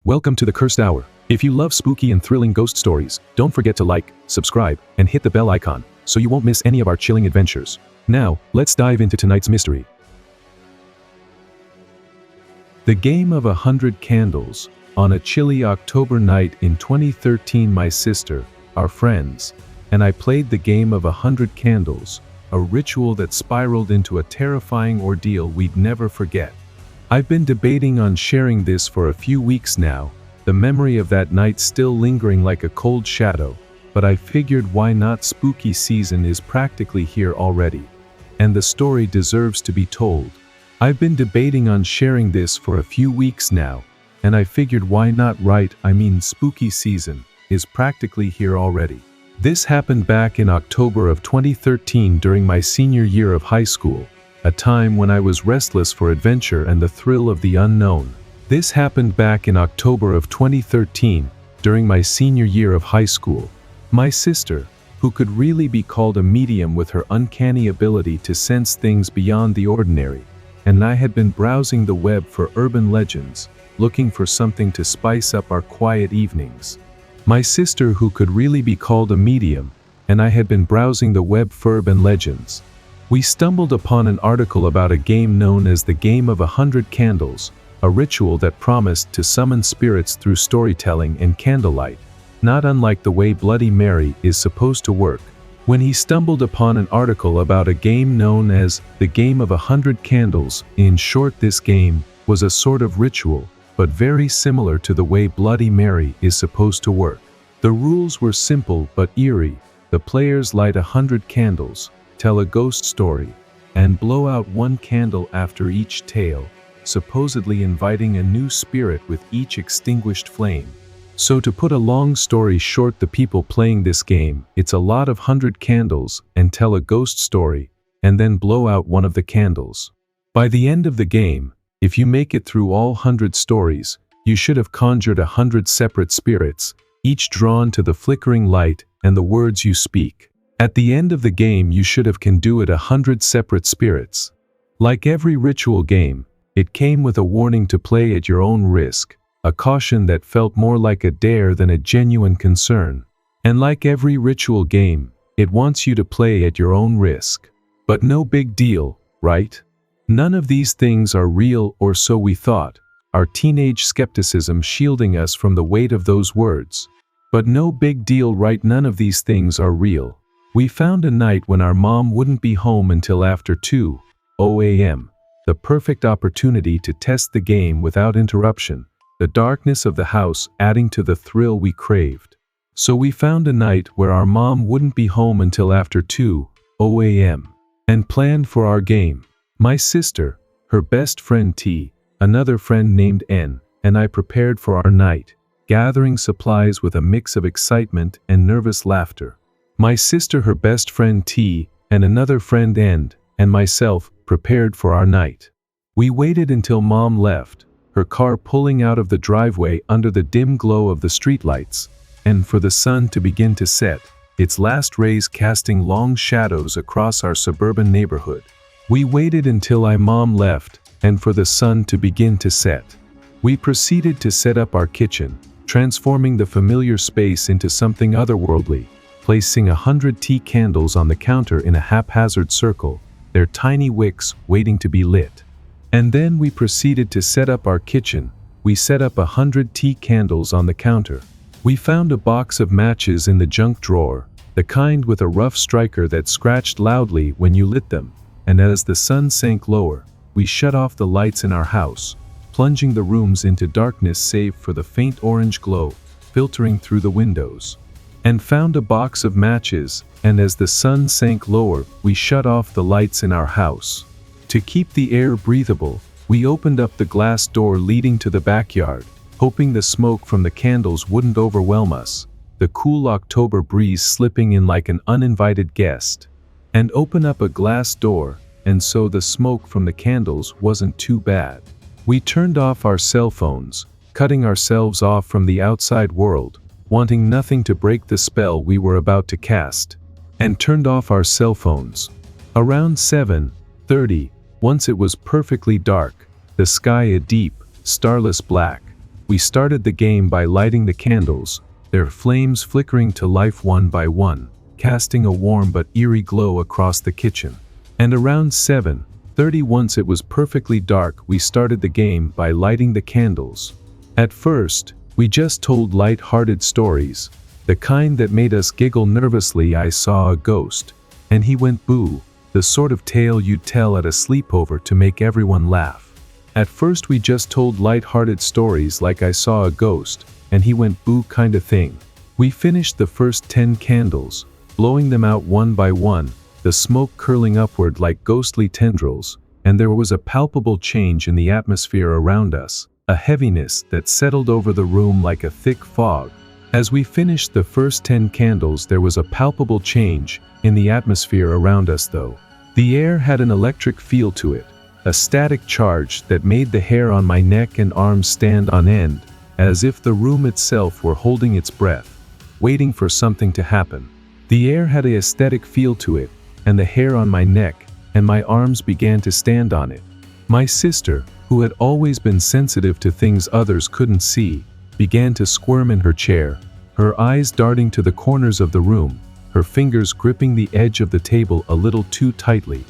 Welcome to the Cursed Hour. If you love spooky and thrilling ghost stories, don't forget to like, subscribe, and hit the bell icon so you won't miss any of our chilling adventures. Now, let's dive into tonight's mystery. The Game of 100 Candles. On a chilly October night in 2013, my sister, our friends, and I played the Game of 100 Candles, a ritual that spiraled into a terrifying ordeal we'd never forget. I've been debating on sharing this for a few weeks now, the memory of that night still lingering like a cold shadow, but I figured why not? Spooky season is practically here already, and the story deserves to be told. I've been debating on sharing this for a few weeks now, and I figured why not? Spooky season is practically here already. This happened back in October of 2013 during my senior year of high school, a time when I was restless for adventure and the thrill of the unknown. This happened back in October of 2013, during my senior year of high school. My sister, who could really be called a medium with her uncanny ability to sense things beyond the ordinary, and I had been browsing the web for urban legends, looking for something to spice up our quiet evenings. My sister, who could really be called a medium, and I had been browsing the web for urban legends. We stumbled upon an article about a game known as the Game of 100 Candles, a ritual that promised to summon spirits through storytelling and candlelight, not unlike the way Bloody Mary is supposed to work. When he stumbled upon an article about a game known as the Game of 100 Candles, in short, this game was a sort of ritual, but very similar to the way Bloody Mary is supposed to work. The rules were simple but eerie. The players light 100 candles, tell a ghost story, and blow out one candle after each tale, supposedly inviting a new spirit with each extinguished flame. So to put a long story short, the people playing this game, it's a lot of 100 candles and tell a ghost story, and then blow out one of the candles. By the end of the game, if you make it through all 100 stories, you should have conjured 100 separate spirits, each drawn to the flickering light and the words you speak. At the end of the game, you should have conjured 100 separate spirits. Like every ritual game, it came with a warning to play at your own risk, a caution that felt more like a dare than a genuine concern. And like every ritual game, it wants you to play at your own risk. But no big deal, right? None of these things are real, or so we thought, our teenage skepticism shielding us from the weight of those words. But no big deal, right? None of these things are real. We found a night when our mom wouldn't be home until after 2:00 a.m., the perfect opportunity to test the game without interruption, the darkness of the house adding to the thrill we craved. So we found a night where our mom wouldn't be home until after 2:00 a.m. and planned for our game. My sister, her best friend T, another friend named N, and I prepared for our night, gathering supplies with a mix of excitement and nervous laughter. My sister, her best friend T, and another friend N, and myself prepared for our night. We waited until Mom left, her car pulling out of the driveway under the dim glow of the streetlights, and for the sun to begin to set, its last rays casting long shadows across our suburban neighborhood. We waited until Mom left, and for the sun to begin to set. We proceeded to set up our kitchen, transforming the familiar space into something otherworldly, placing 100 tea candles on the counter in a haphazard circle, their tiny wicks waiting to be lit. And then we proceeded to set up our kitchen. We set up 100 tea candles on the counter. We found a box of matches in the junk drawer, the kind with a rough striker that scratched loudly when you lit them, and as the sun sank lower, we shut off the lights in our house, plunging the rooms into darkness save for the faint orange glow filtering through the windows. And found a box of matches, and as the sun sank lower, we shut off the lights in our house. To keep the air breathable, we opened up the glass door leading to the backyard, hoping the smoke from the candles wouldn't overwhelm us, the cool October breeze slipping in like an uninvited guest. And open up a glass door, and so the smoke from the candles wasn't too bad. We turned off our cell phones, cutting ourselves off from the outside world, wanting nothing to break the spell we were about to cast, and turned off our cell phones. Around 7:30, once it was perfectly dark, the sky a deep, starless black, We started the game by lighting the candles, their flames flickering to life one by one, casting a warm but eerie glow across the kitchen. And around 7:30, once it was perfectly dark, we started the game by lighting the candles. At first, we just told light-hearted stories, the kind that made us giggle nervously. I saw a ghost, and he went boo, the sort of tale you'd tell at a sleepover to make everyone laugh. At first we just told light-hearted stories like I saw a ghost, and he went boo kind of thing. We finished the first 10 candles, blowing them out one by one, the smoke curling upward like ghostly tendrils, and there was a palpable change in the atmosphere around us, a heaviness that settled over the room like a thick fog. As we finished the first 10 candles, there was a palpable change in the atmosphere around us though. The air had an electric feel to it, a static charge that made the hair on my neck and arms stand on end, as if the room itself were holding its breath, waiting for something to happen. The air had an aesthetic feel to it, and the hair on my neck and my arms began to stand on it. My sister, who had always been sensitive to things others couldn't see, began to squirm in her chair, her eyes darting to the corners of the room, her fingers gripping the edge of the table a little too tightly.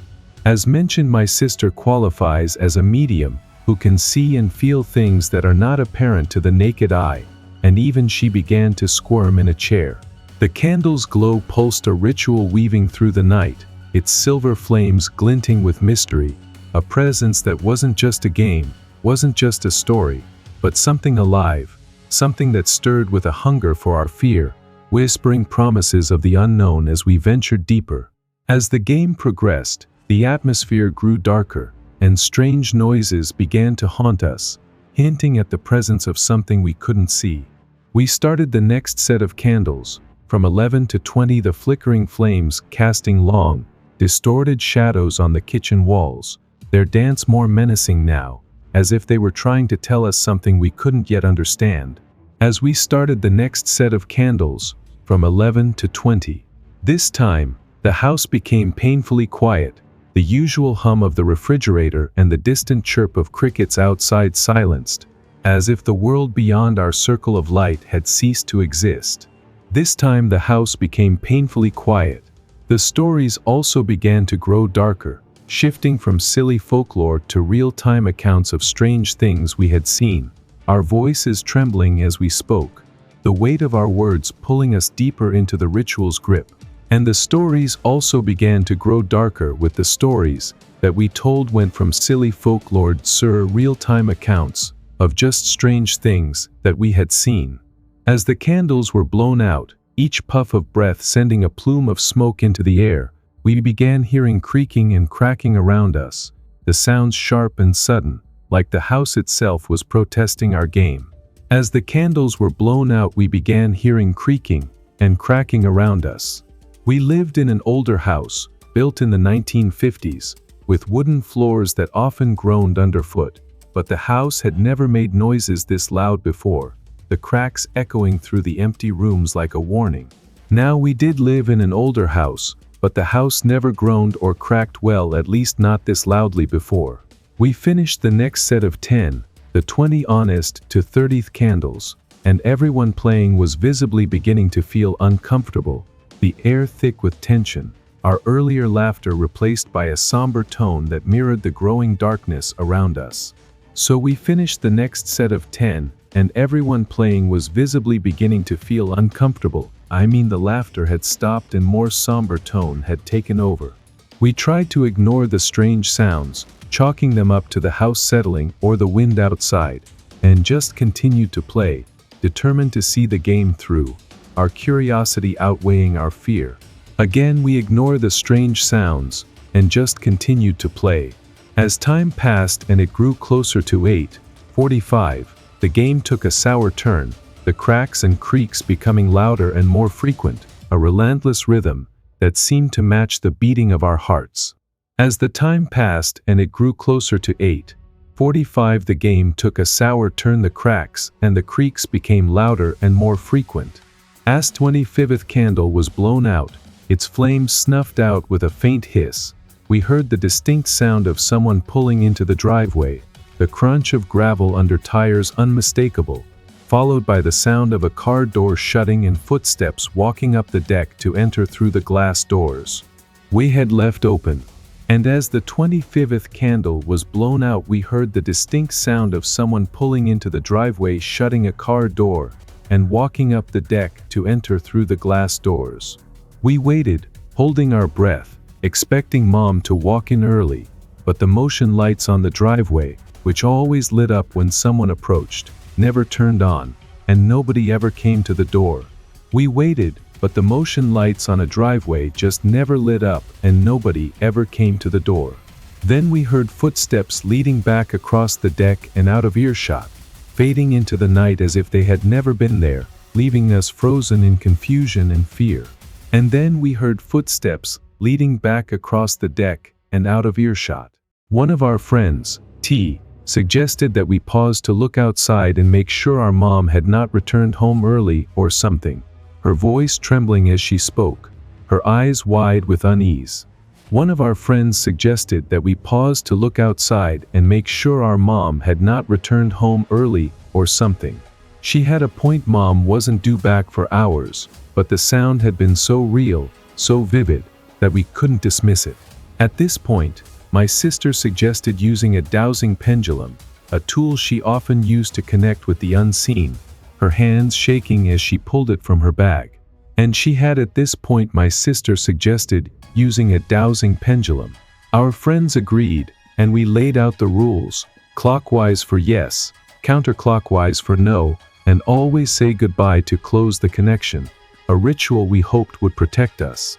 As mentioned, my sister qualifies as a medium who can see and feel things that are not apparent to the naked eye, and even she began to squirm in a chair. The candle's glow pulsed, a ritual weaving through the night, its silver flames glinting with mystery, a presence that wasn't just a game, wasn't just a story, but something alive, something that stirred with a hunger for our fear, whispering promises of the unknown as we ventured deeper. As the game progressed, the atmosphere grew darker, and strange noises began to haunt us, hinting at the presence of something we couldn't see. We started the next set of candles, from 11 to 20, the flickering flames casting long, distorted shadows on the kitchen walls, their dance more menacing now, as if they were trying to tell us something we couldn't yet understand. As we started the next set of candles, from 11 to 20, this time, the house became painfully quiet, the usual hum of the refrigerator and the distant chirp of crickets outside silenced, as if the world beyond our circle of light had ceased to exist. This time the house became painfully quiet. The stories also began to grow darker, shifting from silly folklore to real-time accounts of strange things we had seen, our voices trembling as we spoke, the weight of our words pulling us deeper into the ritual's grip. And the stories also began to grow darker. With the stories that we told went from silly folklore to real-time accounts of just strange things that we had seen. As the candles were blown out, each puff of breath sending a plume of smoke into the air, we began hearing creaking and cracking around us, the sounds sharp and sudden, like the house itself was protesting our game. As the candles were blown out, we began hearing creaking and cracking around us. We lived in an older house, built in the 1950s, with wooden floors that often groaned underfoot, but the house had never made noises this loud before, the cracks echoing through the empty rooms like a warning. Now we did live in an older house, but the house never groaned or cracked, well, at least not this loudly before. We finished the next set of 10, the 20 honest to 30th candles, and everyone playing was visibly beginning to feel uncomfortable, the air thick with tension, our earlier laughter replaced by a somber tone that mirrored the growing darkness around us. So we finished the next set of 10, and everyone playing was visibly beginning to feel uncomfortable. I mean, the laughter had stopped and more somber tone had taken over. We tried to ignore the strange sounds, chalking them up to the house settling or the wind outside, and just continued to play, determined to see the game through, our curiosity outweighing our fear. Again we ignored the strange sounds, and just continued to play. As time passed and it grew closer to 8:45, the game took a sour turn, the cracks and creaks becoming louder and more frequent, a relentless rhythm that seemed to match the beating of our hearts. As the time passed and it grew closer to 8:45, the game took a sour turn, the cracks and the creaks became louder and more frequent. As 25th candle was blown out, its flames snuffed out with a faint hiss. We heard the distinct sound of someone pulling into the driveway, the crunch of gravel under tires unmistakable, followed by the sound of a car door shutting and footsteps walking up the deck to enter through the glass doors we had left open. And as the 25th candle was blown out, we heard the distinct sound of someone pulling into the driveway, shutting a car door, and walking up the deck to enter through the glass doors. We waited, holding our breath, expecting Mom to walk in early, but the motion lights on the driveway, which always lit up when someone approached, never turned on, and nobody ever came to the door. We waited, but the motion lights on a driveway just never lit up and nobody ever came to the door. Then we heard footsteps leading back across the deck and out of earshot, fading into the night as if they had never been there, leaving us frozen in confusion and fear. And then we heard footsteps leading back across the deck and out of earshot. One of our friends, T, suggested that we pause to look outside and make sure our mom had not returned home early or something, her voice trembling as she spoke, her eyes wide with unease. One of our friends suggested that we pause to look outside and make sure our mom had not returned home early or something. She had a point. Mom wasn't due back for hours, but the sound had been so real, so vivid, that we couldn't dismiss it. At this point, my sister suggested using a dowsing pendulum, a tool she often used to connect with the unseen, her hands shaking as she pulled it from her bag. And she had at this point my sister suggested using a dowsing pendulum. Our friends agreed, and we laid out the rules, clockwise for yes, counterclockwise for no, and always say goodbye to close the connection, a ritual we hoped would protect us.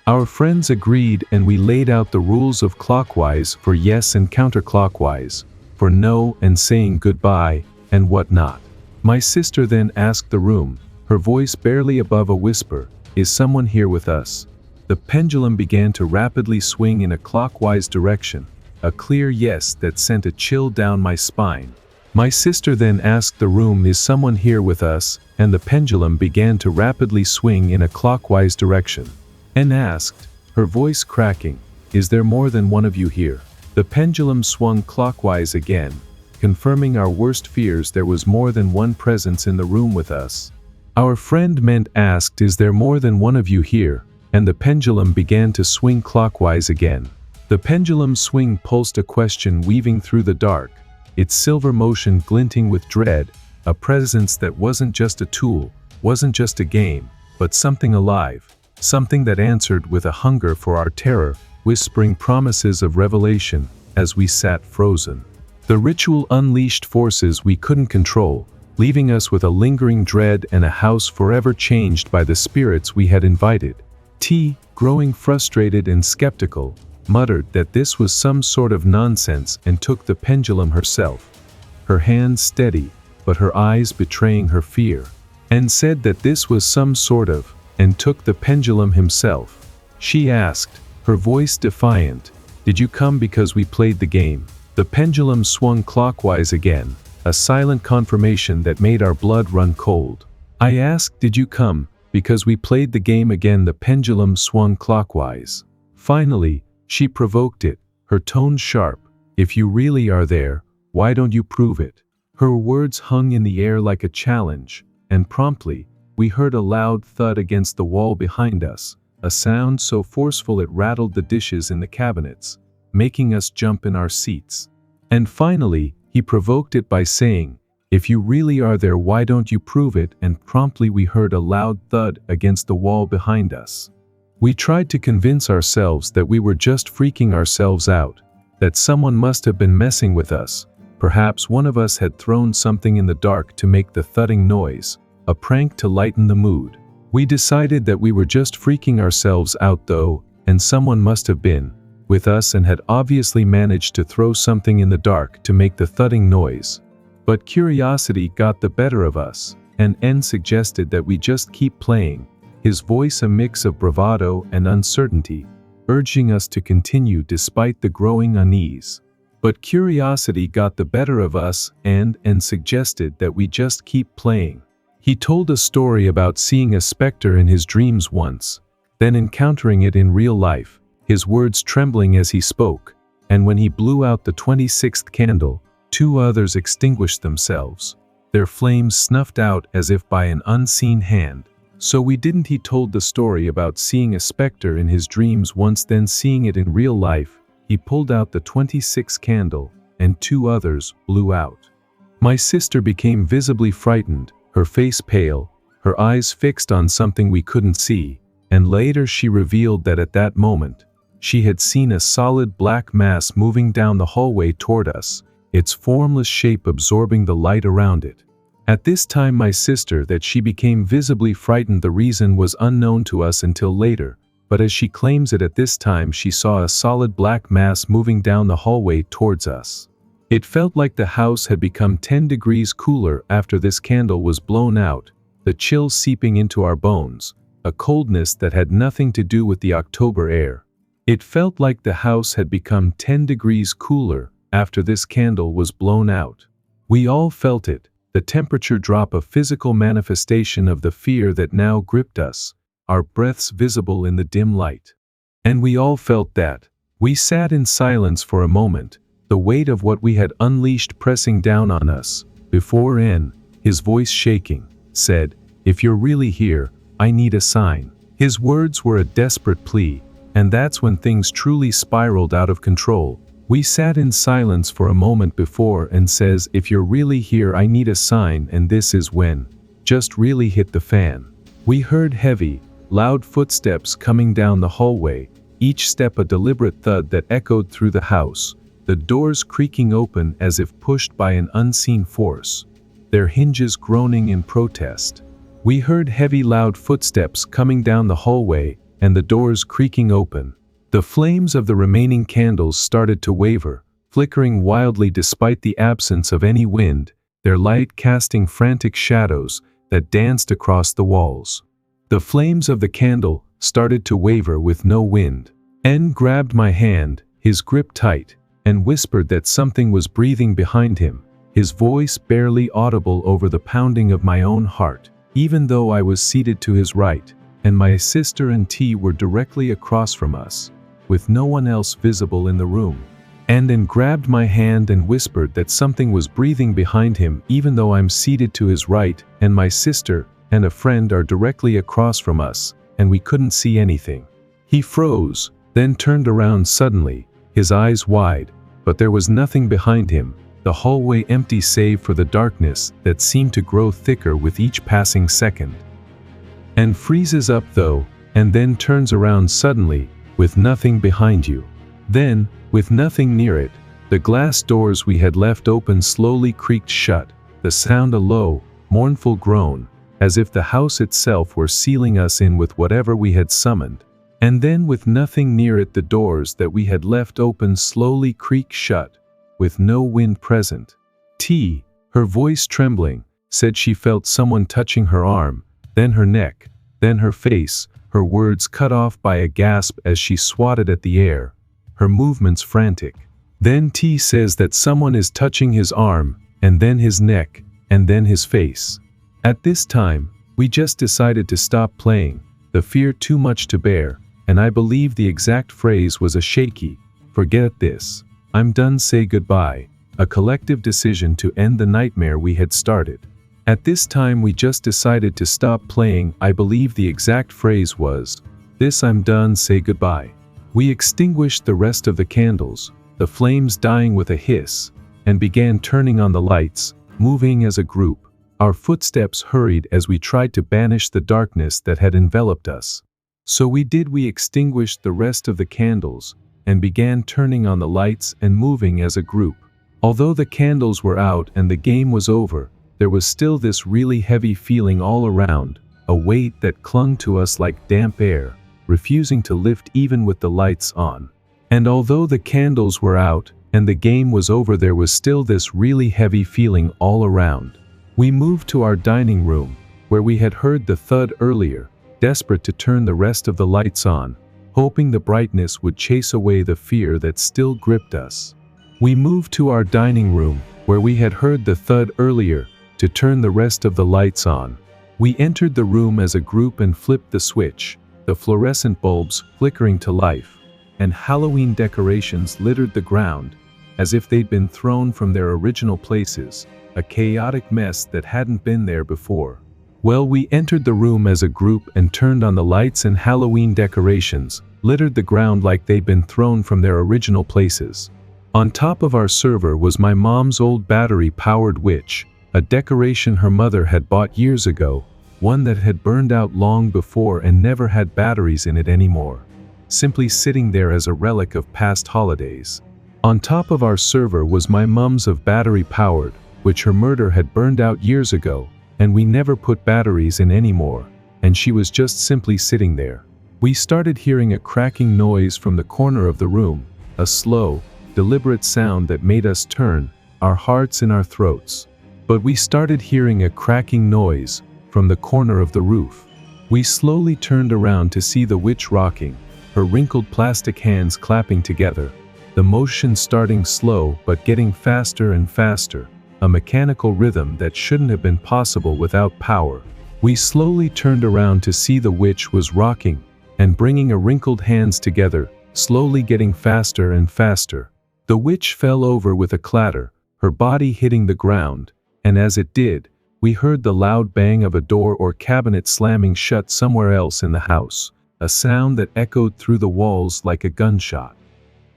Our friends agreed, and we laid out the rules of clockwise for yes and counterclockwise for no and saying goodbye and whatnot. My sister then asked the room, her voice barely above a whisper, "Is someone here with us?" The pendulum began to rapidly swing in a clockwise direction, a clear yes that sent a chill down my spine. My sister then asked the room, "Is someone here with us?" and the pendulum began to rapidly swing in a clockwise direction. And asked, her voice cracking, "Is there more than one of you here?" The pendulum swung clockwise again, confirming our worst fears. There was more than one presence in the room with us. Our friend meant asked, "Is there more than one of you here?" and the pendulum began to swing clockwise again. The pendulum swing pulsed a question weaving through the dark, its silver motion glinting with dread, a presence that wasn't just a tool, wasn't just a game, but something alive, something that answered with a hunger for our terror, whispering promises of revelation as we sat frozen. The ritual unleashed forces we couldn't control, leaving us with a lingering dread and a house forever changed by the spirits we had invited. T, growing frustrated and skeptical, muttered that this was some sort of nonsense and took the pendulum herself, her hands steady, but her eyes betraying her fear, and said that this was some sort of, and took the pendulum himself. She asked, her voice defiant, "Did you come because we played the game?" The pendulum swung clockwise again, a silent confirmation that made our blood run cold. I asked, "Did you come because we played the game again?" The pendulum swung clockwise. Finally, she provoked it, her tone sharp, "If you really are there, why don't you prove it?" Her words hung in the air like a challenge, and promptly, we heard a loud thud against the wall behind us, a sound so forceful it rattled the dishes in the cabinets, making us jump in our seats. And finally, he provoked it by saying, "If you really are there, why don't you prove it?" And promptly we heard a loud thud against the wall behind us. We tried to convince ourselves that we were just freaking ourselves out, that someone must have been messing with us. Perhaps one of us had thrown something in the dark to make the thudding noise, a prank to lighten the mood. We decided that we were just freaking ourselves out though, and someone must have been with us and had obviously managed to throw something in the dark to make the thudding noise. But curiosity got the better of us, and N suggested that we just keep playing, his voice a mix of bravado and uncertainty, urging us to continue despite the growing unease. But curiosity got the better of us and suggested that we just keep playing. He told a story about seeing a specter in his dreams once, then encountering it in real life, his words trembling as he spoke, and when he blew out the 26th candle, 2 others extinguished themselves, their flames snuffed out as if by an unseen hand. So we didn't. He told the story about seeing a specter in his dreams once, then seeing it in real life. He pulled out the 26th candle, and 2 others blew out. My sister became visibly frightened, her face pale, her eyes fixed on something we couldn't see, and later she revealed that at that moment, she had seen a solid black mass moving down the hallway toward us, its formless shape absorbing the light around it. At this time my sister that she became visibly frightened, the reason was unknown to us until later, but as she claims it, at this time she saw a solid black mass moving down the hallway towards us. It felt like the house had become 10 degrees cooler after this candle was blown out, the chill seeping into our bones, a coldness that had nothing to do with the October air. It felt like the house had become 10 degrees cooler after this candle was blown out. We all felt it, the temperature drop, a physical manifestation of the fear that now gripped us, our breaths visible in the dim light. And we all felt that. We sat in silence for a moment, the weight of what we had unleashed pressing down on us, before N, his voice shaking, said, "If you're really here, I need a sign." His words were a desperate plea, and that's when things truly spiraled out of control. We sat in silence for a moment before and says, "If you're really here, I need a sign," and this is when just really hit the fan. We heard heavy, loud footsteps coming down the hallway, each step a deliberate thud that echoed through the house, the doors creaking open as if pushed by an unseen force, their hinges groaning in protest. We heard heavy, loud footsteps coming down the hallway and the doors creaking open. The flames of the remaining candles started to waver, flickering wildly despite the absence of any wind, their light casting frantic shadows that danced across the walls. The flames of the candle started to waver with no wind. N grabbed my hand, his grip tight, and whispered that something was breathing behind him, his voice barely audible over the pounding of my own heart, even though I was seated to his right, and my sister and T were directly across from us, with no one else visible in the room. And then grabbed my hand and whispered that something was breathing behind him, even though I'm seated to his right, and my sister and a friend are directly across from us, and we couldn't see anything. He froze, then turned around suddenly, his eyes wide, but there was nothing behind him, the hallway empty save for the darkness that seemed to grow thicker with each passing second. And freezes up though, and then turns around suddenly, with nothing behind you. Then, with nothing near it, the glass doors we had left open slowly creaked shut, the sound a low, mournful groan, as if the house itself were sealing us in with whatever we had summoned. And then with nothing near it, the doors that we had left open slowly creaked shut, with no wind present. T, her voice trembling, said she felt someone touching her arm, then her neck, then her face, her words cut off by a gasp as she swatted at the air, her movements frantic. Then T says that someone is touching his arm, and then his neck, and then his face. At this time, we just decided to stop playing, the fear too much to bear, and I believe the exact phrase was a shaky, "Forget this. I'm done, say goodbye," a collective decision to end the nightmare we had started. At this time we just decided to stop playing. I believe the exact phrase was, "This I'm done, say goodbye." We extinguished the rest of the candles, the flames dying with a hiss, and began turning on the lights, moving as a group. Our footsteps hurried as we tried to banish the darkness that had enveloped us. So we extinguished the rest of the candles, and began turning on the lights and moving as a group. Although the candles were out and the game was over, there was still this really heavy feeling all around, a weight that clung to us like damp air, refusing to lift even with the lights on. And although the candles were out and the game was over, there was still this really heavy feeling all around. We moved to our dining room, where we had heard the thud earlier, desperate to turn the rest of the lights on, hoping the brightness would chase away the fear that still gripped us. We moved to our dining room, where we had heard the thud earlier, to turn the rest of the lights on. We entered the room as a group and flipped the switch, the fluorescent bulbs flickering to life, and Halloween decorations littered the ground, as if they'd been thrown from their original places, a chaotic mess that hadn't been there before. Well, we entered the room as a group and turned on the lights, and Halloween decorations littered the ground like they'd been thrown from their original places. On top of our server was my mom's old battery-powered witch, a decoration her mother had bought years ago, one that had burned out long before and never had batteries in it anymore, simply sitting there as a relic of past holidays. On top of our server was my mom's of battery-powered, which her murder had burned out years ago, and we never put batteries in anymore, and she was just simply sitting there. We started hearing a cracking noise from the corner of the room, a slow, deliberate sound that made us turn, our hearts in our throats. But we started hearing a cracking noise from the corner of the roof. We slowly turned around to see the witch rocking, her wrinkled plastic hands clapping together, the motion starting slow but getting faster and faster, a mechanical rhythm that shouldn't have been possible without power. We slowly turned around to see the witch was rocking and bringing her wrinkled hands together, slowly getting faster and faster. The witch fell over with a clatter, her body hitting the ground, and as it did, we heard the loud bang of a door or cabinet slamming shut somewhere else in the house, a sound that echoed through the walls like a gunshot.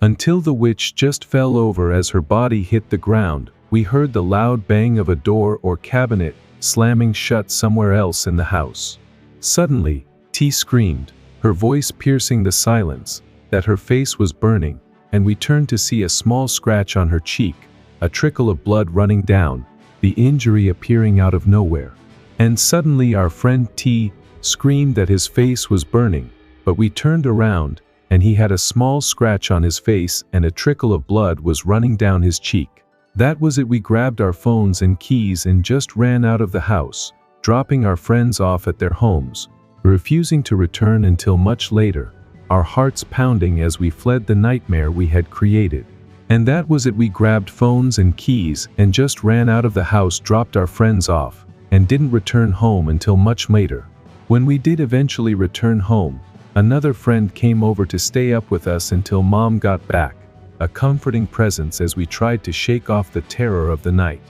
Until the witch just fell over. As her body hit the ground, we heard the loud bang of a door or cabinet slamming shut somewhere else in the house. Suddenly, T screamed, her voice piercing the silence, that her face was burning, and we turned to see a small scratch on her cheek, a trickle of blood running down, the injury appearing out of nowhere. And suddenly our friend T screamed that his face was burning, but we turned around, and he had a small scratch on his face and a trickle of blood was running down his cheek. That was it. We grabbed our phones and keys and just ran out of the house, dropping our friends off at their homes, refusing to return until much later, our hearts pounding as we fled the nightmare we had created. And that was it. We grabbed phones and keys and just ran out of the house, dropped our friends off, and didn't return home until much later. When we did eventually return home, another friend came over to stay up with us until Mom got back, a comforting presence as we tried to shake off the terror of the night.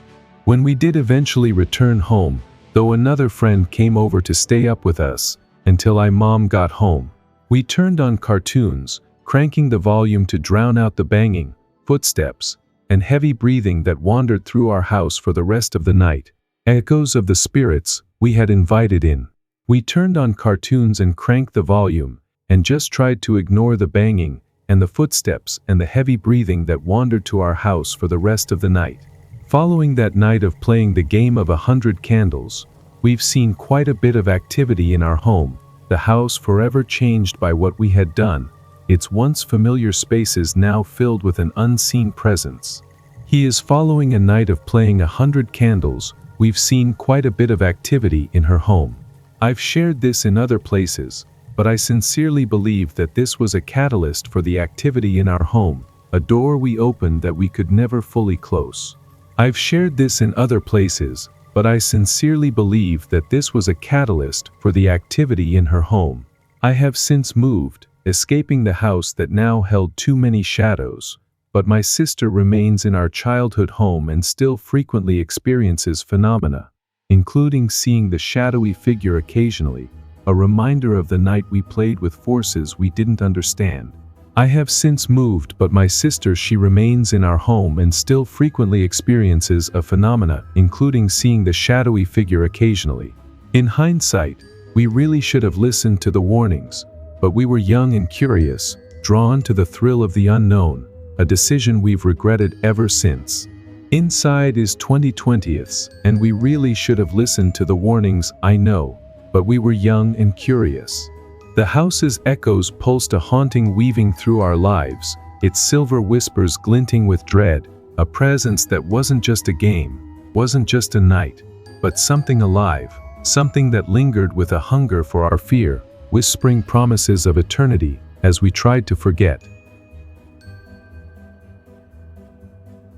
When we did eventually return home, though, another friend came over to stay up with us until Mom got home. We turned on cartoons, cranking the volume to drown out the banging, footsteps, and heavy breathing that wandered through our house for the rest of the night, echoes of the spirits we had invited in. We turned on cartoons and cranked the volume, and just tried to ignore the banging, and the footsteps and the heavy breathing that wandered to our house for the rest of the night. Following that night of playing the game of 100 candles, we've seen quite a bit of activity in our home, the house forever changed by what we had done, its once familiar spaces now filled with an unseen presence. He is following a night of playing 100 candles, we've seen quite a bit of activity in her home. I've shared this in other places, but I sincerely believe that this was a catalyst for the activity in our home, a door we opened that we could never fully close. I've shared this in other places, but I sincerely believe that this was a catalyst for the activity in her home. I have since moved, escaping the house that now held too many shadows, but my sister remains in our childhood home and still frequently experiences phenomena, including seeing the shadowy figure occasionally, a reminder of the night we played with forces we didn't understand. I have since moved, but my sister, she remains in our home and still frequently experiences a phenomena, including seeing the shadowy figure occasionally. In hindsight, we really should have listened to the warnings, but we were young and curious, drawn to the thrill of the unknown, a decision we've regretted ever since. Inside is 2020s, and we really should have listened to the warnings, I know, but we were young and curious. The house's echoes pulsed, a haunting weaving through our lives, its silver whispers glinting with dread, a presence that wasn't just a game, wasn't just a night, but something alive, something that lingered with a hunger for our fear, whispering promises of eternity as we tried to forget.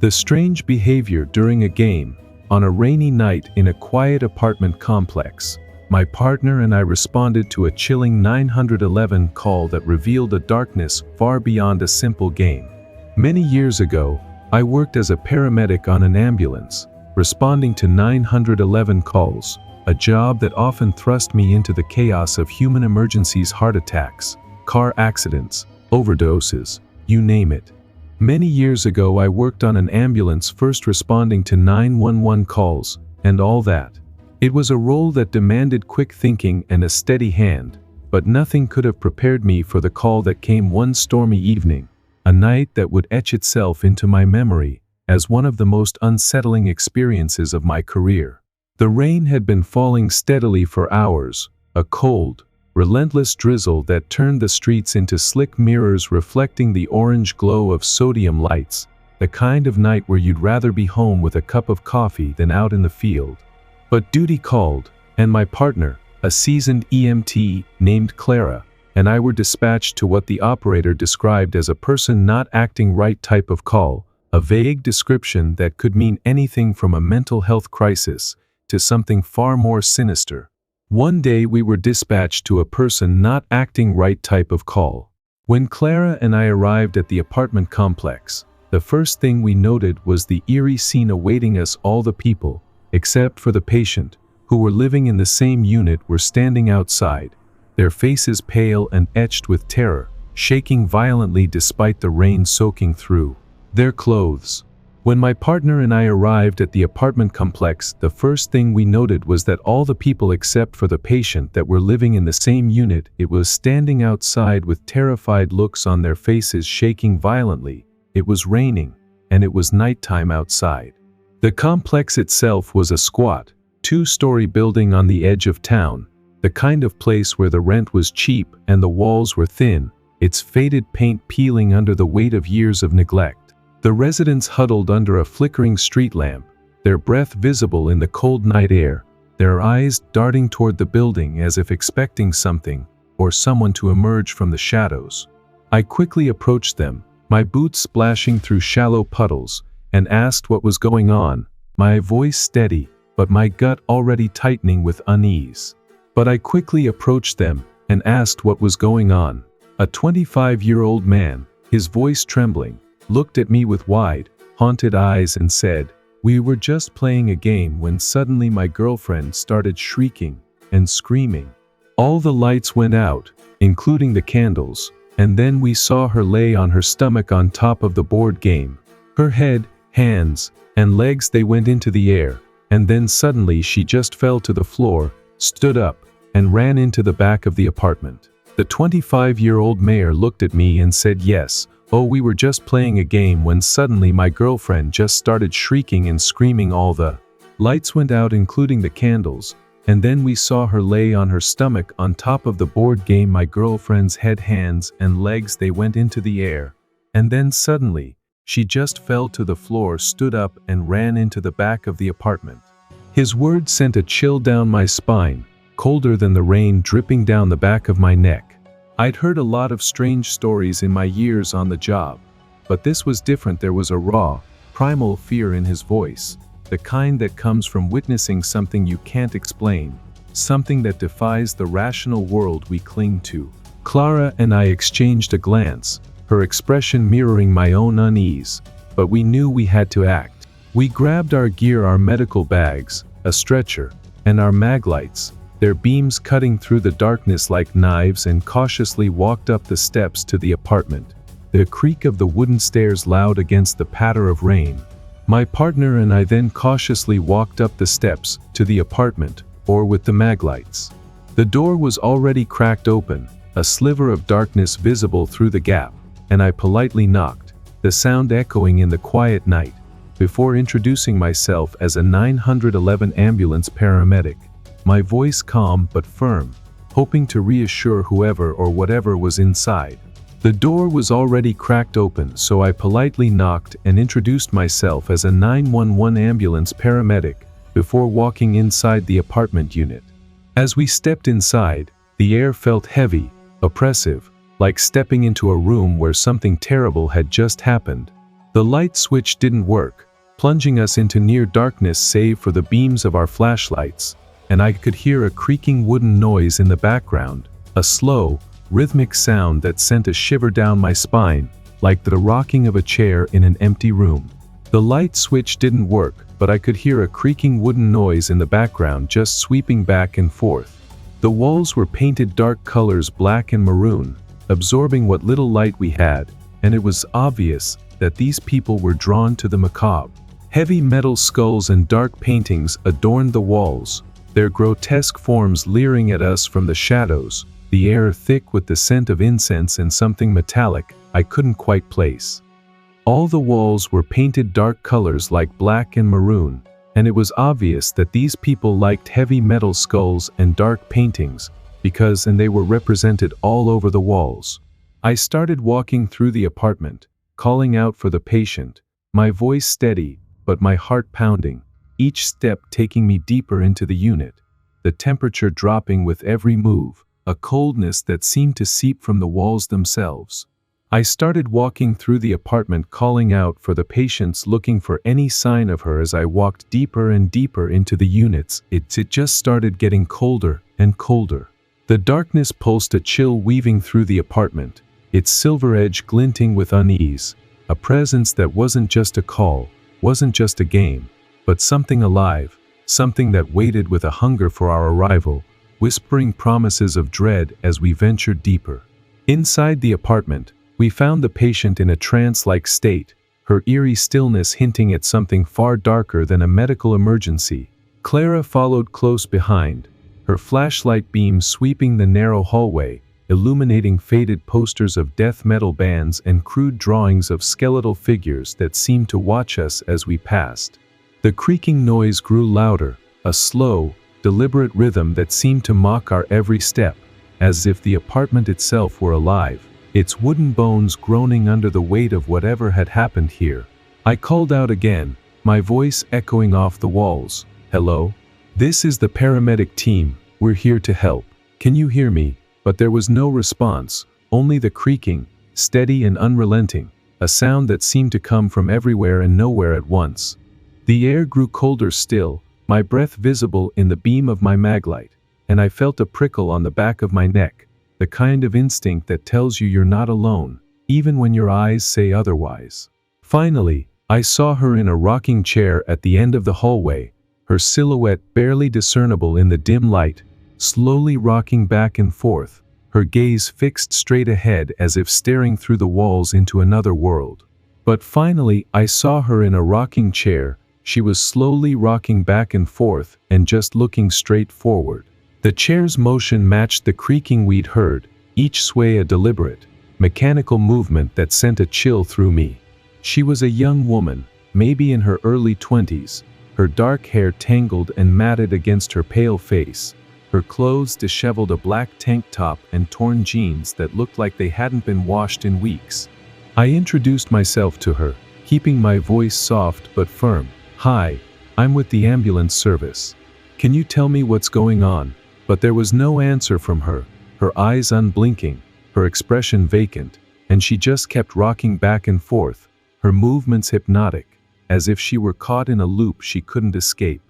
The strange behavior during a game, on a rainy night in a quiet apartment complex. My partner and I responded to a chilling 911 call that revealed a darkness far beyond a simple game. Many years ago, I worked as a paramedic on an ambulance, responding to 911 calls, a job that often thrust me into the chaos of human emergencies, heart attacks, car accidents, overdoses, you name it. Many years ago I worked on an ambulance, first responding to 911 calls, and all that. It was a role that demanded quick thinking and a steady hand, but nothing could have prepared me for the call that came one stormy evening, a night that would etch itself into my memory as one of the most unsettling experiences of my career. The rain had been falling steadily for hours, a cold, relentless drizzle that turned the streets into slick mirrors reflecting the orange glow of sodium lights, the kind of night where you'd rather be home with a cup of coffee than out in the field. But duty called, and my partner, a seasoned EMT named Clara, and I were dispatched to what the operator described as a person not acting right type of call, a vague description that could mean anything from a mental health crisis to something far more sinister. One day we were dispatched to a person not acting right type of call. When Clara and I arrived at the apartment complex, the first thing we noted was the eerie scene awaiting us. All the people, except for the patient, who were living in the same unit, were standing outside, their faces pale and etched with terror, shaking violently despite the rain soaking through their clothes. When my partner and I arrived at the apartment complex, the first thing we noted was that all the people except for the patient that were living in the same unit, it was standing outside with terrified looks on their faces, shaking violently. It was raining, and it was nighttime outside. The complex itself was a squat, two-story building on the edge of town, the kind of place where the rent was cheap and the walls were thin, its faded paint peeling under the weight of years of neglect. The residents huddled under a flickering street lamp, their breath visible in the cold night air, their eyes darting toward the building as if expecting something or someone to emerge from the shadows. I quickly approached them, my boots splashing through shallow puddles, and asked what was going on, my voice steady, but my gut already tightening with unease. But I quickly approached them and asked what was going on. A 25-year-old man, his voice trembling, looked at me with wide, haunted eyes and said, "We were just playing a game when suddenly my girlfriend started shrieking and screaming. All the lights went out, including the candles, and then we saw her lay on her stomach on top of the board game. Her head, hands, and legs, they went into the air, and then suddenly she just fell to the floor, stood up, and ran into the back of the apartment." The 25-year-old mayor looked at me and said, "Yes, we were just playing a game when suddenly my girlfriend just started shrieking and screaming. All the lights went out, including the candles, and then we saw her lay on her stomach on top of the board game. My girlfriend's head, hands, and legs, they went into the air, and then suddenly she just fell to the floor, stood up, and ran into the back of the apartment." His words sent a chill down my spine, colder than the rain dripping down the back of my neck. I'd heard a lot of strange stories in my years on the job, but this was different. There was a raw, primal fear in his voice, the kind that comes from witnessing something you can't explain, something that defies the rational world we cling to. Clara and I exchanged a glance, her expression mirroring my own unease, but we knew we had to act. We grabbed our gear, our medical bags, a stretcher, and our mag lights, their beams cutting through the darkness like knives, and cautiously walked up the steps to the apartment, the creak of the wooden stairs loud against the patter of rain. My partner and I then cautiously walked up the steps to the apartment, or with the mag lights. The door was already cracked open, a sliver of darkness visible through the gap, and I politely knocked, the sound echoing in the quiet night, before introducing myself as a 911 ambulance paramedic, my voice calm but firm, hoping to reassure whoever or whatever was inside. The door was already cracked open, so I politely knocked and introduced myself as a 911 ambulance paramedic before walking inside the apartment unit. As we stepped inside, the air felt heavy, oppressive, like stepping into a room where something terrible had just happened. The light switch didn't work, plunging us into near darkness save for the beams of our flashlights, and I could hear a creaking wooden noise in the background, a slow, rhythmic sound that sent a shiver down my spine, like the rocking of a chair in an empty room. The light switch didn't work, but I could hear a creaking wooden noise in the background just sweeping back and forth. The walls were painted dark colors, black and maroon, absorbing what little light we had, and it was obvious that these people were drawn to the macabre. Heavy metal skulls and dark paintings adorned the walls, their grotesque forms leering at us from the shadows, the air thick with the scent of incense and something metallic I couldn't quite place. All the walls were painted dark colors like black and maroon, and it was obvious that these people liked heavy metal skulls and dark paintings, and they were represented all over the walls. I started walking through the apartment, calling out for the patient, my voice steady, but my heart pounding, each step taking me deeper into the unit, the temperature dropping with every move, a coldness that seemed to seep from the walls themselves. I started walking through the apartment, calling out for the patients, looking for any sign of her. As I walked deeper and deeper into the units, it just started getting colder and colder. The darkness pulsed, a chill weaving through the apartment, its silver edge glinting with unease, a presence that wasn't just a call, wasn't just a game, but something alive, something that waited with a hunger for our arrival, whispering promises of dread as we ventured deeper. Inside the apartment, we found the patient in a trance-like state, her eerie stillness hinting at something far darker than a medical emergency. Clara followed close behind, her flashlight beam sweeping the narrow hallway, illuminating faded posters of death metal bands and crude drawings of skeletal figures that seemed to watch us as we passed. The creaking noise grew louder, a slow, deliberate rhythm that seemed to mock our every step, as if the apartment itself were alive, its wooden bones groaning under the weight of whatever had happened here. I called out again, my voice echoing off the walls. "Hello? This is the paramedic team, we're here to help. Can you hear me?" But there was no response, only the creaking, steady and unrelenting, a sound that seemed to come from everywhere and nowhere at once. The air grew colder still, my breath visible in the beam of my maglite, and I felt a prickle on the back of my neck, the kind of instinct that tells you you're not alone, even when your eyes say otherwise. Finally, I saw her in a rocking chair at the end of the hallway, her silhouette barely discernible in the dim light, slowly rocking back and forth, her gaze fixed straight ahead as if staring through the walls into another world. But finally, I saw her in a rocking chair. She was slowly rocking back and forth and just looking straight forward. The chair's motion matched the creaking we'd heard, each sway a deliberate, mechanical movement that sent a chill through me. She was a young woman, maybe in her early 20s, her dark hair tangled and matted against her pale face, her clothes disheveled, a black tank top and torn jeans that looked like they hadn't been washed in weeks. I introduced myself to her, keeping my voice soft but firm. "Hi, I'm with the ambulance service. Can you tell me what's going on?" But there was no answer from her, her eyes unblinking, her expression vacant, and she just kept rocking back and forth, her movements hypnotic, as if she were caught in a loop she couldn't escape.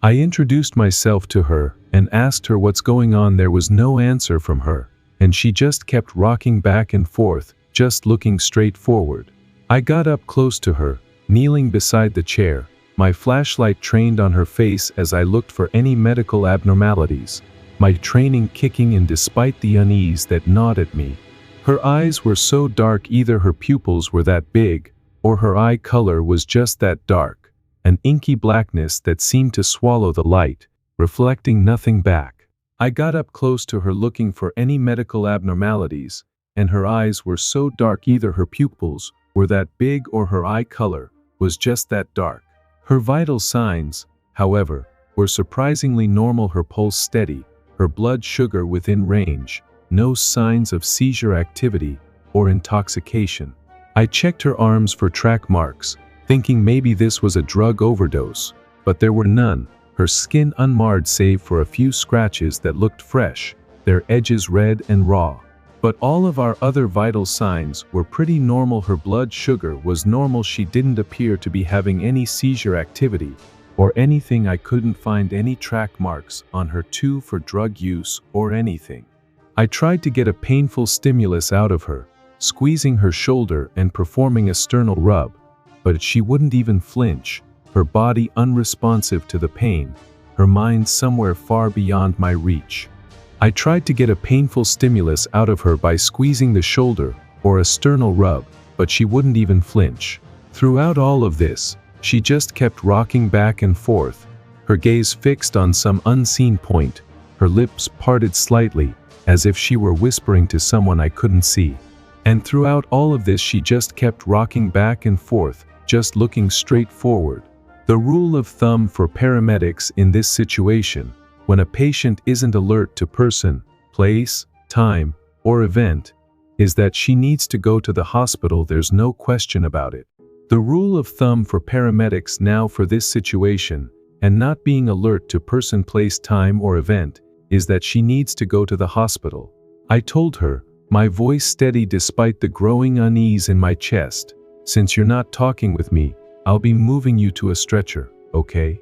I introduced myself to her and asked her what's going on. There was no answer from her, and she just kept rocking back and forth, just looking straight forward. I got up close to her, kneeling beside the chair, my flashlight trained on her face as I looked for any medical abnormalities, my training kicking in despite the unease that gnawed at me. Her eyes were so dark, either her pupils were that big, or her eye color was just that dark, an inky blackness that seemed to swallow the light, reflecting nothing back. I got up close to her looking for any medical abnormalities, and her eyes were so dark, either her pupils were that big or her eye color was just that dark. Her vital signs, however, were surprisingly normal, her pulse steady, her blood sugar within range, no signs of seizure activity or intoxication. I checked her arms for track marks, thinking maybe this was a drug overdose, but there were none, her skin unmarred save for a few scratches that looked fresh, their edges red and raw. But all of our other vital signs were pretty normal. Her blood sugar was normal, she didn't appear to be having any seizure activity or anything. I couldn't find any track marks on her too for drug use or anything. I tried to get a painful stimulus out of her, squeezing her shoulder and performing a sternal rub, but she wouldn't even flinch, her body unresponsive to the pain, her mind somewhere far beyond my reach. I tried to get a painful stimulus out of her by squeezing the shoulder or a sternal rub, but she wouldn't even flinch. Throughout all of this, she just kept rocking back and forth, her gaze fixed on some unseen point, her lips parted slightly, as if she were whispering to someone I couldn't see. And throughout all of this she just kept rocking back and forth, just looking straight forward. The rule of thumb for paramedics in this situation, when a patient isn't alert to person, place, time, or event, is that she needs to go to the hospital. There's no question about it. The rule of thumb for paramedics now for this situation, and not being alert to person, place, time, or event, is that she needs to go to the hospital. I told her, my voice steady despite the growing unease in my chest, since you're not talking with me, I'll be moving you to a stretcher, okay?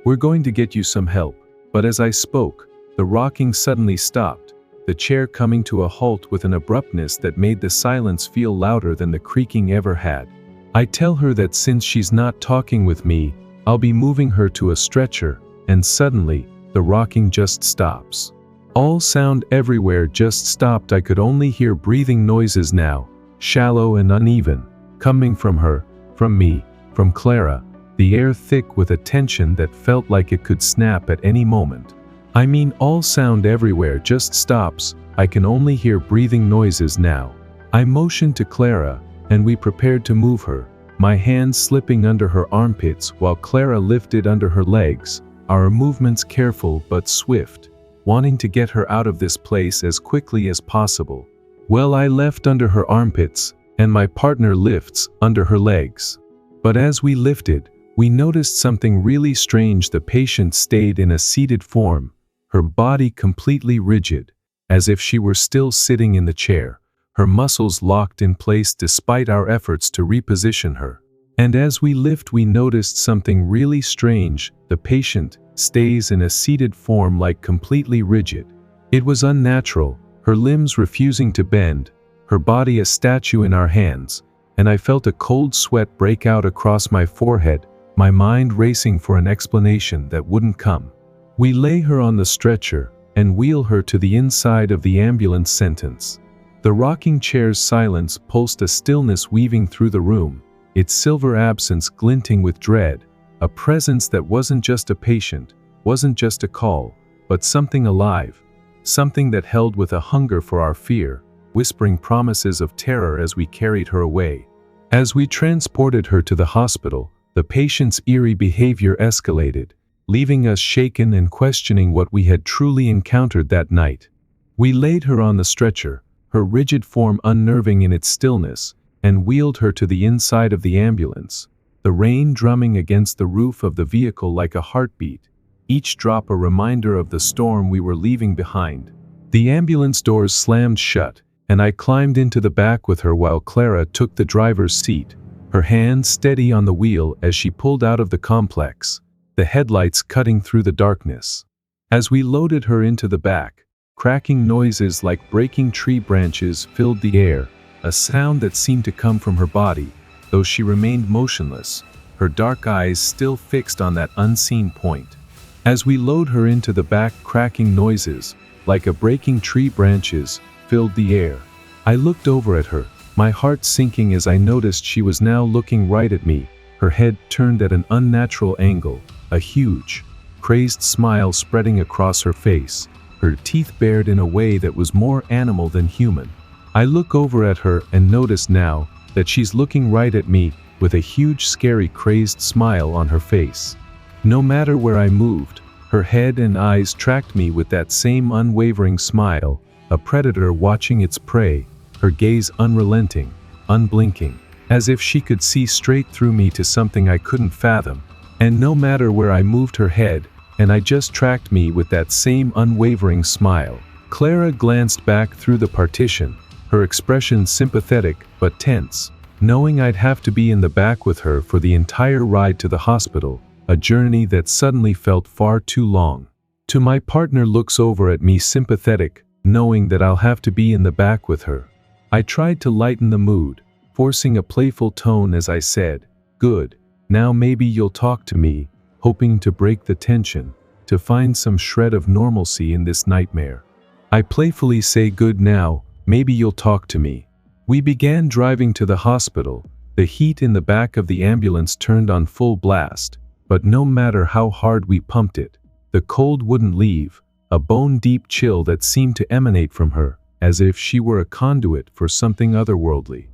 We're going to get you some help. But as I spoke, the rocking suddenly stopped, the chair coming to a halt with an abruptness that made the silence feel louder than the creaking ever had. I tell her that since she's not talking with me, I'll be moving her to a stretcher, and suddenly, the rocking just stops. All sound everywhere just stopped. I could only hear breathing noises now, shallow and uneven, coming from her, from me, from Clara, the air thick with a tension that felt like it could snap at any moment. I mean, all sound everywhere just stops. I can only hear breathing noises now. I motioned to Clara, and we prepared to move her, my hands slipping under her armpits while Clara lifted under her legs, our movements careful but swift, wanting to get her out of this place as quickly as possible. Well, I left under her armpits, and my partner lifts under her legs. But as we lifted, we noticed something really strange. The patient stayed in a seated form, her body completely rigid, as if she were still sitting in the chair, her muscles locked in place despite our efforts to reposition her. And as we lift, we noticed something really strange. The patient stays in a seated form, like completely rigid. It was unnatural, her limbs refusing to bend, her body a statue in our hands, and I felt a cold sweat break out across my forehead, my mind racing for an explanation that wouldn't come. We lay her on the stretcher and wheel her to the inside of the ambulance. Sentence. The rocking chair's silence pulsed, a stillness weaving through the room, its silver absence glinting with dread, a presence that wasn't just a patient, wasn't just a call, but something alive, something that held with a hunger for our fear, whispering promises of terror as we carried her away. As we transported her to the hospital, the patient's eerie behavior escalated, leaving us shaken and questioning what we had truly encountered that night. We laid her on the stretcher, her rigid form unnerving in its stillness, and wheeled her to the inside of the ambulance, the rain drumming against the roof of the vehicle like a heartbeat, each drop a reminder of the storm we were leaving behind. The ambulance doors slammed shut, and I climbed into the back with her while Clara took the driver's seat, her hand steady on the wheel as she pulled out of the complex, the headlights cutting through the darkness. As we loaded her into the back, cracking noises like breaking tree branches filled the air, a sound that seemed to come from her body, though she remained motionless, her dark eyes still fixed on that unseen point. As we load her into the back, cracking noises, like a breaking tree branches, filled the air. I looked over at her, my heart sinking as I noticed she was now looking right at me, her head turned at an unnatural angle, a huge, crazed smile spreading across her face, her teeth bared in a way that was more animal than human. I look over at her and notice now that she's looking right at me with a huge, scary, crazed smile on her face. No matter where I moved, her head and eyes tracked me with that same unwavering smile, a predator watching its prey, her gaze unrelenting, unblinking, as if she could see straight through me to something I couldn't fathom. And no matter where I moved, her head and I just tracked me with that same unwavering smile. Clara glanced back through the partition, her expression sympathetic but tense, knowing I'd have to be in the back with her for the entire ride to the hospital, a journey that suddenly felt far too long. To my partner looks over at me sympathetic, knowing that I'll have to be in the back with her. I tried to lighten the mood, forcing a playful tone as I said, good, now maybe you'll talk to me," hoping to break the tension, to find some shred of normalcy in this nightmare. I playfully say, "Good now, maybe you'll talk to me." We began driving to the hospital. The heat in the back of the ambulance turned on full blast, but no matter how hard we pumped it, the cold wouldn't leave, a bone-deep chill that seemed to emanate from her, as if she were a conduit for something otherworldly.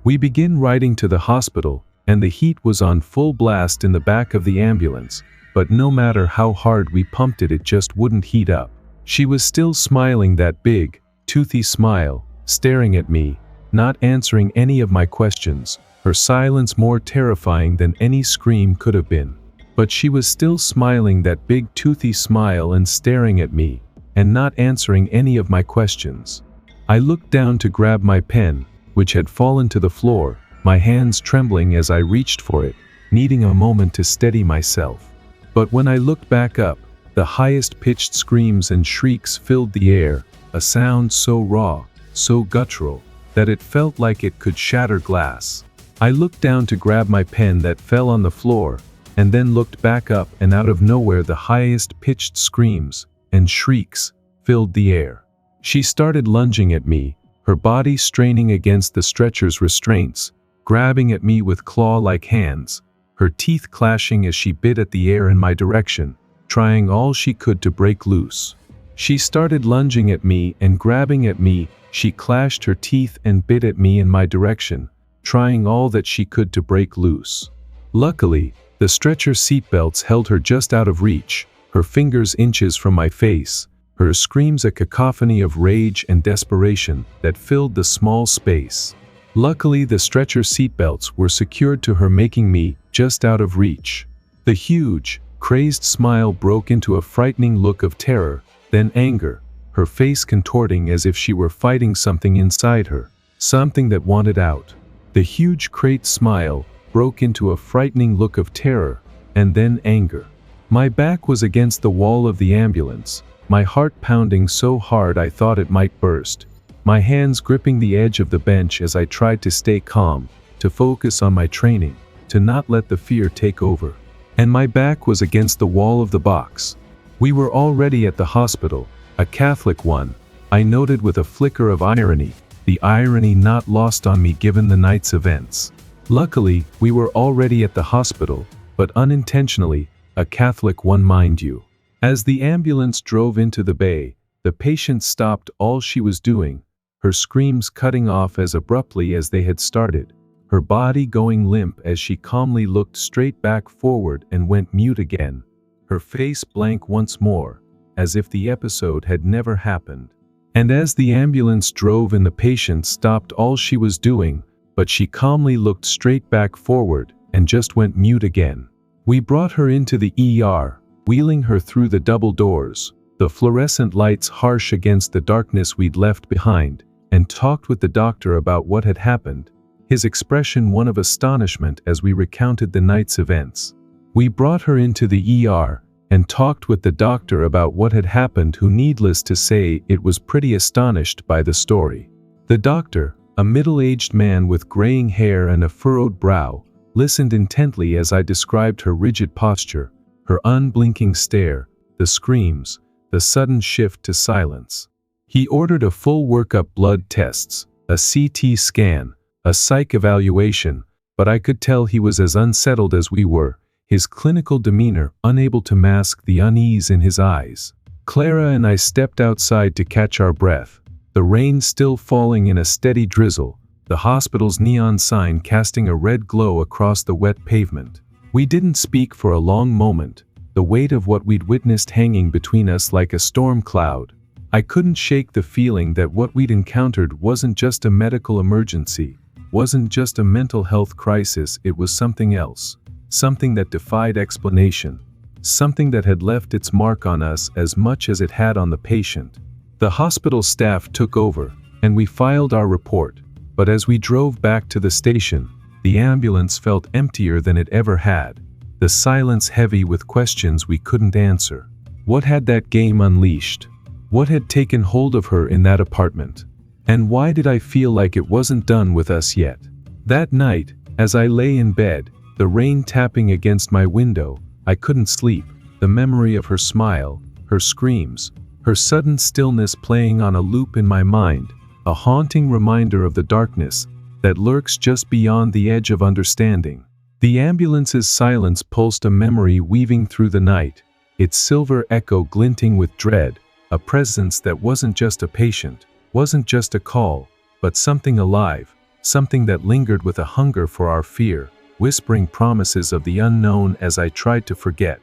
We begin riding to the hospital, and the heat was on full blast in the back of the ambulance, but no matter how hard we pumped it, it just wouldn't heat up. She was still smiling, that big, toothy smile, staring at me, not answering any of my questions, her silence more terrifying than any scream could have been. But she was still smiling, that big toothy smile, and staring at me, and not answering any of my questions. I looked down to grab my pen, which had fallen to the floor, my hands trembling as I reached for it, needing a moment to steady myself. But when I looked back up, the highest-pitched screams and shrieks filled the air, a sound so raw, so guttural, that it felt like it could shatter glass. I looked down to grab my pen that fell on the floor, and then looked back up, and out of nowhere the highest-pitched screams and shrieks filled the air. She started lunging at me, her body straining against the stretcher's restraints, grabbing at me with claw-like hands, her teeth clashing as she bit at the air in my direction, trying all she could to break loose. She started lunging at me and grabbing at me, she clashed her teeth and bit at me in my direction, trying all that she could to break loose. Luckily, the stretcher seatbelts held her just out of reach, her fingers inches from my face, her screams a cacophony of rage and desperation that filled the small space. Luckily, the stretcher seatbelts were secured to her, making me just out of reach. The huge, crazed smile broke into a frightening look of terror, then anger, her face contorting as if she were fighting something inside her, something that wanted out. The huge crazed smile broke into a frightening look of terror, and then anger. My back was against the wall of the ambulance, my heart pounding so hard I thought it might burst, my hands gripping the edge of the bench as I tried to stay calm, to focus on my training, to not let the fear take over. And my back was against the wall of the box. We were already at the hospital, a Catholic one, I noted with a flicker of irony, the irony not lost on me given the night's events. Luckily, we were already at the hospital, but unintentionally, a Catholic one, mind you. As the ambulance drove into the bay, the patient stopped all she was doing, her screams cutting off as abruptly as they had started, her body going limp as she calmly looked straight back forward and went mute again, her face blank once more, as if the episode had never happened. And as the ambulance drove in, the patient stopped all she was doing, but she calmly looked straight back forward and just went mute again. We brought her into the ER, wheeling her through the double doors, the fluorescent lights harsh against the darkness we'd left behind, and talked with the doctor about what had happened, his expression one of astonishment as we recounted the night's events. We brought her into the ER, and talked with the doctor about what had happened, who, needless to say, it was pretty astonished by the story. The doctor, a middle-aged man with graying hair and a furrowed brow, listened intently as I described her rigid posture, her unblinking stare, the screams, the sudden shift to silence. He ordered a full workup, blood tests, a CT scan, a psych evaluation, but I could tell he was as unsettled as we were, his clinical demeanor unable to mask the unease in his eyes. Clara and I stepped outside to catch our breath, the rain still falling in a steady drizzle, the hospital's neon sign casting a red glow across the wet pavement. We didn't speak for a long moment, the weight of what we'd witnessed hanging between us like a storm cloud. I couldn't shake the feeling that what we'd encountered wasn't just a medical emergency, wasn't just a mental health crisis, it was something else. Something that defied explanation. Something that had left its mark on us as much as it had on the patient. The hospital staff took over, and we filed our report, but as we drove back to the station, the ambulance felt emptier than it ever had, the silence heavy with questions we couldn't answer. What had that game unleashed? What had taken hold of her in that apartment? And why did I feel like it wasn't done with us yet? That night, as I lay in bed, the rain tapping against my window. I couldn't sleep. The memory of her smile, her screams, her sudden stillness playing on a loop in my mind, a haunting reminder of the darkness that lurks just beyond the edge of understanding. The ambulance's silence pulsed a memory weaving through the night, its silver echo glinting with dread, a presence that wasn't just a patient, wasn't just a call, but something alive, something that lingered with a hunger for our fear, whispering promises of the unknown as I tried to forget.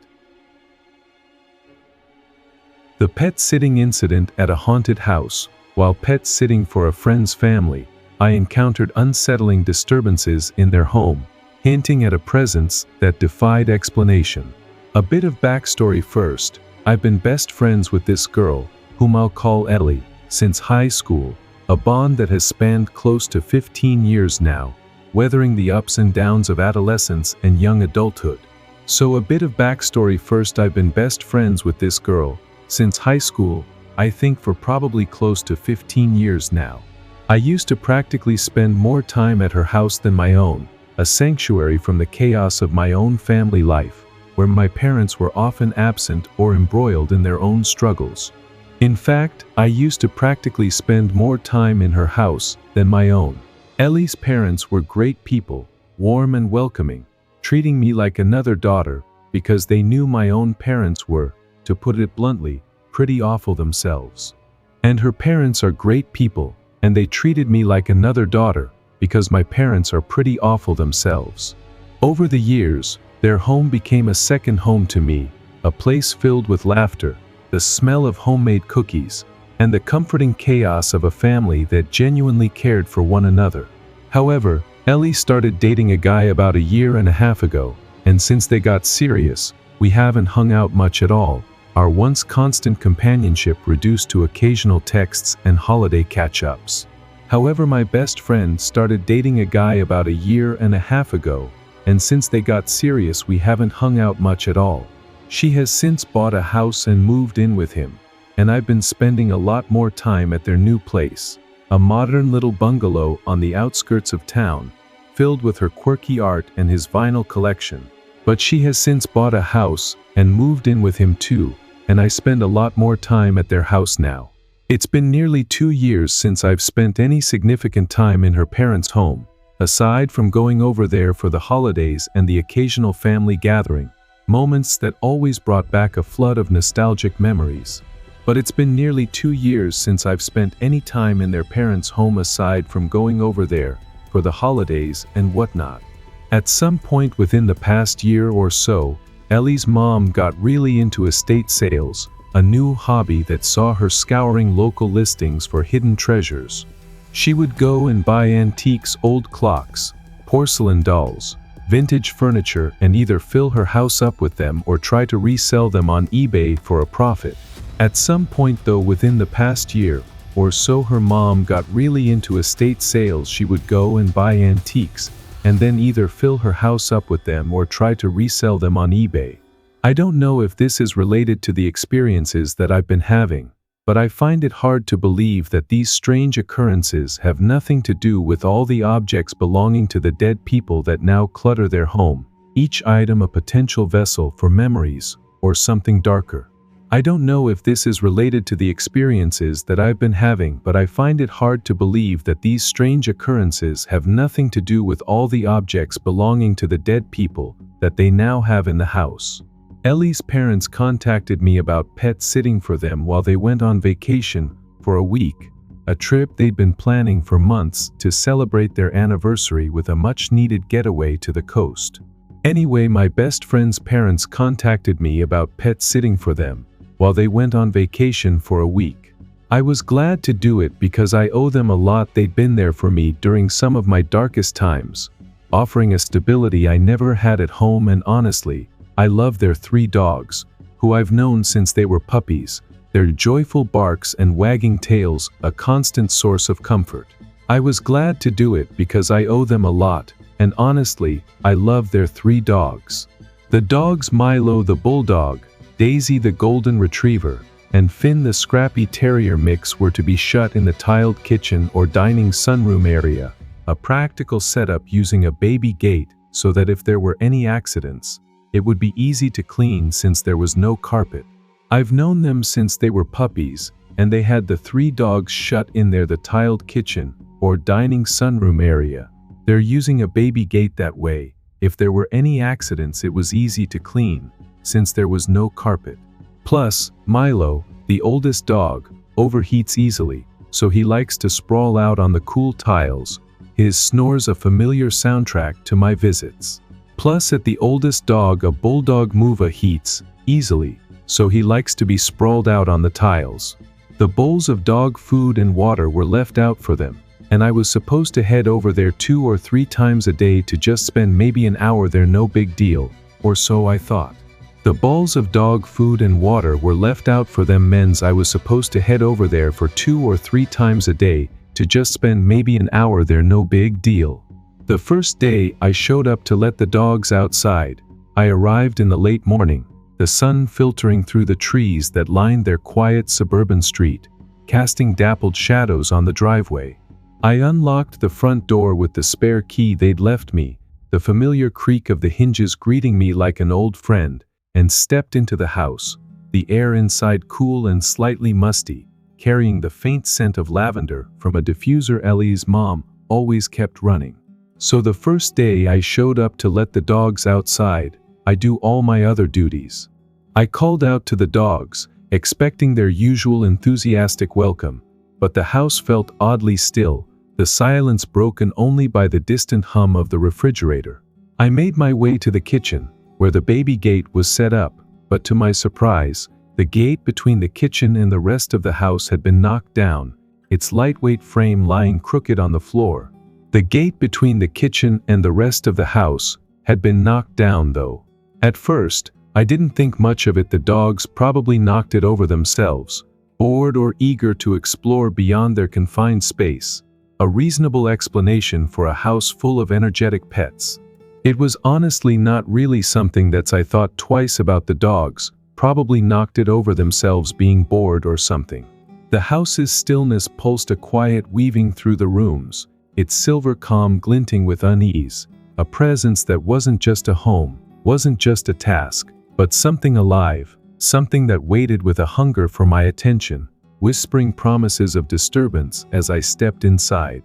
The pet sitting incident at a haunted house. While pet sitting for a friend's family, I encountered unsettling disturbances in their home, hinting at a presence that defied explanation. A bit of backstory first. I've been best friends with this girl, whom I'll call Ellie, since high school, a bond that has spanned close to 15 years now, weathering the ups and downs of adolescence and young adulthood. So a bit of backstory first. I've been best friends with this girl since high school, I think for probably close to 15 years now. I used to practically spend more time at her house than my own, a sanctuary from the chaos of my own family life, where my parents were often absent or embroiled in their own struggles. In fact, I used to practically spend more time in her house than my own. Ellie's parents were great people, warm and welcoming, treating me like another daughter because they knew my own parents were, to put it bluntly, pretty awful themselves. And her parents are great people, and they treated me like another daughter because my parents are pretty awful themselves. Over the years, their home became a second home to me, a place filled with laughter, the smell of homemade cookies, and the comforting chaos of a family that genuinely cared for one another. However, Ellie started dating a guy about a year and a half ago, and since they got serious, we haven't hung out much at all. Our once constant companionship reduced to occasional texts and holiday catch-ups. However, my best friend started dating a guy about a year and a half ago, and since they got serious we haven't hung out much at all. She has since bought a house and moved in with him, and I've been spending a lot more time at their new place, a modern little bungalow on the outskirts of town, filled with her quirky art and his vinyl collection. But she has since bought a house and moved in with him too, and I spend a lot more time at their house now. It's been nearly 2 years since I've spent any significant time in her parents' home, aside from going over there for the holidays and the occasional family gathering, moments that always brought back a flood of nostalgic memories. But it's been nearly 2 years since I've spent any time in their parents' home aside from going over there for the holidays and whatnot. At some point within the past year or so, Ellie's mom got really into estate sales, a new hobby that saw her scouring local listings for hidden treasures. She would go and buy antiques, old clocks, porcelain dolls, vintage furniture, and either fill her house up with them or try to resell them on eBay for a profit. At some point though within the past year or so, her mom got really into estate sales. She would go and buy antiques and then either fill her house up with them or try to resell them on eBay. I don't know if this is related to the experiences that I've been having, but I find it hard to believe that these strange occurrences have nothing to do with all the objects belonging to the dead people that now clutter their home, each item a potential vessel for memories or something darker. I don't know if this is related to the experiences that I've been having, but I find it hard to believe that these strange occurrences have nothing to do with all the objects belonging to the dead people that they now have in the house. Ellie's parents contacted me about pet sitting for them while they went on vacation for a week, a trip they'd been planning for months to celebrate their anniversary with a much-needed getaway to the coast. Anyway, my best friend's parents contacted me about pet sitting for them while they went on vacation for a week. I was glad to do it because I owe them a lot. They'd been there for me during some of my darkest times, offering a stability I never had at home, and honestly, I love their 3 dogs, who I've known since they were puppies, their joyful barks and wagging tails a constant source of comfort. I was glad to do it because I owe them a lot, and honestly, I love their 3 dogs. The dogs Milo the bulldog, Daisy the golden retriever, and Finn the scrappy terrier mix were to be shut in the tiled kitchen or dining sunroom area, a practical setup using a baby gate so that if there were any accidents, it would be easy to clean since there was no carpet. I've known them since they were puppies, and they had the 3 dogs shut in there, the tiled kitchen or dining sunroom area. They're using a baby gate that way. If there were any accidents, it was easy to clean, since there was no carpet. Plus, Milo, the oldest dog, overheats easily, so he likes to sprawl out on the cool tiles. His snores a familiar soundtrack to my visits. Plus, at the oldest dog, a bulldog Muva, heats easily, so he likes to be sprawled out on the tiles. The bowls of dog food and water were left out for them, and I was supposed to head over there 2 or 3 times a day to just spend maybe an hour there, no big deal, or so I thought. The bowls of dog food and water were left out for them men's. I was supposed to head over there for 2 or 3 times a day to just spend maybe an hour there, no big deal. The first day I showed up to let the dogs outside, I arrived in the late morning, the sun filtering through the trees that lined their quiet suburban street, casting dappled shadows on the driveway. I unlocked the front door with the spare key they'd left me, the familiar creak of the hinges greeting me like an old friend, and stepped into the house, the air inside cool and slightly musty, carrying the faint scent of lavender from a diffuser Ellie's mom always kept running. So the first day I showed up to let the dogs outside, I do all my other duties. I called out to the dogs, expecting their usual enthusiastic welcome, but the house felt oddly still, the silence broken only by the distant hum of the refrigerator. I made my way to the kitchen, where the baby gate was set up, but to my surprise, the gate between the kitchen and the rest of the house had been knocked down, its lightweight frame lying crooked on the floor. The gate between the kitchen and the rest of the house had been knocked down though. At first, I didn't think much of it. The dogs probably knocked it over themselves, bored or eager to explore beyond their confined space. A reasonable explanation for a house full of energetic pets. It was honestly not really something that I thought twice about. The dogs probably knocked it over themselves, being bored or something. The house's stillness pulsed, a quiet weaving through the rooms, its silver calm glinting with unease, a presence that wasn't just a home, wasn't just a task, but something alive, something that waited with a hunger for my attention, whispering promises of disturbance as I stepped inside.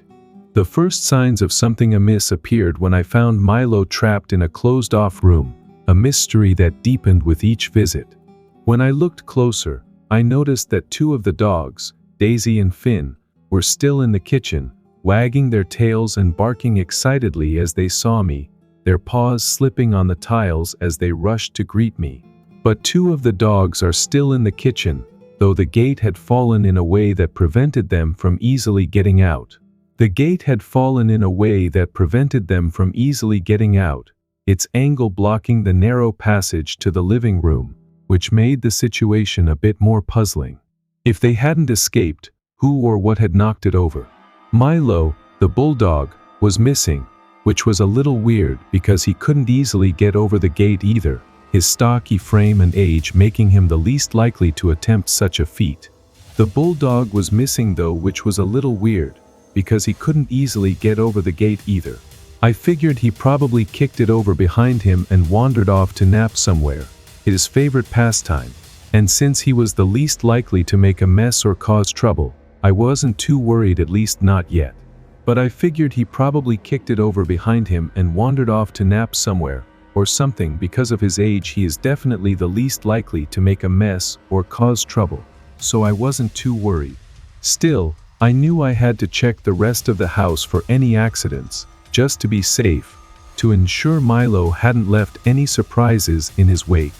The first signs of something amiss appeared when I found Milo trapped in a closed-off room, a mystery that deepened with each visit. When I looked closer, I noticed that 2 of the dogs, Daisy and Finn, were still in the kitchen, wagging their tails and barking excitedly as they saw me, their paws slipping on the tiles as they rushed to greet me. But 2 of the dogs are still in the kitchen, though the gate had fallen in a way that prevented them from easily getting out. The gate had fallen in a way that prevented them from easily getting out, its angle blocking the narrow passage to the living room, which made the situation a bit more puzzling. If they hadn't escaped, who or what had knocked it over? Milo, the bulldog, was missing, which was a little weird because he couldn't easily get over the gate either, his stocky frame and age making him the least likely to attempt such a feat. The bulldog was missing though, which was a little weird, because he couldn't easily get over the gate either. I figured he probably kicked it over behind him and wandered off to nap somewhere, his favorite pastime, and since he was the least likely to make a mess or cause trouble, I wasn't too worried, at least not yet. But I figured he probably kicked it over behind him and wandered off to nap somewhere, or something. Because of his age, he is definitely the least likely to make a mess or cause trouble, so I wasn't too worried. Still, I knew I had to check the rest of the house for any accidents, just to be safe, to ensure Milo hadn't left any surprises in his wake.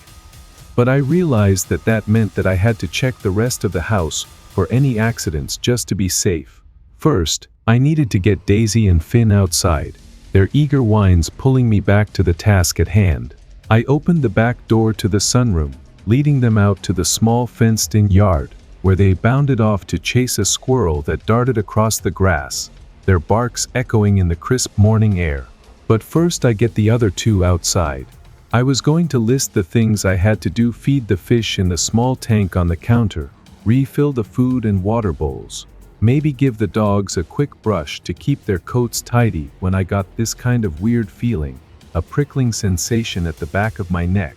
But I realized that that meant that I had to check the rest of the house for any accidents just to be safe. First, I needed to get Daisy and Finn outside, their eager whines pulling me back to the task at hand. I opened the back door to the sunroom, leading them out to the small fenced-in yard, where they bounded off to chase a squirrel that darted across the grass, their barks echoing in the crisp morning air. But first I get the other 2 outside. I was going to list the things I had to do: feed the fish in the small tank on the counter, refill the food and water bowls, maybe give the dogs a quick brush to keep their coats tidy, when I got this kind of weird feeling. a prickling sensation at the back of my neck,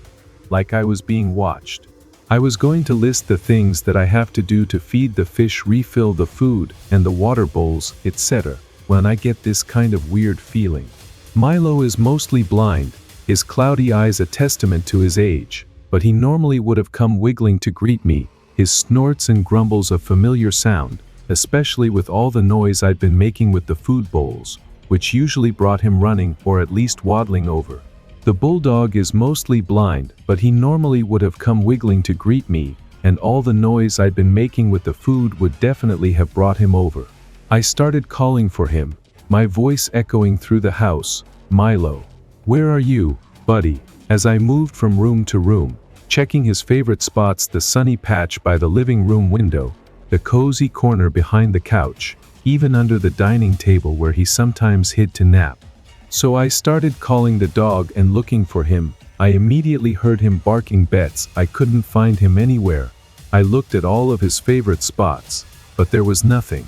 like I was being watched. I was going to list the things that I have to do to feed the fish, refill the food and the water bowls, etc., when I get this kind of weird feeling. Milo is mostly blind, his cloudy eyes a testament to his age, but he normally would have come wiggling to greet me, his snorts and grumbles a familiar sound, especially with all the noise I'd been making with the food bowls, which usually brought him running or at least waddling over. The bulldog is mostly blind, but he normally would have come wiggling to greet me, and all the noise I'd been making with the food would definitely have brought him over. I started calling for him, my voice echoing through the house, "Milo, where are you, buddy?" As I moved from room to room, checking his favorite spots, the sunny patch by the living room window, the cozy corner behind the couch, even under the dining table where he sometimes hid to nap. So I started calling the dog and looking for him. I immediately heard him barking bets. I couldn't find him anywhere. I looked at all of his favorite spots, but there was nothing.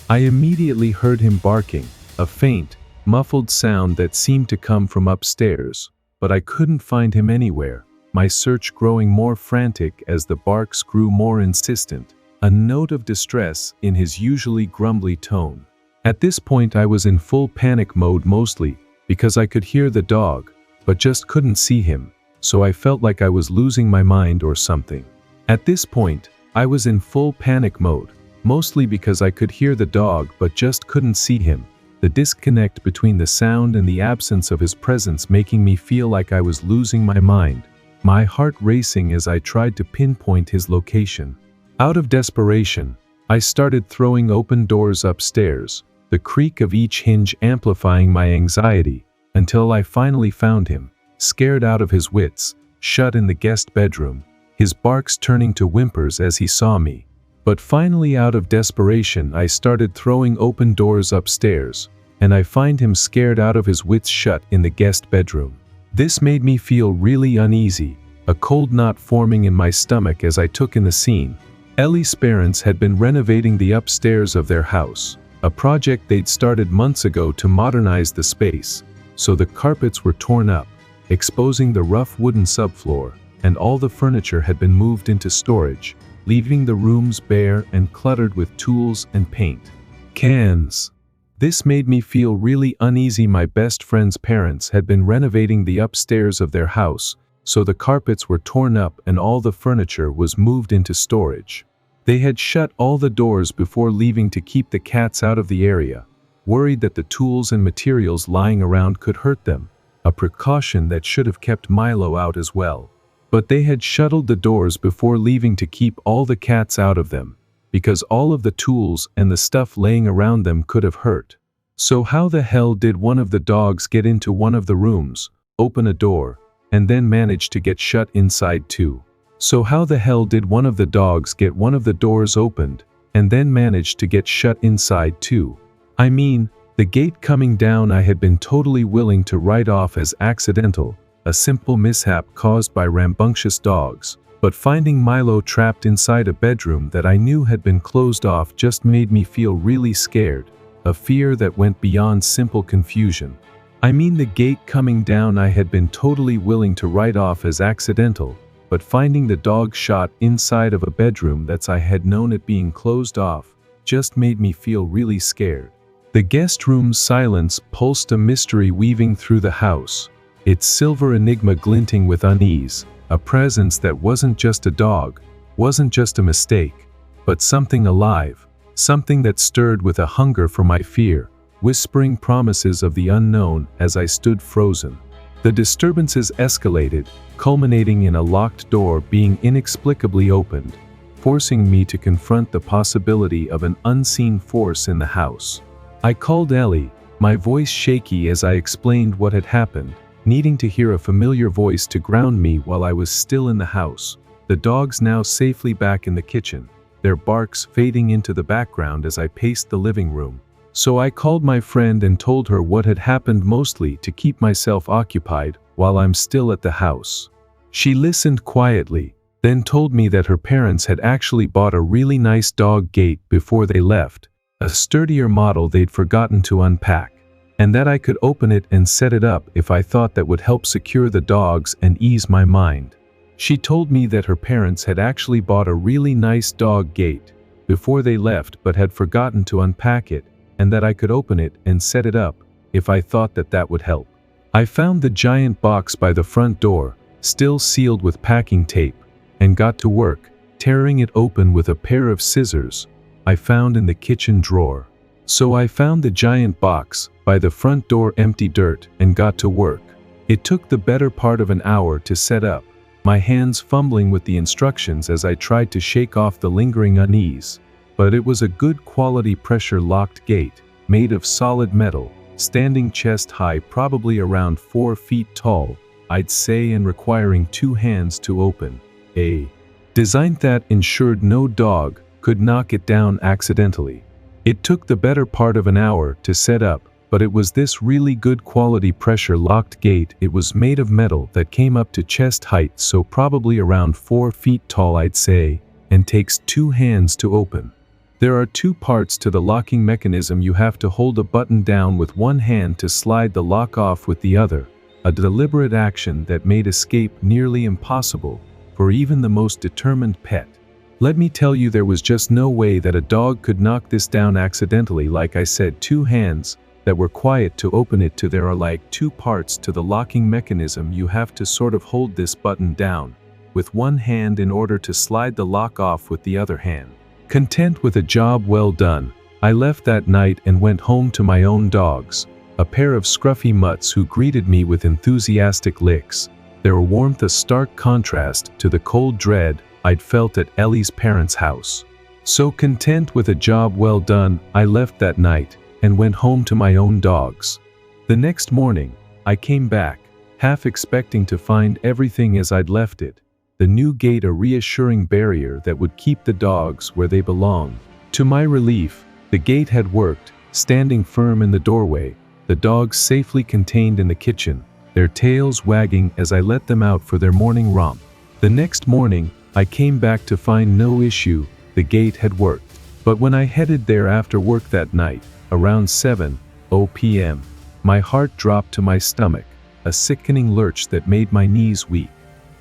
I immediately heard him barking, a faint, muffled sound that seemed to come from upstairs, but I couldn't find him anywhere, my search growing more frantic as the barks grew more insistent, a note of distress in his usually grumbly tone. At this point I was in full panic mode, mostly because I could hear the dog, but just couldn't see him, so I felt like I was losing my mind or something. At this point, I was in full panic mode, mostly because I could hear the dog but just couldn't see him, the disconnect between the sound and the absence of his presence making me feel like I was losing my mind, my heart racing as I tried to pinpoint his location. Out of desperation, I started throwing open doors upstairs, the creak of each hinge amplifying my anxiety, until I finally found him, scared out of his wits, shut in the guest bedroom, his barks turning to whimpers as he saw me. But finally, out of desperation, I started throwing open doors upstairs, and I find him scared out of his wits shut in the guest bedroom. This made me feel really uneasy, a cold knot forming in my stomach as I took in the scene. Ellie's parents had been renovating the upstairs of their house, a project they'd started months ago to modernize the space, so the carpets were torn up, exposing the rough wooden subfloor, and all the furniture had been moved into storage, leaving the rooms bare and cluttered with tools and paint cans. This made me feel really uneasy. My best friend's parents had been renovating the upstairs of their house, so the carpets were torn up and all the furniture was moved into storage. They had shut all the doors before leaving to keep the cats out of the area, worried that the tools and materials lying around could hurt them, a precaution that should have kept Milo out as well. But they had shuttled the doors before leaving to keep all the cats out of them, because all of the tools and the stuff laying around them could have hurt. So how the hell did one of the dogs get into one of the rooms, open a door, and then manage to get shut inside too? So how the hell did one of the dogs get one of the doors opened, and then manage to get shut inside too? I mean, the gate coming down I had been totally willing to write off as accidental, a simple mishap caused by rambunctious dogs, but finding Milo trapped inside a bedroom that I knew had been closed off just made me feel really scared, a fear that went beyond simple confusion. I mean, the gate coming down I had been totally willing to write off as accidental, but finding the dog shot inside of a bedroom that's I had known it being closed off just made me feel really scared. The guest room's silence pulsed, a mystery weaving through the house, its silver enigma glinting with unease, a presence that wasn't just a dog, wasn't just a mistake, but something alive, something that stirred with a hunger for my fear, whispering promises of the unknown as I stood frozen. The disturbances escalated, culminating in a locked door being inexplicably opened, forcing me to confront the possibility of an unseen force in the house. I called Ellie, my voice shaky as I explained what had happened, needing to hear a familiar voice to ground me while I was still in the house, the dogs now safely back in the kitchen, their barks fading into the background as I paced the living room. So I called my friend and told her what had happened, mostly to keep myself occupied while I'm still at the house. She listened quietly, then told me that her parents had actually bought a really nice dog gate before they left, a sturdier model they'd forgotten to unpack. and that I could open it and set it up if I thought that would help secure the dogs and ease my mind. She told me that her parents had actually bought a really nice dog gate before they left but had forgotten to unpack it, and that I could open it and set it up if I thought that that would help. I found the giant box by the front door, still sealed with packing tape, and got to work, tearing it open with a pair of scissors I found in the kitchen drawer. So I found the giant box by the front door empty dirt and got to work. It took the better part of an hour to set up, my hands fumbling with the instructions as I tried to shake off the lingering unease. But it was a good quality pressure-locked gate, made of solid metal, standing chest high, probably around 4 feet tall, I'd say, and requiring 2 hands to open. A design that ensured no dog could knock it down accidentally. It took the better part of an hour to set up, but it was this really good quality pressure-locked gate. It was made of metal that came up to chest height, so probably around 4 feet tall, I'd say, and takes 2 hands to open. There are 2 parts to the locking mechanism. You have to hold a button down with one hand to slide the lock off with the other, a deliberate action that made escape nearly impossible for even the most determined pet. Let me tell you, there was just no way that a dog could knock this down accidentally. Like I said, 2 hands that were quiet to open it. There are like 2 parts to the locking mechanism. You have to sort of hold this button down with one hand in order to slide the lock off with the other hand. Content with a job well done, I left that night and went home to my own dogs, a pair of scruffy mutts who greeted me with enthusiastic licks, their warmth a stark contrast to the cold dread I'd felt at Ellie's parents' house. So content with a job well done, I left that night and went home to my own dogs. The next morning, I came back, half expecting to find everything as I'd left it. The new gate a reassuring barrier that would keep the dogs where they belong. To my relief, the gate had worked, standing firm in the doorway, the dogs safely contained in the kitchen, their tails wagging as I let them out for their morning romp. The next morning, I came back to find no issue, the gate had worked. But when I headed there after work that night, around 7:00 p.m., my heart dropped to my stomach, a sickening lurch that made my knees weak.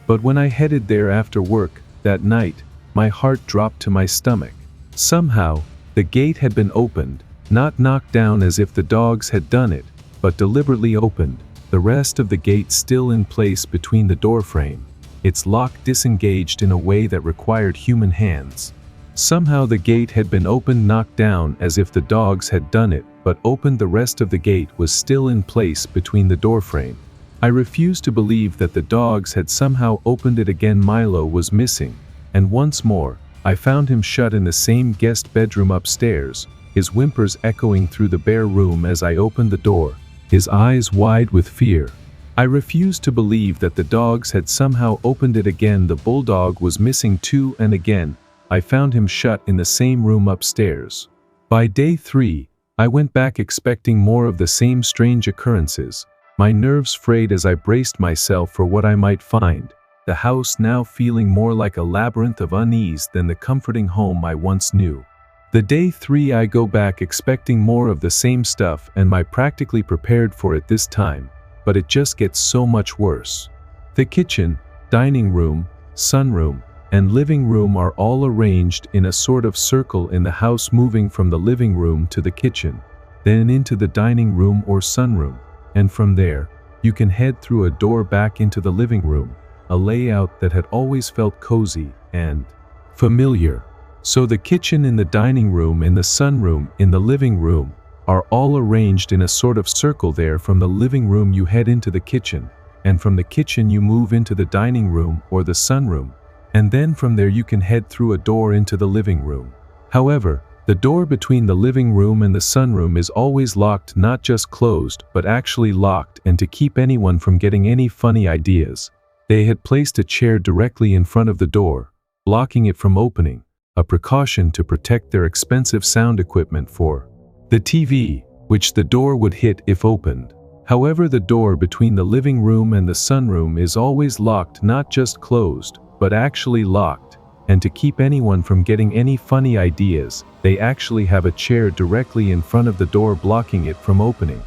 But when I headed there after work that night, my heart dropped to my stomach. Somehow, the gate had been opened, not knocked down as if the dogs had done it, but deliberately opened, the rest of the gate still in place between the doorframe, its lock disengaged in a way that required human hands. Somehow the gate had been opened, knocked down as if the dogs had done it, but opened. The rest of the gate was still in place between the doorframe. I refused to believe that the dogs had somehow opened it again. Milo was missing, and once more, I found him shut in the same guest bedroom upstairs, his whimpers echoing through the bare room as I opened the door, his eyes wide with fear. I refused to believe that the dogs had somehow opened it again. The bulldog was missing too, and again, I found him shut in the same room upstairs. By day 3, I went back expecting more of the same strange occurrences, my nerves frayed as I braced myself for what I might find, the house now feeling more like a labyrinth of unease than the comforting home I once knew. The day 3 I go back expecting more of the same stuff and I practically prepared for it this time, but it just gets so much worse. The kitchen, dining room, sunroom, and living room are all arranged in a sort of circle in the house, moving from the living room to the kitchen, then into the dining room or sunroom, and from there, you can head through a door back into the living room, a layout that had always felt cozy and familiar. So the kitchen in the dining room, in the sunroom, in the living room, are all arranged in a sort of circle there. From the living room you head into the kitchen, and from the kitchen you move into the dining room or the sunroom, and then from there you can head through a door into the living room. However, the door between the living room and the sunroom is always locked, not just closed, but actually locked, and to keep anyone from getting any funny ideas, they had placed a chair directly in front of the door, blocking it from opening, a precaution to protect their expensive sound equipment for the TV, which the door would hit if opened. However, the door between the living room and the sunroom is always locked, not just closed, but actually locked, and to keep anyone from getting any funny ideas, they actually have a chair directly in front of the door blocking it from opening.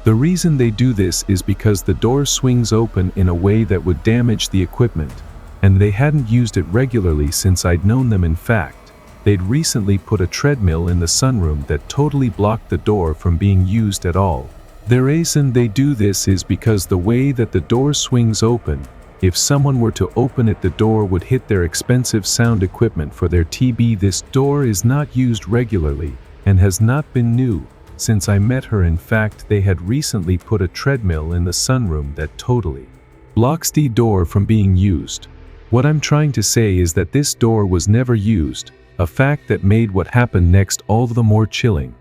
The reason they do this is because the door swings open in a way that would damage the equipment, and they hadn't used it regularly since I'd known them. In fact, they'd recently put a treadmill in the sunroom that totally blocked the door from being used at all. The reason they do this is because the way that the door swings open, if someone were to open it, the door would hit their expensive sound equipment for their TV. This door is not used regularly and has not been new since I met her. In fact, they had recently put a treadmill in the sunroom that totally blocks the door from being used. What I'm trying to say is that this door was never used, a fact that made what happened next all the more chilling.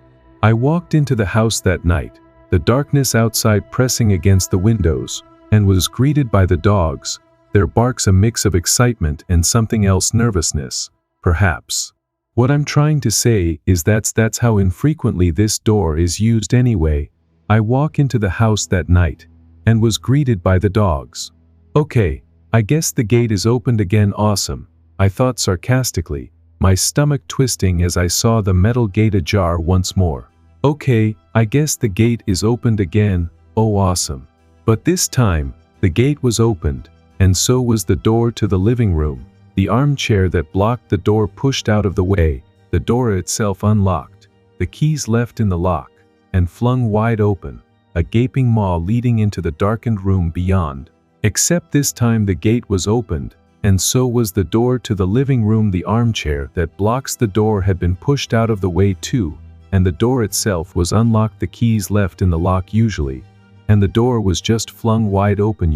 I walked into the house that night, the darkness outside pressing against the windows, and was greeted by the dogs, their barks a mix of excitement and something else, nervousness, perhaps. What I'm trying to say is that's how infrequently this door is used anyway. I walk into the house that night, and was greeted by the dogs. Okay, I guess the gate is opened again. Awesome, I thought sarcastically, my stomach twisting as I saw the metal gate ajar once more. Okay, I guess the gate is opened again. Oh awesome. But this time, the gate was opened, and so was the door to the living room. The armchair that blocked the door pushed out of the way, the door itself unlocked, the keys left in the lock, and flung wide open, a gaping maw leading into the darkened room beyond. Except this time the gate was opened, and so was the door to the living room. The armchair that blocks the door had been pushed out of the way too, and the door itself was unlocked, the keys left in the lock usually, and the door was just flung wide open.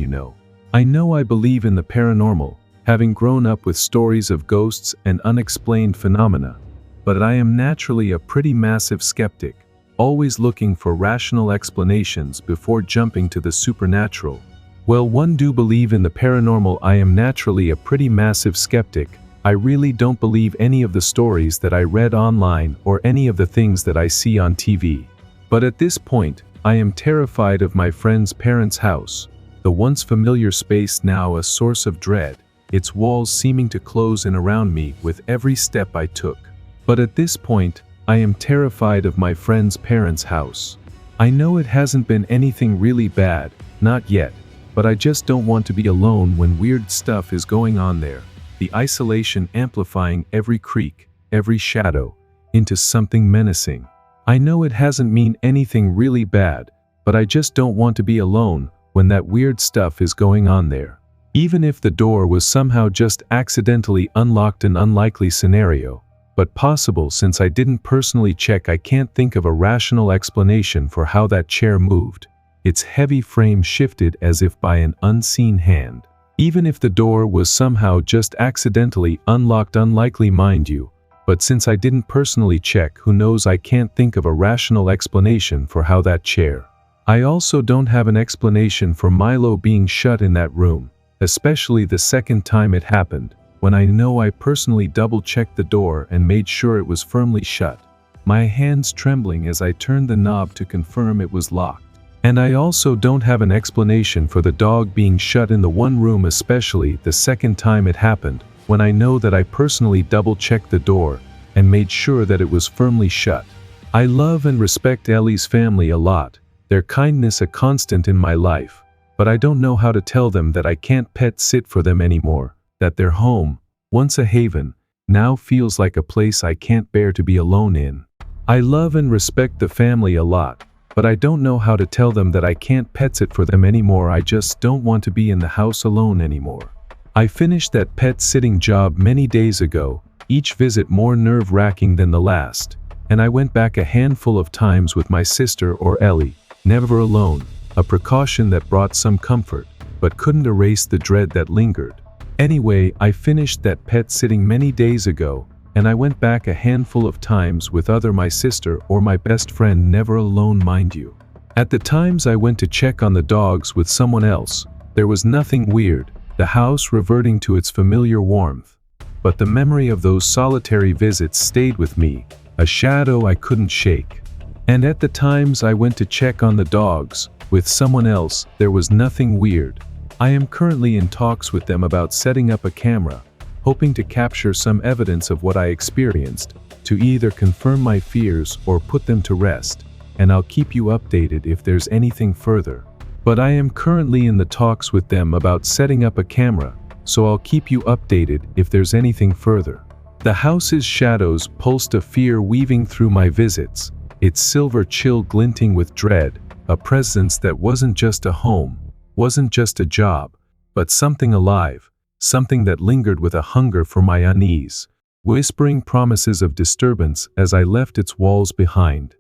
I know I believe in the paranormal, having grown up with stories of ghosts and unexplained phenomena, but I am naturally a pretty massive skeptic, always looking for rational explanations before jumping to the supernatural. Well, one do believe in the paranormal. I am naturally a pretty massive skeptic. I really don't believe any of the stories that I read online or any of the things that I see on TV. But at this point, I am terrified of my friend's parents' house, the once familiar space now a source of dread, its walls seeming to close in around me with every step I took. But at this point, I am terrified of my friend's parents' house. I know it hasn't been anything really bad, not yet, but I just don't want to be alone when weird stuff is going on there. The isolation amplifying every creak, every shadow, into something menacing. I know it hasn't mean anything really bad, but I just don't want to be alone when that weird stuff is going on there. Even if the door was somehow just accidentally unlocked, an unlikely scenario, but possible since I didn't personally check. I can't think of a rational explanation for how that chair moved. Its heavy frame shifted as if by an unseen hand. Even if the door was somehow just accidentally unlocked, unlikely mind you, but since I didn't personally check, who knows, I can't think of a rational explanation for how that chair. I also don't have an explanation for Milo being shut in that room, especially the second time it happened, when I know I personally double-checked the door and made sure it was firmly shut, my hands trembling as I turned the knob to confirm it was locked. And I also don't have an explanation for the dog being shut in the one room, especially the second time it happened, when I know that I personally double-checked the door and made sure that it was firmly shut. I love and respect Ellie's family a lot, their kindness a constant in my life, but I don't know how to tell them that I can't pet sit for them anymore, that their home, once a haven, now feels like a place I can't bear to be alone in. I love and respect the family a lot, but I don't know how to tell them that I can't pet sit for them anymore. I just don't want to be in the house alone anymore. I finished that pet sitting job many days ago, each visit more nerve-wracking than the last, and I went back a handful of times with my sister or Ellie, never alone, a precaution that brought some comfort, but couldn't erase the dread that lingered. Anyway, I finished that pet sitting many days ago, and I went back a handful of times with either my sister or my best friend, never alone mind you. At the times I went to check on the dogs with someone else, there was nothing weird, the house reverting to its familiar warmth. But the memory of those solitary visits stayed with me, a shadow I couldn't shake. And at the times I went to check on the dogs with someone else, there was nothing weird. I am currently in talks with them about setting up a camera, hoping to capture some evidence of what I experienced, to either confirm my fears or put them to rest. and I'll keep you updated if there's anything further. But I am currently in the talks with them about setting up a camera, so I'll keep you updated if there's anything further. The house's shadows pulsed a fear weaving through my visits, its silver chill glinting with dread, a presence that wasn't just a home, wasn't just a job, but something alive, something that lingered with a hunger for my unease, whispering promises of disturbance as I left its walls behind.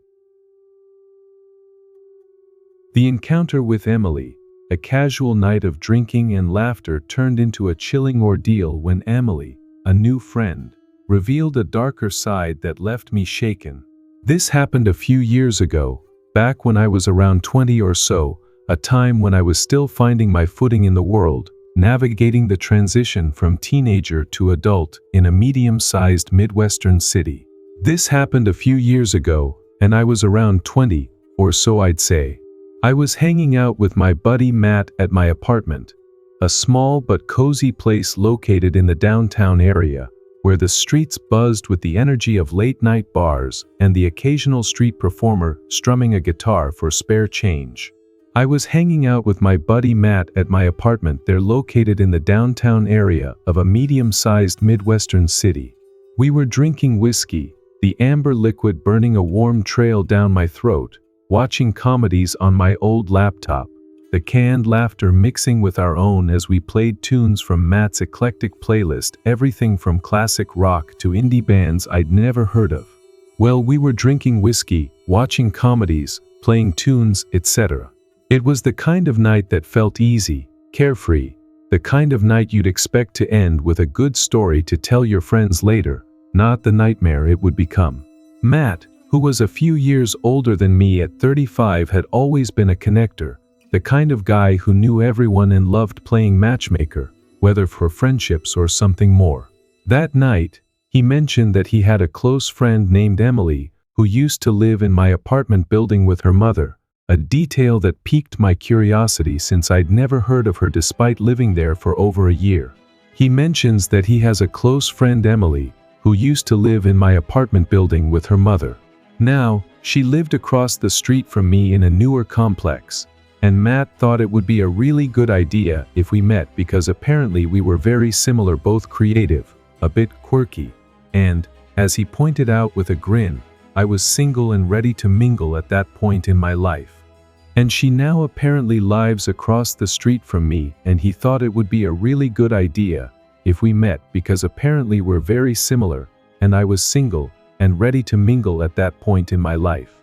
The encounter with Emily, a casual night of drinking and laughter, turned into a chilling ordeal when Emily, a new friend, revealed a darker side that left me shaken. This happened a few years ago, back when I was around 20 or so, a time when I was still finding my footing in the world, navigating the transition from teenager to adult in a medium-sized Midwestern city. This happened a few years ago, and I was around 20, or so I'd say. I was hanging out with my buddy Matt at my apartment, a small but cozy place located in the downtown area, where the streets buzzed with the energy of late-night bars and the occasional street performer strumming a guitar for spare change. I was hanging out with my buddy Matt at my apartment there located in the downtown area of a medium-sized Midwestern city. We were drinking whiskey, the amber liquid burning a warm trail down my throat, watching comedies on my old laptop, the canned laughter mixing with our own as we played tunes from Matt's eclectic playlist, everything from classic rock to indie bands I'd never heard of. Well, we were drinking whiskey, watching comedies, playing tunes, etc. It was the kind of night that felt easy, carefree, the kind of night you'd expect to end with a good story to tell your friends later, not the nightmare it would become. Matt, who was a few years older than me at 35, had always been a connector, the kind of guy who knew everyone and loved playing matchmaker, whether for friendships or something more. That night, he mentioned that he had a close friend named Emily, who used to live in my apartment building with her mother, a detail that piqued my curiosity since I'd never heard of her despite living there for over a year. He mentions that he has a close friend Emily, who used to live in my apartment building with her mother. Now, she lived across the street from me in a newer complex, and Matt thought it would be a really good idea if we met because apparently we were very similar, both creative, a bit quirky, and, as he pointed out with a grin, I was single and ready to mingle at that point in my life. And she now apparently lives across the street from me, and he thought it would be a really good idea if we met because apparently we're very similar, and I was single and ready to mingle at that point in my life.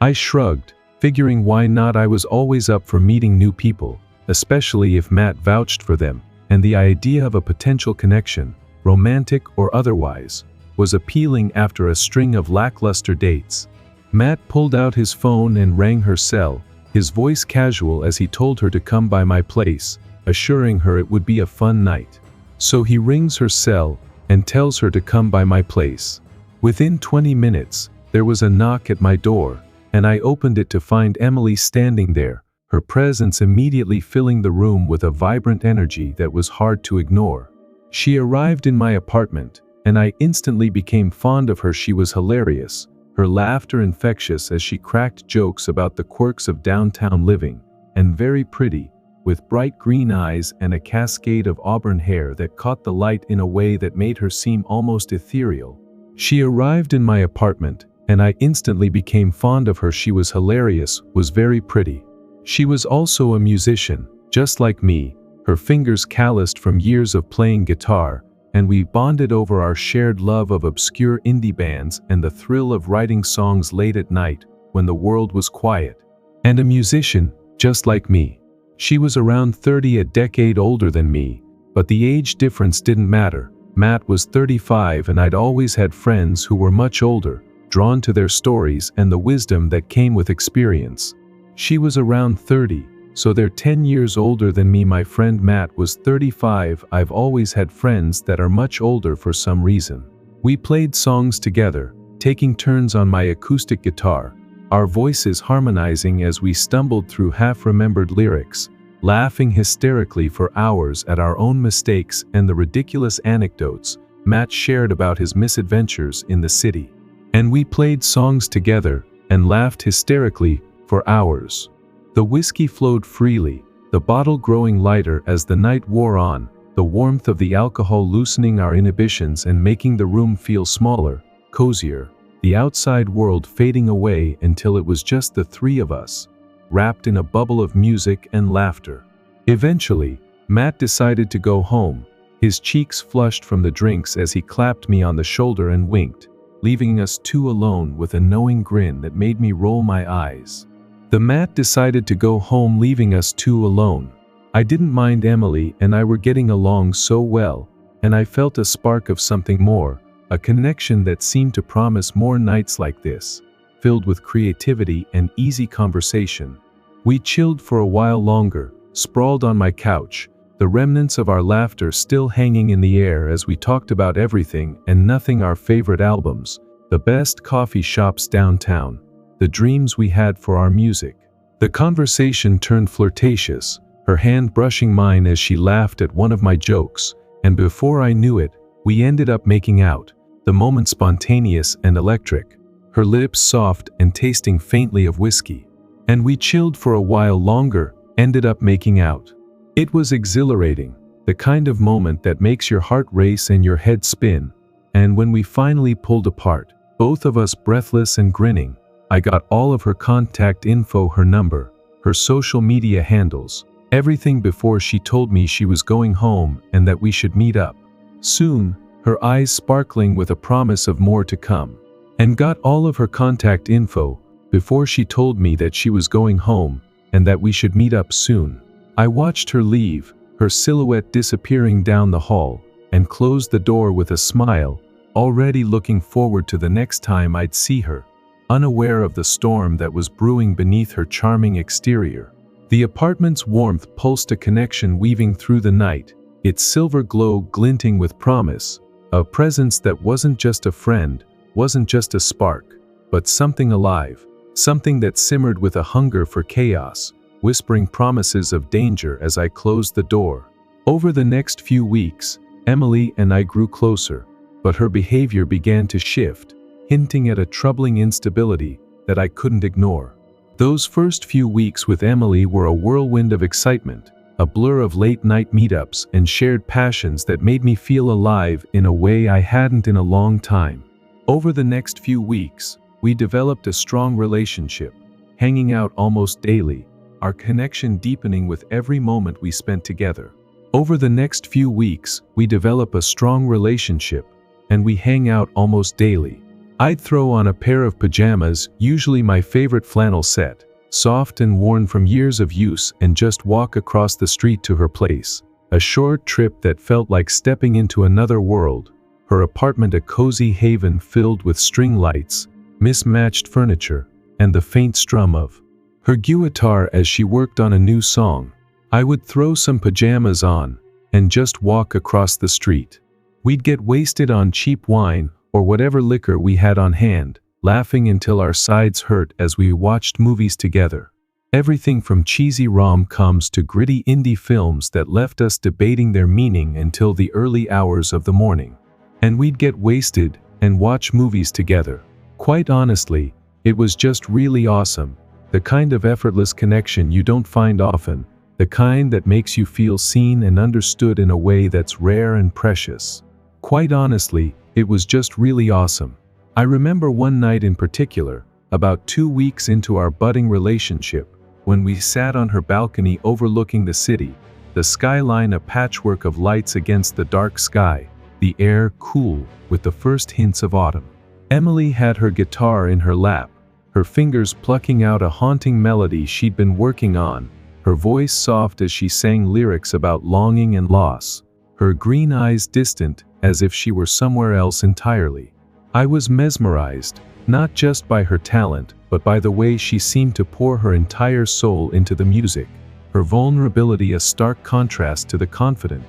I shrugged, figuring why not. I was always up for meeting new people, especially if Matt vouched for them, and the idea of a potential connection, romantic or otherwise, was appealing after a string of lackluster dates. Matt pulled out his phone and rang her cell, his voice casual as he told her to come by my place, assuring her it would be a fun night. So he rings her cell and tells her to come by my place. Within 20 minutes, there was a knock at my door, and I opened it to find Emily standing there, her presence immediately filling the room with a vibrant energy that was hard to ignore. She arrived in my apartment, and I instantly became fond of her. She was hilarious, her laughter infectious as she cracked jokes about the quirks of downtown living, and very pretty, with bright green eyes and a cascade of auburn hair that caught the light in a way that made her seem almost ethereal. She arrived in my apartment, and I instantly became fond of her. She was hilarious, was very pretty. She was also a musician, just like me, her fingers calloused from years of playing guitar, and we bonded over our shared love of obscure indie bands and the thrill of writing songs late at night when the world was quiet. And a musician, just like me. She was around 30, a decade older than me, but the age difference didn't matter. Matt was 35, and I'd always had friends who were much older, drawn to their stories and the wisdom that came with experience. She was around 30, so they're 10 years older than me. My friend Matt was 35. I've always had friends that are much older for some reason. We played songs together, taking turns on my acoustic guitar, our voices harmonizing as we stumbled through half-remembered lyrics, laughing hysterically for hours at our own mistakes and the ridiculous anecdotes Matt shared about his misadventures in the city. And we played songs together, and laughed hysterically for hours. The whiskey flowed freely, the bottle growing lighter as the night wore on, the warmth of the alcohol loosening our inhibitions and making the room feel smaller, cozier, the outside world fading away until it was just the three of us, wrapped in a bubble of music and laughter. Eventually, Matt decided to go home, his cheeks flushed from the drinks as he clapped me on the shoulder and winked, leaving us two alone with a knowing grin that made me roll my eyes. The Matt decided to go home, leaving us two alone. I didn't mind. Emily and I were getting along so well, and I felt a spark of something more, a connection that seemed to promise more nights like this, filled with creativity and easy conversation. We chilled for a while longer, sprawled on my couch, the remnants of our laughter still hanging in the air as we talked about everything and nothing, our favorite albums, the best coffee shops downtown, the dreams we had for our music. The conversation turned flirtatious, her hand brushing mine as she laughed at one of my jokes, and before I knew it, we ended up making out, the moment spontaneous and electric, her lips soft and tasting faintly of whiskey. And we chilled for a while longer, ended up making out. It was exhilarating, the kind of moment that makes your heart race and your head spin. And when we finally pulled apart, both of us breathless and grinning, I got all of her contact info, her number, her social media handles, everything before she told me she was going home and that we should meet up soon, her eyes sparkling with a promise of more to come. And got all of her contact info before she told me that she was going home and that we should meet up soon. I watched her leave, her silhouette disappearing down the hall, and closed the door with a smile, already looking forward to the next time I'd see her, unaware of the storm that was brewing beneath her charming exterior. The apartment's warmth pulsed, a connection weaving through the night, its silver glow glinting with promise, a presence that wasn't just a friend, wasn't just a spark, but something alive, something that simmered with a hunger for chaos, whispering promises of danger as I closed the door. Over the next few weeks, Emily and I grew closer, but her behavior began to shift, hinting at a troubling instability that I couldn't ignore. Those first few weeks with Emily were a whirlwind of excitement, a blur of late-night meetups and shared passions that made me feel alive in a way I hadn't in a long time. Over the next few weeks, we developed a strong relationship, hanging out almost daily, our connection deepening with every moment we spent together. Over the next few weeks, we develop a strong relationship, and we hang out almost daily. I'd throw on a pair of pajamas, usually my favorite flannel set, soft and worn from years of use, and just walk across the street to her place. A short trip that felt like stepping into another world, her apartment a cozy haven filled with string lights, mismatched furniture, and the faint strum of her guitar as she worked on a new song. I would throw some pajamas on and just walk across the street. We'd get wasted on cheap wine or whatever liquor we had on hand, laughing until our sides hurt as we watched movies together. Everything from cheesy rom-coms to gritty indie films that left us debating their meaning until the early hours of the morning. And we'd get wasted and watch movies together. Quite honestly, it was just really awesome. The kind of effortless connection you don't find often, the kind that makes you feel seen and understood in a way that's rare and precious. Quite honestly, it was just really awesome. I remember one night in particular, about 2 weeks into our budding relationship, when we sat on her balcony overlooking the city, the skyline a patchwork of lights against the dark sky, the air cool with the first hints of autumn. Emily had her guitar in her lap, her fingers plucking out a haunting melody she'd been working on, her voice soft as she sang lyrics about longing and loss, her green eyes distant as if she were somewhere else entirely. I was mesmerized, not just by her talent, but by the way she seemed to pour her entire soul into the music, her vulnerability a stark contrast to the confident,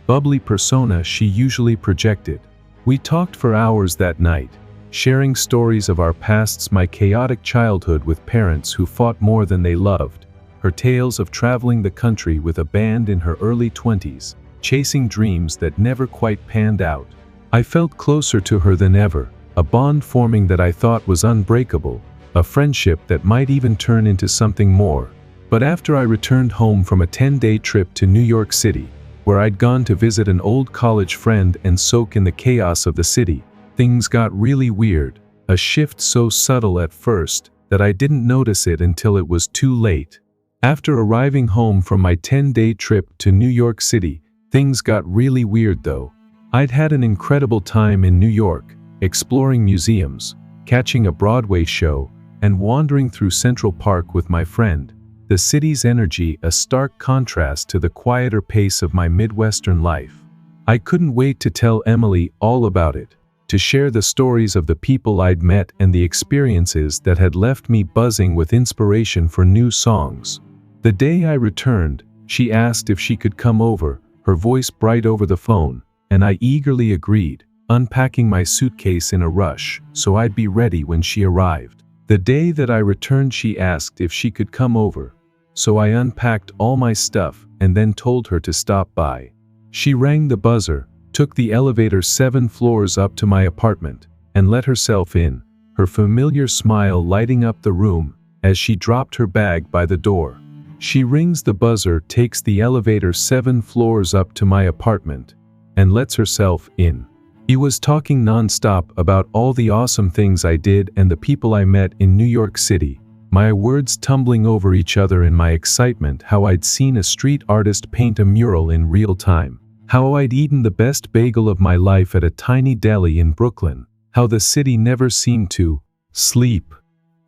bubbly persona she usually projected. We talked for hours that night, sharing stories of our pasts, my chaotic childhood with parents who fought more than they loved, her tales of traveling the country with a band in her early 20s, chasing dreams that never quite panned out. I felt closer to her than ever, a bond forming that I thought was unbreakable, a friendship that might even turn into something more. But after I returned home from a 10-day trip to New York City, where I'd gone to visit an old college friend and soak in the chaos of the city, things got really weird, a shift so subtle at first that I didn't notice it until it was too late. After arriving home from my 10-day trip to New York City, things got really weird though. I'd had an incredible time in New York, exploring museums, catching a Broadway show, and wandering through Central Park with my friend. The city's energy a stark contrast to the quieter pace of my Midwestern life. I couldn't wait to tell Emily all about it, to share the stories of the people I'd met and the experiences that had left me buzzing with inspiration for new songs. The day I returned, she asked if she could come over, her voice bright over the phone, and I eagerly agreed, unpacking my suitcase in a rush so I'd be ready when she arrived. The day that I returned, she asked if she could come over, so I unpacked all my stuff and then told her to stop by. She rang the buzzer, took the elevator 7 floors up to my apartment, and let herself in, her familiar smile lighting up the room as she dropped her bag by the door. She rings the buzzer, takes the elevator 7 floors up to my apartment, and lets herself in. He was talking nonstop about all the awesome things I did and the people I met in New York City, my words tumbling over each other in my excitement, how I'd seen a street artist paint a mural in real time, how I'd eaten the best bagel of my life at a tiny deli in Brooklyn, how the city never seemed to sleep.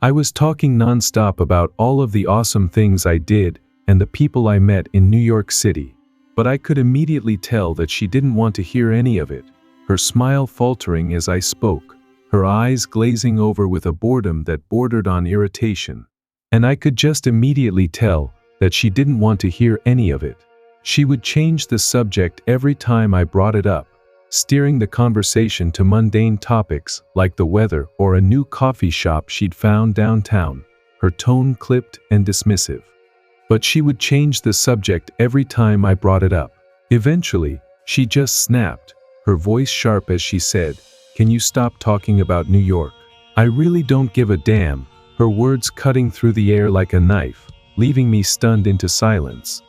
I was talking nonstop about all of the awesome things I did and the people I met in New York City, but I could immediately tell that she didn't want to hear any of it. Her smile faltering as I spoke, her eyes glazing over with a boredom that bordered on irritation. And I could just immediately tell that she didn't want to hear any of it. She would change the subject every time I brought it up, steering the conversation to mundane topics like the weather or a new coffee shop she'd found downtown, her tone clipped and dismissive. But she would change the subject every time I brought it up. Eventually, she just snapped, her voice sharp as she said, "Can you stop talking about New York? I really don't give a damn," her words cutting through the air like a knife, leaving me stunned into silence.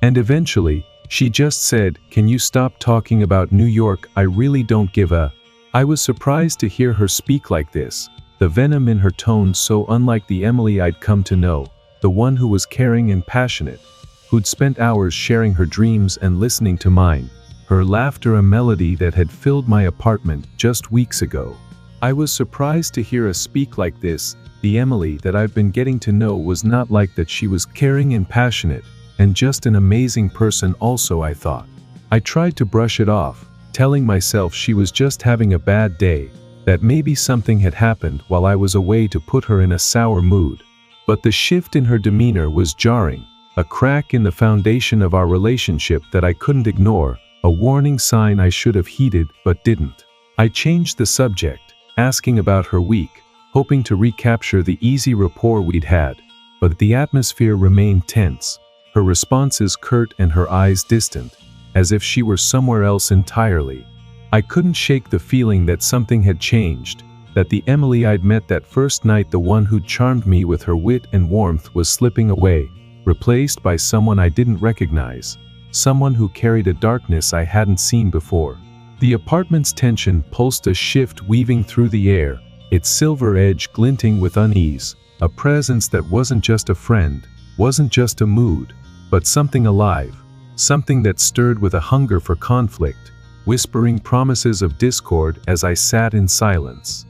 And eventually, she just said, "Can you stop talking about New York? I really don't give a..." I was surprised to hear her speak like this, the venom in her tone so unlike the Emily I'd come to know, the one who was caring and passionate, who'd spent hours sharing her dreams and listening to mine, her laughter a melody that had filled my apartment just weeks ago. I was surprised to hear her speak like this. The Emily that I've been getting to know was not like that. She was caring and passionate, and just an amazing person also, I thought. I tried to brush it off, telling myself she was just having a bad day, that maybe something had happened while I was away to put her in a sour mood. But the shift in her demeanor was jarring, a crack in the foundation of our relationship that I couldn't ignore, a warning sign I should have heeded but didn't. I changed the subject, asking about her week, hoping to recapture the easy rapport we'd had, but the atmosphere remained tense, her responses curt and her eyes distant, as if she were somewhere else entirely. I couldn't shake the feeling that something had changed, that the Emily I'd met that first night, the one who'd charmed me with her wit and warmth, was slipping away, replaced by someone I didn't recognize, someone who carried a darkness I hadn't seen before. The apartment's tension pulsed, a shift weaving through the air, its silver edge glinting with unease, a presence that wasn't just a friend, wasn't just a mood, but something alive, something that stirred with a hunger for conflict, whispering promises of discord as I sat in silence.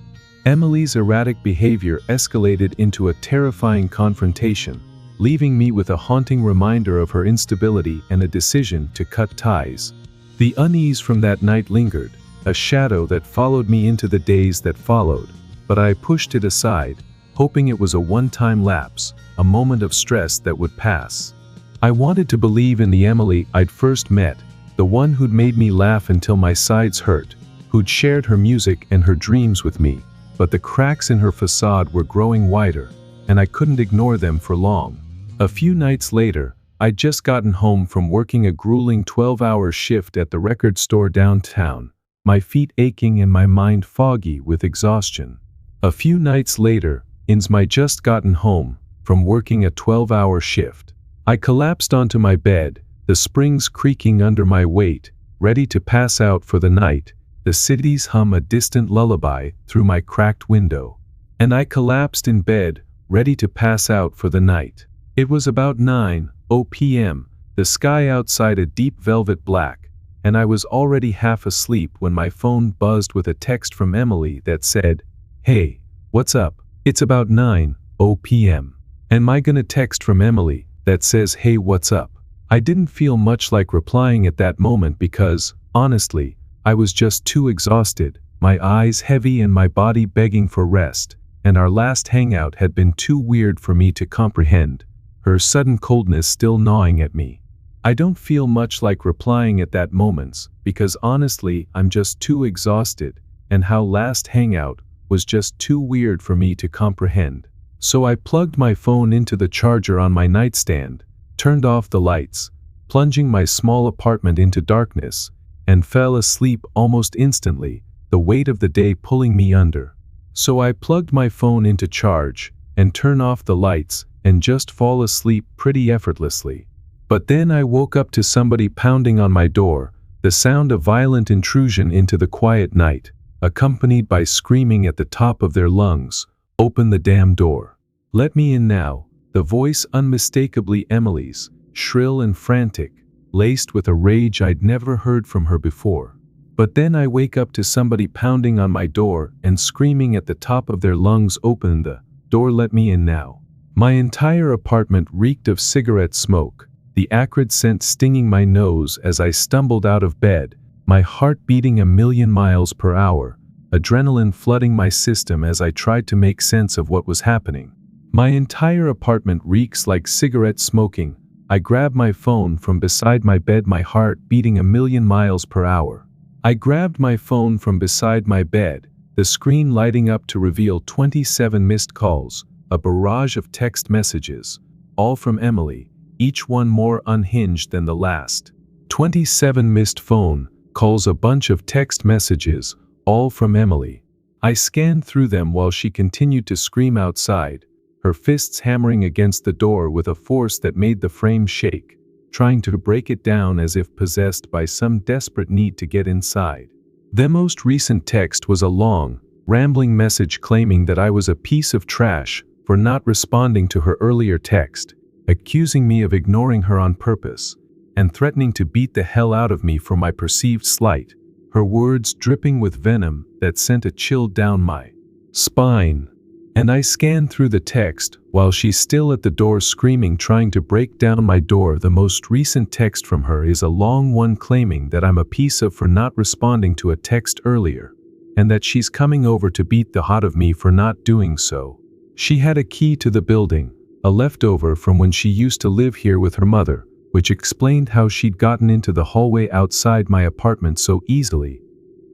Emily's erratic behavior escalated into a terrifying confrontation, leaving me with a haunting reminder of her instability and a decision to cut ties. The unease from that night lingered, a shadow that followed me into the days that followed, but I pushed it aside, hoping it was a one-time lapse, a moment of stress that would pass. I wanted to believe in the Emily I'd first met, the one who'd made me laugh until my sides hurt, who'd shared her music and her dreams with me, but the cracks in her facade were growing wider, and I couldn't ignore them for long. A few nights later, I'd just gotten home from working a grueling 12-hour shift at the record store downtown, my feet aching and my mind foggy with exhaustion. A few nights later, ins my just gotten home from working a 12-hour shift. I collapsed onto my bed, the springs creaking under my weight, ready to pass out for the night. The cities hum a distant lullaby through my cracked window. And I collapsed in bed, ready to pass out for the night. It was about 9:00 p.m., the sky outside a deep velvet black, and I was already half asleep when my phone buzzed with a text from Emily that said, "Hey, what's up? It's about 9:00 p.m. And am I gonna text from Emily that says, "Hey, what's up?" I didn't feel much like replying at that moment because, honestly, I was just too exhausted, my eyes heavy and my body begging for rest, and our last hangout had been too weird for me to comprehend, her sudden coldness still gnawing at me. I don't feel much like replying at that moment because honestly I'm just too exhausted, and how last hangout was just too weird for me to comprehend. So I plugged my phone into the charger on my nightstand, turned off the lights, plunging my small apartment into darkness, and fell asleep almost instantly, the weight of the day pulling me under. So I plugged my phone into charge, and turn off the lights, and just fall asleep pretty effortlessly. But then I woke up to somebody pounding on my door, the sound of violent intrusion into the quiet night, accompanied by screaming at the top of their lungs, "Open the damn door. Let me in now." The voice unmistakably Emily's, shrill and frantic, laced with a rage I'd never heard from her before. But then I wake up to somebody pounding on my door and screaming at the top of their lungs, "Open the door, let me in now." My entire apartment reeked of cigarette smoke, the acrid scent stinging my nose as I stumbled out of bed, my heart beating 1,000,000 miles per hour, adrenaline flooding my system as I tried to make sense of what was happening. My entire apartment reeks like cigarette smoking. I grabbed my phone from beside my bed, my heart beating 1,000,000 miles per hour. I grabbed my phone from beside my bed, the screen lighting up to reveal 27 missed calls, a barrage of text messages, all from Emily, each one more unhinged than the last. 27 missed phone calls, a bunch of text messages, all from Emily. I scanned through them while she continued to scream outside, her fists hammering against the door with a force that made the frame shake, trying to break it down as if possessed by some desperate need to get inside. The most recent text was a long, rambling message claiming that I was a piece of trash for not responding to her earlier text, accusing me of ignoring her on purpose, and threatening to beat the hell out of me for my perceived slight, her words dripping with venom that sent a chill down my spine. And I scanned through the text while she's still at the door screaming, trying to break down my door. The most recent text from her is a long one claiming that I'm a piece of for not responding to a text earlier, and that she's coming over to beat the hot of me for not doing so. She had a key to the building, a leftover from when she used to live here with her mother, which explained how she'd gotten into the hallway outside my apartment so easily.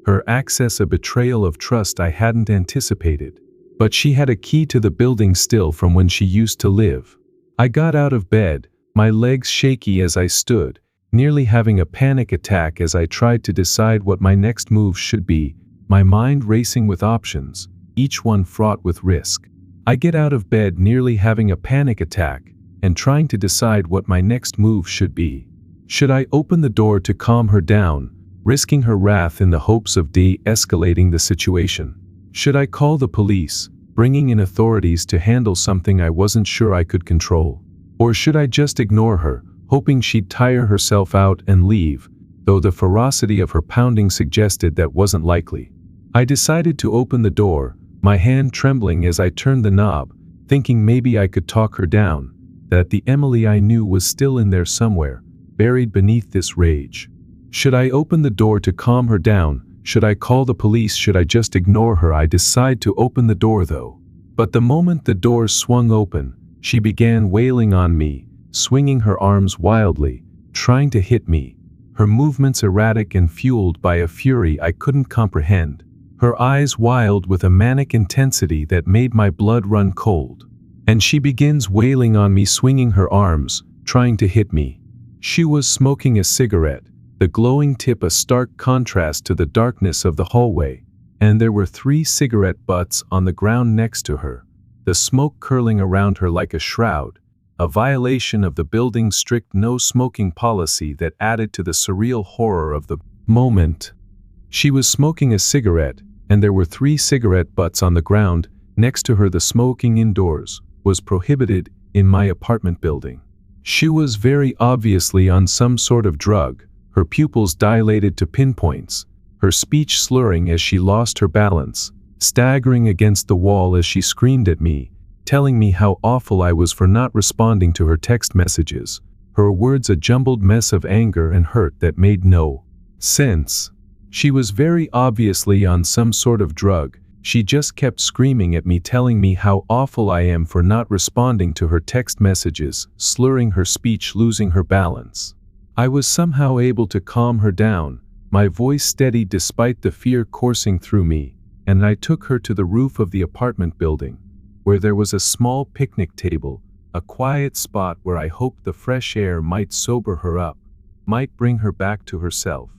Her access a betrayal of trust I hadn't anticipated. But she had a key to the building still from when she used to live. I got out of bed, my legs shaky as I stood, nearly having a panic attack as I tried to decide what my next move should be, my mind racing with options, each one fraught with risk. I get out of bed nearly having a panic attack, and trying to decide what my next move should be. Should I open the door to calm her down, risking her wrath in the hopes of de-escalating the situation? Should I call the police, bringing in authorities to handle something I wasn't sure I could control? Or should I just ignore her, hoping she'd tire herself out and leave, though the ferocity of her pounding suggested that wasn't likely? I decided to open the door, my hand trembling as I turned the knob, thinking maybe I could talk her down, that the Emily I knew was still in there somewhere, buried beneath this rage. Should I open the door to calm her down? Should I call the police? Should I just ignore her? I decide to open the door though. But the moment the door swung open, she began wailing on me, swinging her arms wildly, trying to hit me, her movements erratic and fueled by a fury I couldn't comprehend, her eyes wild with a manic intensity that made my blood run cold. And she begins wailing on me, swinging her arms, trying to hit me. She was smoking a cigarette, the glowing tip a stark contrast to the darkness of the hallway, and there were 3 cigarette butts on the ground next to her. the smoke curling around her like a shroud, a violation of the building's strict no-smoking policy that added to the surreal horror of the moment. She was smoking a cigarette, and there were 3 cigarette butts on the ground. Next to her, the smoking indoors was prohibited in my apartment building. She was very obviously on some sort of drug, her pupils dilated to pinpoints, her speech slurring as she lost her balance, staggering against the wall as she screamed at me, telling me how awful I was for not responding to her text messages, her words a jumbled mess of anger and hurt that made no sense. She was very obviously on some sort of drug. She just kept screaming at me, telling me how awful I am for not responding to her text messages, slurring her speech, losing her balance. I was somehow able to calm her down, my voice steady despite the fear coursing through me, and I took her to the roof of the apartment building, where there was a small picnic table, a quiet spot where I hoped the fresh air might sober her up, might bring her back to herself.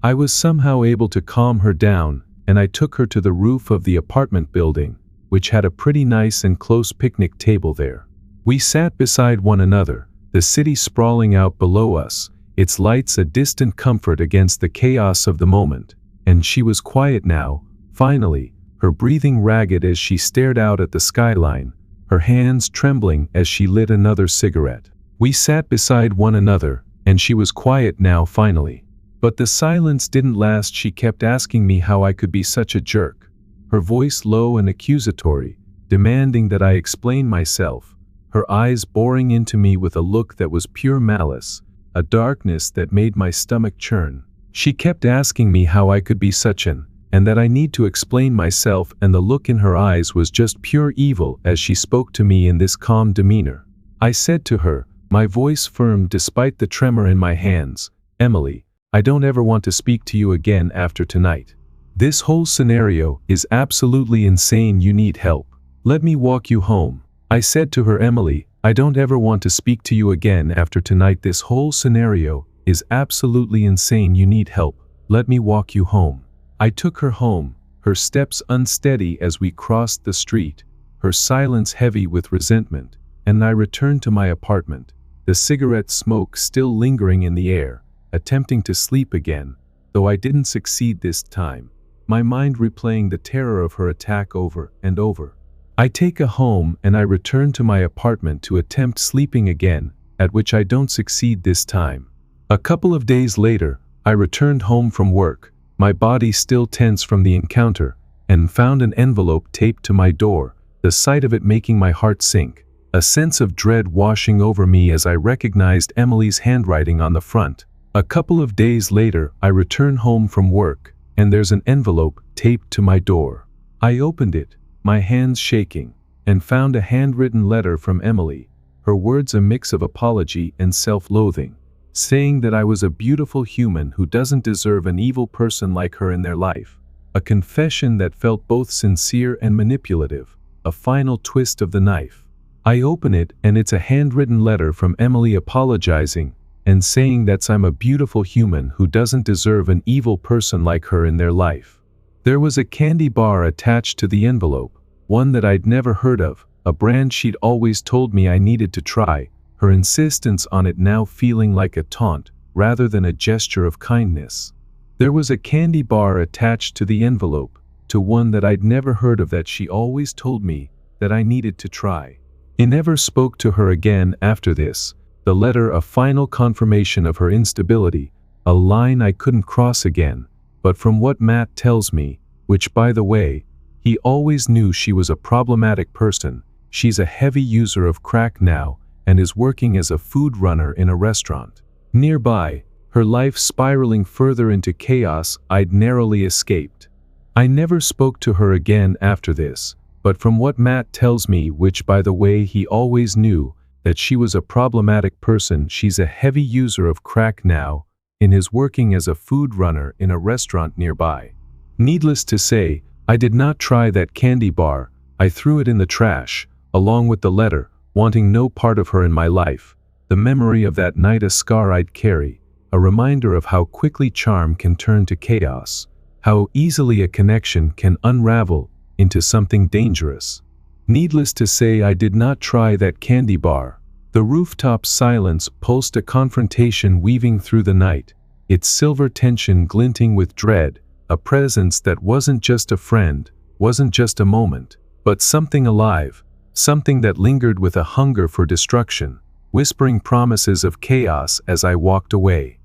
I was somehow able to calm her down, and I took her to the roof of the apartment building, which had a pretty nice and close picnic table there. We sat beside one another, the city sprawling out below us, its lights a distant comfort against the chaos of the moment, and she was quiet now, finally, her breathing ragged as she stared out at the skyline, her hands trembling as she lit another cigarette. We sat beside one another, and she was quiet now, finally. But the silence didn't last. She kept asking me how I could be such a jerk, her voice low and accusatory, demanding that I explain myself, her eyes boring into me with a look that was pure malice, a darkness that made my stomach churn. She kept asking me how I could be such and that I need to explain myself, and the look in her eyes was just pure evil as she spoke to me in this calm demeanor. I said to her, my voice firm despite the tremor in my hands, "Emily, I don't ever want to speak to you again after tonight. This whole scenario is absolutely insane. You need help. Let me walk you home." I said to her, "Emily, I don't ever want to speak to you again after tonight. This whole scenario is absolutely insane. You need help. Let me walk you home." I took her home, her steps unsteady as we crossed the street, her silence heavy with resentment, and I returned to my apartment, the cigarette smoke still lingering in the air, attempting to sleep again, though I didn't succeed this time, my mind replaying the terror of her attack over and over. I take her home and I return to my apartment to attempt sleeping again, at which I don't succeed this time. A couple of days later, I returned home from work, my body still tense from the encounter, and found an envelope taped to my door, the sight of it making my heart sink, a sense of dread washing over me as I recognized Emily's handwriting on the front. A couple of days later, I return home from work, and there's an envelope taped to my door. I opened it, my hands shaking, and found a handwritten letter from Emily, her words a mix of apology and self-loathing, saying that I was a beautiful human who doesn't deserve an evil person like her in their life. A confession that felt both sincere and manipulative, a final twist of the knife. I open it, and it's a handwritten letter from Emily apologizing and saying that I'm a beautiful human who doesn't deserve an evil person like her in their life. There was a candy bar attached to the envelope, one that I'd never heard of, a brand she'd always told me I needed to try, her insistence on it now feeling like a taunt rather than a gesture of kindness. There was a candy bar attached to the envelope, to one that I'd never heard of that she always told me that I needed to try. I never spoke to her again after this. The letter a final confirmation of her instability, a line I couldn't cross again, but from what Matt tells me, which by the way, he always knew she was a problematic person, she's a heavy user of crack now and is working as a food runner in a restaurant nearby, her life spiraling further into chaos I'd narrowly escaped. I never spoke to her again after this, but from what Matt tells me, which by the way he always knew, that she was a problematic person, she's a heavy user of crack now, and is working as a food runner in a restaurant nearby. Needless to say, I did not try that candy bar. I threw it in the trash, along with the letter, wanting no part of her in my life. The memory of that night a scar I'd carry, a reminder of how quickly charm can turn to chaos, how easily a connection can unravel into something dangerous. Needless to say, I did not try that candy bar. The rooftop silence pulsed a confrontation weaving through the night, its silver tension glinting with dread, a presence that wasn't just a friend, wasn't just a moment, but something alive, something that lingered with a hunger for destruction, whispering promises of chaos as I walked away.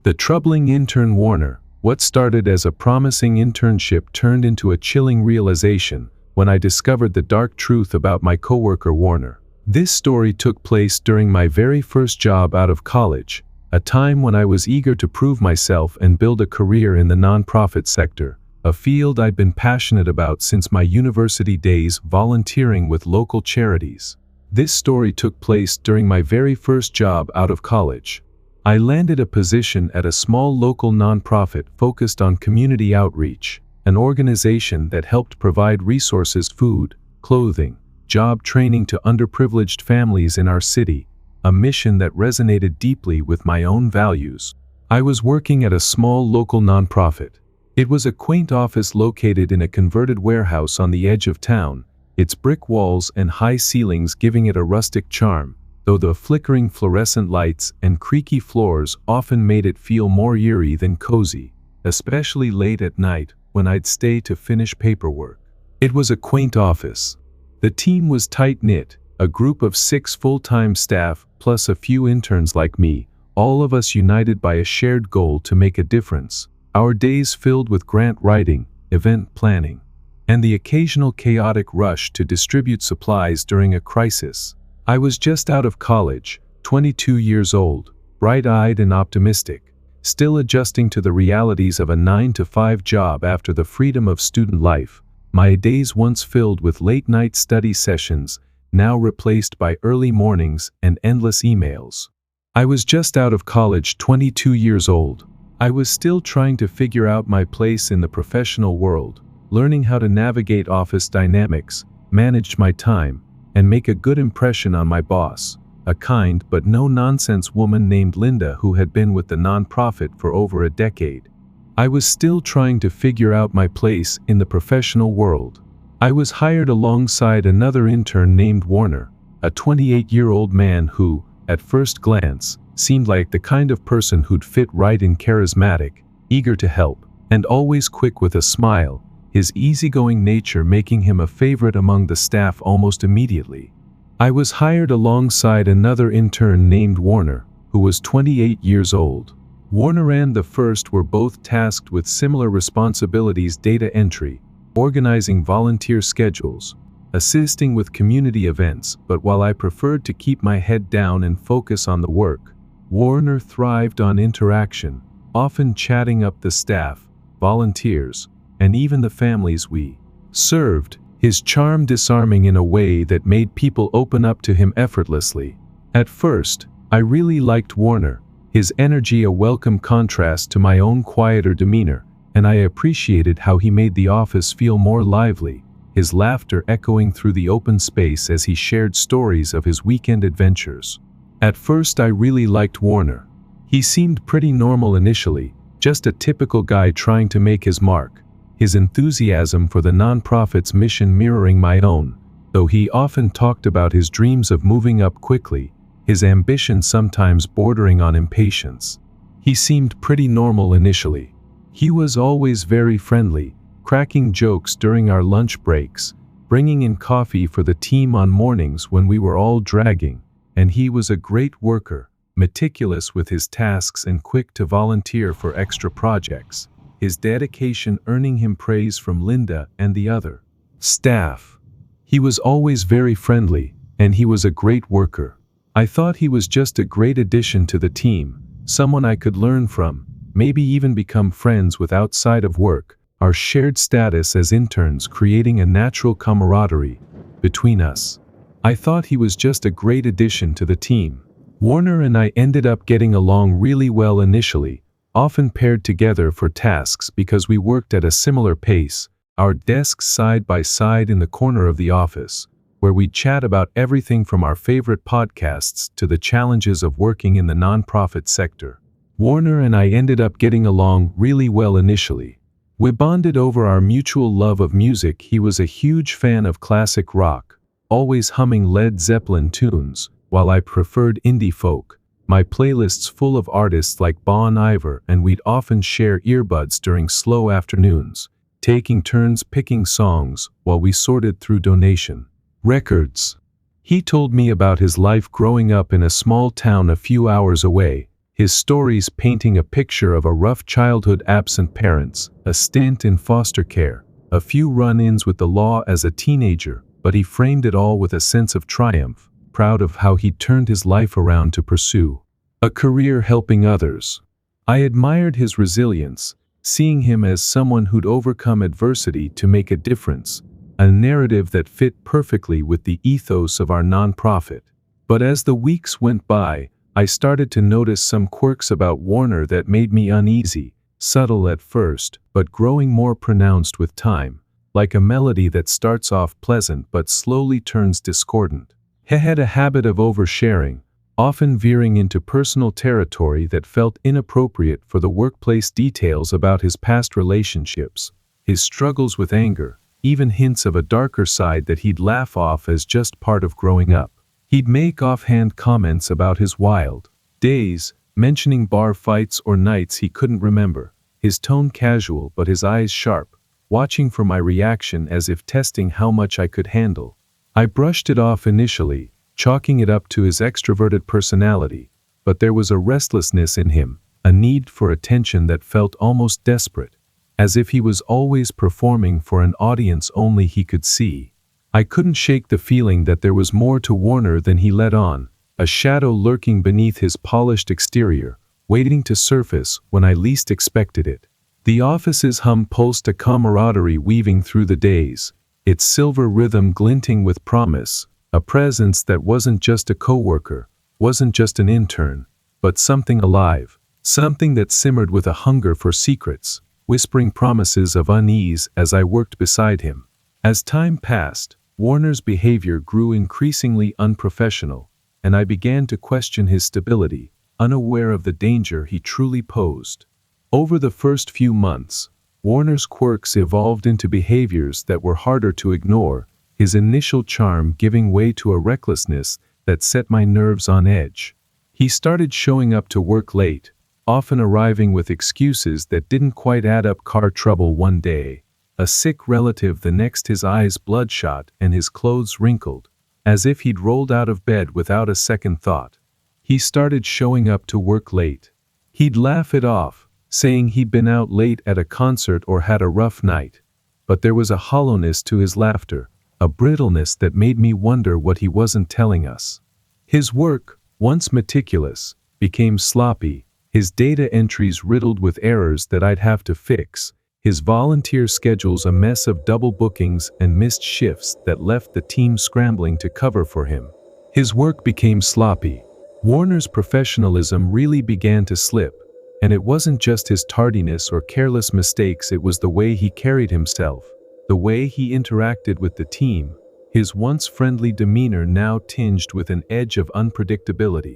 The troubling intern Warner. What started as a promising internship turned into a chilling realization when I discovered the dark truth about my coworker Warner. This story took place during my very first job out of college, a time when I was eager to prove myself and build a career in the nonprofit sector, a field I'd been passionate about since my university days volunteering with local charities. This story took place during my very first job out of college. I landed a position at a small local nonprofit focused on community outreach, an organization that helped provide resources, food, clothing, job training to underprivileged families in our city, a mission that resonated deeply with my own values. I was working at a small local nonprofit. It was a quaint office located in a converted warehouse on the edge of town, its brick walls and high ceilings giving it a rustic charm, though the flickering fluorescent lights and creaky floors often made it feel more eerie than cozy, especially late at night when I'd stay to finish paperwork. It was a quaint office. The team was tight-knit, a group of 6 full-time staff plus a few interns like me, all of us united by a shared goal to make a difference. Our days filled with grant writing, event planning, and the occasional chaotic rush to distribute supplies during a crisis. I was just out of college, 22 years old, bright-eyed and optimistic, still adjusting to the realities of a 9-to-5 job after the freedom of student life. My days once filled with late-night study sessions, now replaced by early mornings and endless emails. I was just out of college, 22 years old. I was still trying to figure out my place in the professional world, learning how to navigate office dynamics, manage my time, and make a good impression on my boss, a kind but no-nonsense woman named Linda who had been with the nonprofit for over a decade. I was still trying to figure out my place in the professional world. I was hired alongside another intern named Warner, a 28-year-old man who, at first glance, seemed like the kind of person who'd fit right in, charismatic, eager to help, and always quick with a smile, his easygoing nature making him a favorite among the staff almost immediately. I was hired alongside another intern named Warner, who was 28 years old. Warner and the first were both tasked with similar responsibilities: data entry, organizing volunteer schedules, assisting with community events. But while I preferred to keep my head down and focus on the work, Warner thrived on interaction, often chatting up the staff, volunteers, and even the families we served, his charm disarming in a way that made people open up to him effortlessly. At first, I really liked Warner, his energy a welcome contrast to my own quieter demeanor, and I appreciated how he made the office feel more lively, his laughter echoing through the open space as he shared stories of his weekend adventures. At first I really liked Warner. He seemed pretty normal initially, just a typical guy trying to make his mark, his enthusiasm for the nonprofit's mission mirroring my own, though he often talked about his dreams of moving up quickly, his ambition sometimes bordering on impatience. He seemed pretty normal initially. He was always very friendly, cracking jokes during our lunch breaks, bringing in coffee for the team on mornings when we were all dragging, and he was a great worker, meticulous with his tasks and quick to volunteer for extra projects, his dedication earning him praise from Linda and the other staff. He was always very friendly, and he was a great worker. I thought he was just a great addition to the team, someone I could learn from, maybe even become friends with outside of work, our shared status as interns creating a natural camaraderie between us. I thought he was just a great addition to the team. Warner and I ended up getting along really well initially, often paired together for tasks because we worked at a similar pace, our desks side by side in the corner of the office, where we'd chat about everything from our favorite podcasts to the challenges of working in the nonprofit sector. Warner and I ended up getting along really well initially. We bonded over our mutual love of music. He was a huge fan of classic rock, always humming Led Zeppelin tunes, while I preferred indie folk. My playlists full of artists like Bon Iver, and we'd often share earbuds during slow afternoons, taking turns picking songs while we sorted through donation records. He told me about his life growing up in a small town a few hours away, his stories painting a picture of a rough childhood, absent parents, a stint in foster care, a few run-ins with the law as a teenager, but he framed it all with a sense of triumph, proud of how he'd turned his life around to pursue a career helping others. I admired his resilience, seeing him as someone who'd overcome adversity to make a difference, a narrative that fit perfectly with the ethos of our nonprofit. But as the weeks went by, I started to notice some quirks about Warner that made me uneasy, subtle at first, but growing more pronounced with time, like a melody that starts off pleasant but slowly turns discordant. He had a habit of oversharing, often veering into personal territory that felt inappropriate for the workplace, details about his past relationships, his struggles with anger, even hints of a darker side that he'd laugh off as just part of growing up. He'd make offhand comments about his wild days, mentioning bar fights or nights he couldn't remember, his tone casual but his eyes sharp, watching for my reaction as if testing how much I could handle. I brushed it off initially, chalking it up to his extroverted personality, but there was a restlessness in him, a need for attention that felt almost desperate, as if he was always performing for an audience only he could see. I couldn't shake the feeling that there was more to Warner than he let on, a shadow lurking beneath his polished exterior, waiting to surface when I least expected it. The office's hum pulsed, a camaraderie weaving through the days, its silver rhythm glinting with promise, a presence that wasn't just a coworker, wasn't just an intern, but something alive, something that simmered with a hunger for secrets, whispering promises of unease as I worked beside him. As time passed, Warner's behavior grew increasingly unprofessional, and I began to question his stability, unaware of the danger he truly posed. Over the first few months, Warner's quirks evolved into behaviors that were harder to ignore, his initial charm giving way to a recklessness that set my nerves on edge. He started showing up to work late, often arriving with excuses that didn't quite add up: car trouble one day, a sick relative the next, his eyes bloodshot and his clothes wrinkled, as if he'd rolled out of bed without a second thought. He started showing up to work late. He'd laugh it off, saying he'd been out late at a concert or had a rough night, but there was a hollowness to his laughter, a brittleness that made me wonder what he wasn't telling us. His work, once meticulous, became sloppy, his data entries riddled with errors that I'd have to fix, his volunteer schedules a mess of double bookings and missed shifts that left the team scrambling to cover for him. His work became sloppy. Warner's professionalism really began to slip, and it wasn't just his tardiness or careless mistakes, it was the way he carried himself, the way he interacted with the team, his once friendly demeanor now tinged with an edge of unpredictability.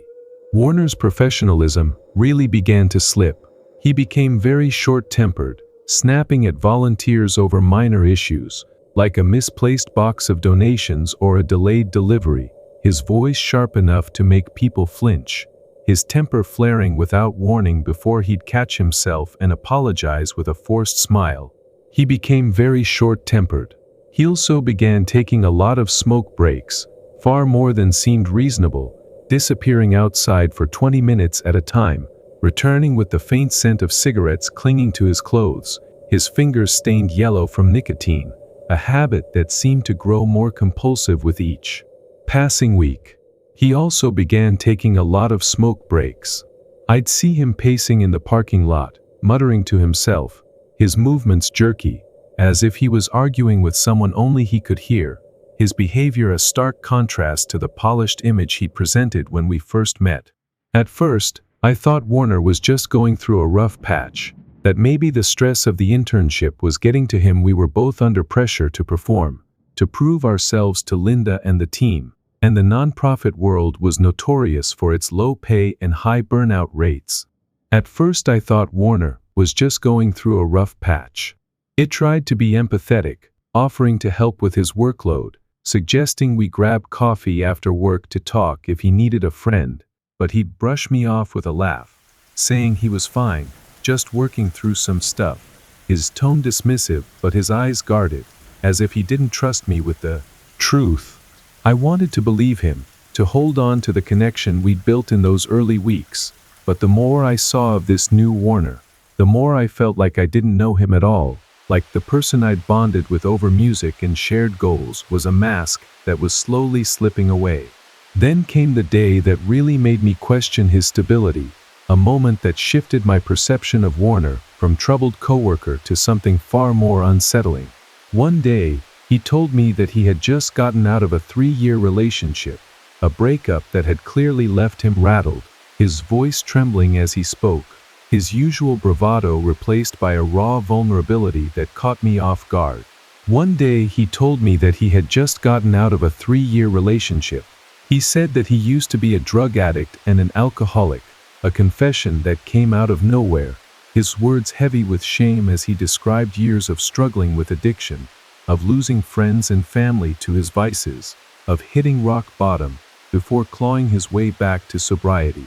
Warner's professionalism really began to slip. He became very short-tempered, snapping at volunteers over minor issues, like a misplaced box of donations or a delayed delivery, his voice sharp enough to make people flinch, his temper flaring without warning before he'd catch himself and apologize with a forced smile. He became very short-tempered. He also began taking a lot of smoke breaks, far more than seemed reasonable, disappearing outside for 20 minutes at a time, returning with the faint scent of cigarettes clinging to his clothes, his fingers stained yellow from nicotine, a habit that seemed to grow more compulsive with each passing week. He also began taking a lot of smoke breaks. I'd see him pacing in the parking lot, muttering to himself, his movements jerky, as if he was arguing with someone only he could hear, his behavior a stark contrast to the polished image he presented when we first met. At first, I thought Warner was just going through a rough patch, that maybe the stress of the internship was getting to him. We were both under pressure to perform, to prove ourselves to Linda and the team, and the nonprofit world was notorious for its low pay and high burnout rates. At first I thought Warner was just going through a rough patch. It tried to be empathetic, offering to help with his workload, suggesting we grab coffee after work to talk if he needed a friend, but he'd brush me off with a laugh, saying he was fine, just working through some stuff, his tone dismissive but his eyes guarded, as if he didn't trust me with the truth. I wanted to believe him, to hold on to the connection we'd built in those early weeks, but the more I saw of this new Warner, the more I felt like I didn't know him at all, like the person I'd bonded with over music and shared goals was a mask that was slowly slipping away. Then came the day that really made me question his stability, a moment that shifted my perception of Warner from troubled coworker to something far more unsettling. One day, he told me that he had just gotten out of a 3-year relationship, a breakup that had clearly left him rattled, his voice trembling as he spoke, his usual bravado replaced by a raw vulnerability that caught me off guard. One day he told me that he had just gotten out of a 3-year relationship. He said that he used to be a drug addict and an alcoholic, a confession that came out of nowhere, his words heavy with shame as he described years of struggling with addiction, of losing friends and family to his vices, of hitting rock bottom before clawing his way back to sobriety.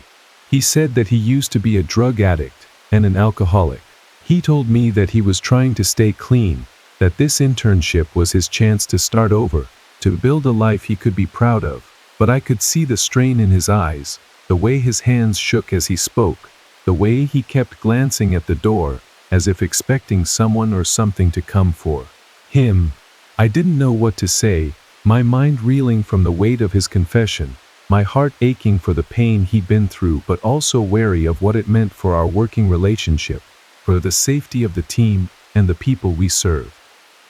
He said that he used to be a drug addict and an alcoholic. He told me that he was trying to stay clean, that this internship was his chance to start over, to build a life he could be proud of, but I could see the strain in his eyes, the way his hands shook as he spoke, the way he kept glancing at the door, as if expecting someone or something to come for him. I didn't know what to say, my mind reeling from the weight of his confession, my heart aching for the pain he'd been through but also wary of what it meant for our working relationship, for the safety of the team and the people we served.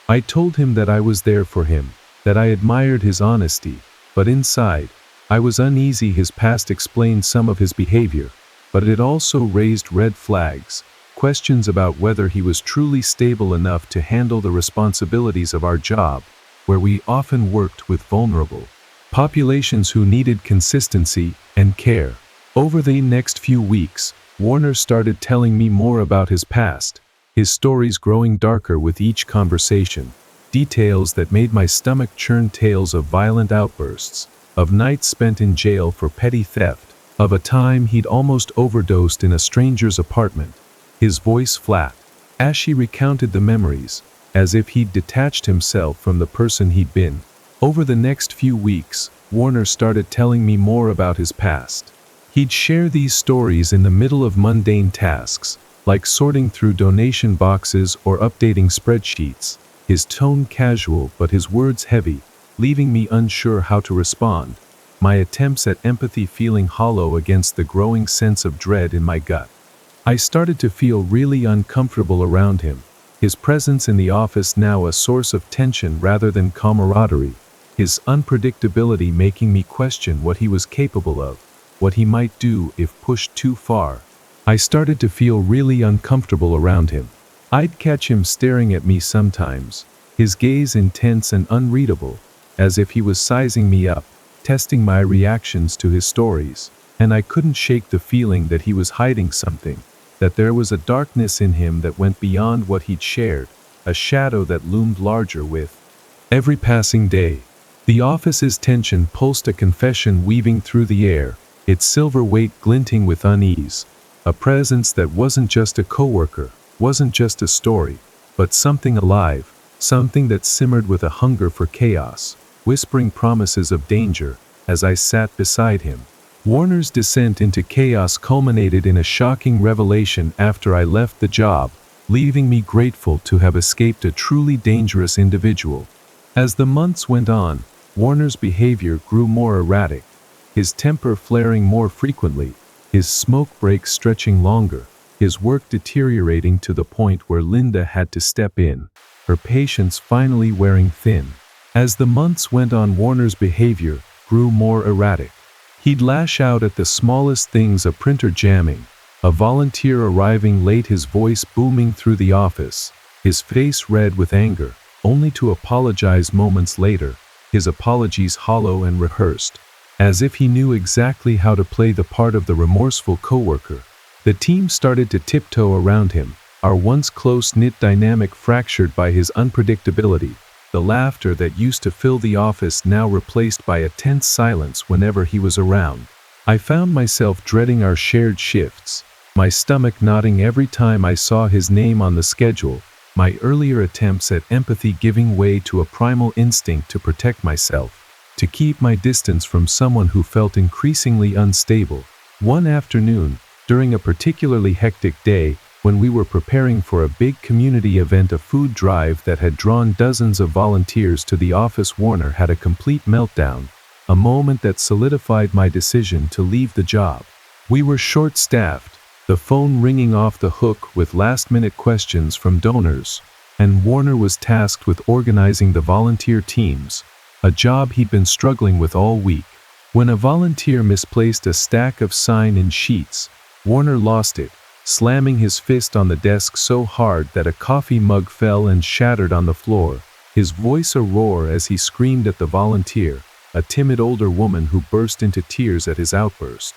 I told him that I was there for him, that I admired his honesty, but inside, I was uneasy. His past explained some of his behavior, but it also raised red flags, questions about whether he was truly stable enough to handle the responsibilities of our job, where we often worked with vulnerable populations who needed consistency and care. Over the next few weeks, Warner started telling me more about his past, his stories growing darker with each conversation, details that made my stomach churn, tales of violent outbursts, of nights spent in jail for petty theft, of a time he'd almost overdosed in a stranger's apartment, his voice flat, as she recounted the memories, as if he'd detached himself from the person he'd been. Over the next few weeks, Warner started telling me more about his past. He'd share these stories in the middle of mundane tasks, like sorting through donation boxes or updating spreadsheets, his tone casual but his words heavy, leaving me unsure how to respond, my attempts at empathy feeling hollow against the growing sense of dread in my gut. I started to feel really uncomfortable around him, his presence in the office now a source of tension rather than camaraderie, his unpredictability making me question what he was capable of, what he might do if pushed too far. I started to feel really uncomfortable around him. I'd catch him staring at me sometimes, his gaze intense and unreadable, as if he was sizing me up, testing my reactions to his stories, and I couldn't shake the feeling that he was hiding something, that there was a darkness in him that went beyond what he'd shared, a shadow that loomed larger with every passing day. The office's tension pulsed, a confession weaving through the air, its silver weight glinting with unease, a presence that wasn't just a coworker, wasn't just a story, but something alive, something that simmered with a hunger for chaos, whispering promises of danger, as I sat beside him. Warner's descent into chaos culminated in a shocking revelation after I left the job, leaving me grateful to have escaped a truly dangerous individual. As the months went on, Warner's behavior grew more erratic, his temper flaring more frequently, his smoke breaks stretching longer, his work deteriorating to the point where Linda had to step in, her patience finally wearing thin. As the months went on, Warner's behavior grew more erratic. He'd lash out at the smallest things, a printer jamming, a volunteer arriving late, his voice booming through the office, his face red with anger, only to apologize moments later, his apologies hollow and rehearsed, as if he knew exactly how to play the part of the remorseful coworker. The team started to tiptoe around him, our once close-knit dynamic fractured by his unpredictability, the laughter that used to fill the office now replaced by a tense silence whenever he was around. I found myself dreading our shared shifts, my stomach knotting every time I saw his name on the schedule, my earlier attempts at empathy giving way to a primal instinct to protect myself, to keep my distance from someone who felt increasingly unstable. One afternoon, during a particularly hectic day, when we were preparing for a big community event, a food drive that had drawn dozens of volunteers to the office, Warner had a complete meltdown, a moment that solidified my decision to leave the job. We were short-staffed, the phone ringing off the hook with last-minute questions from donors, and Warner was tasked with organizing the volunteer teams, a job he'd been struggling with all week. When a volunteer misplaced a stack of sign-in sheets, Warner lost it, slamming his fist on the desk so hard that a coffee mug fell and shattered on the floor, his voice a roar as he screamed at the volunteer, a timid older woman who burst into tears at his outburst.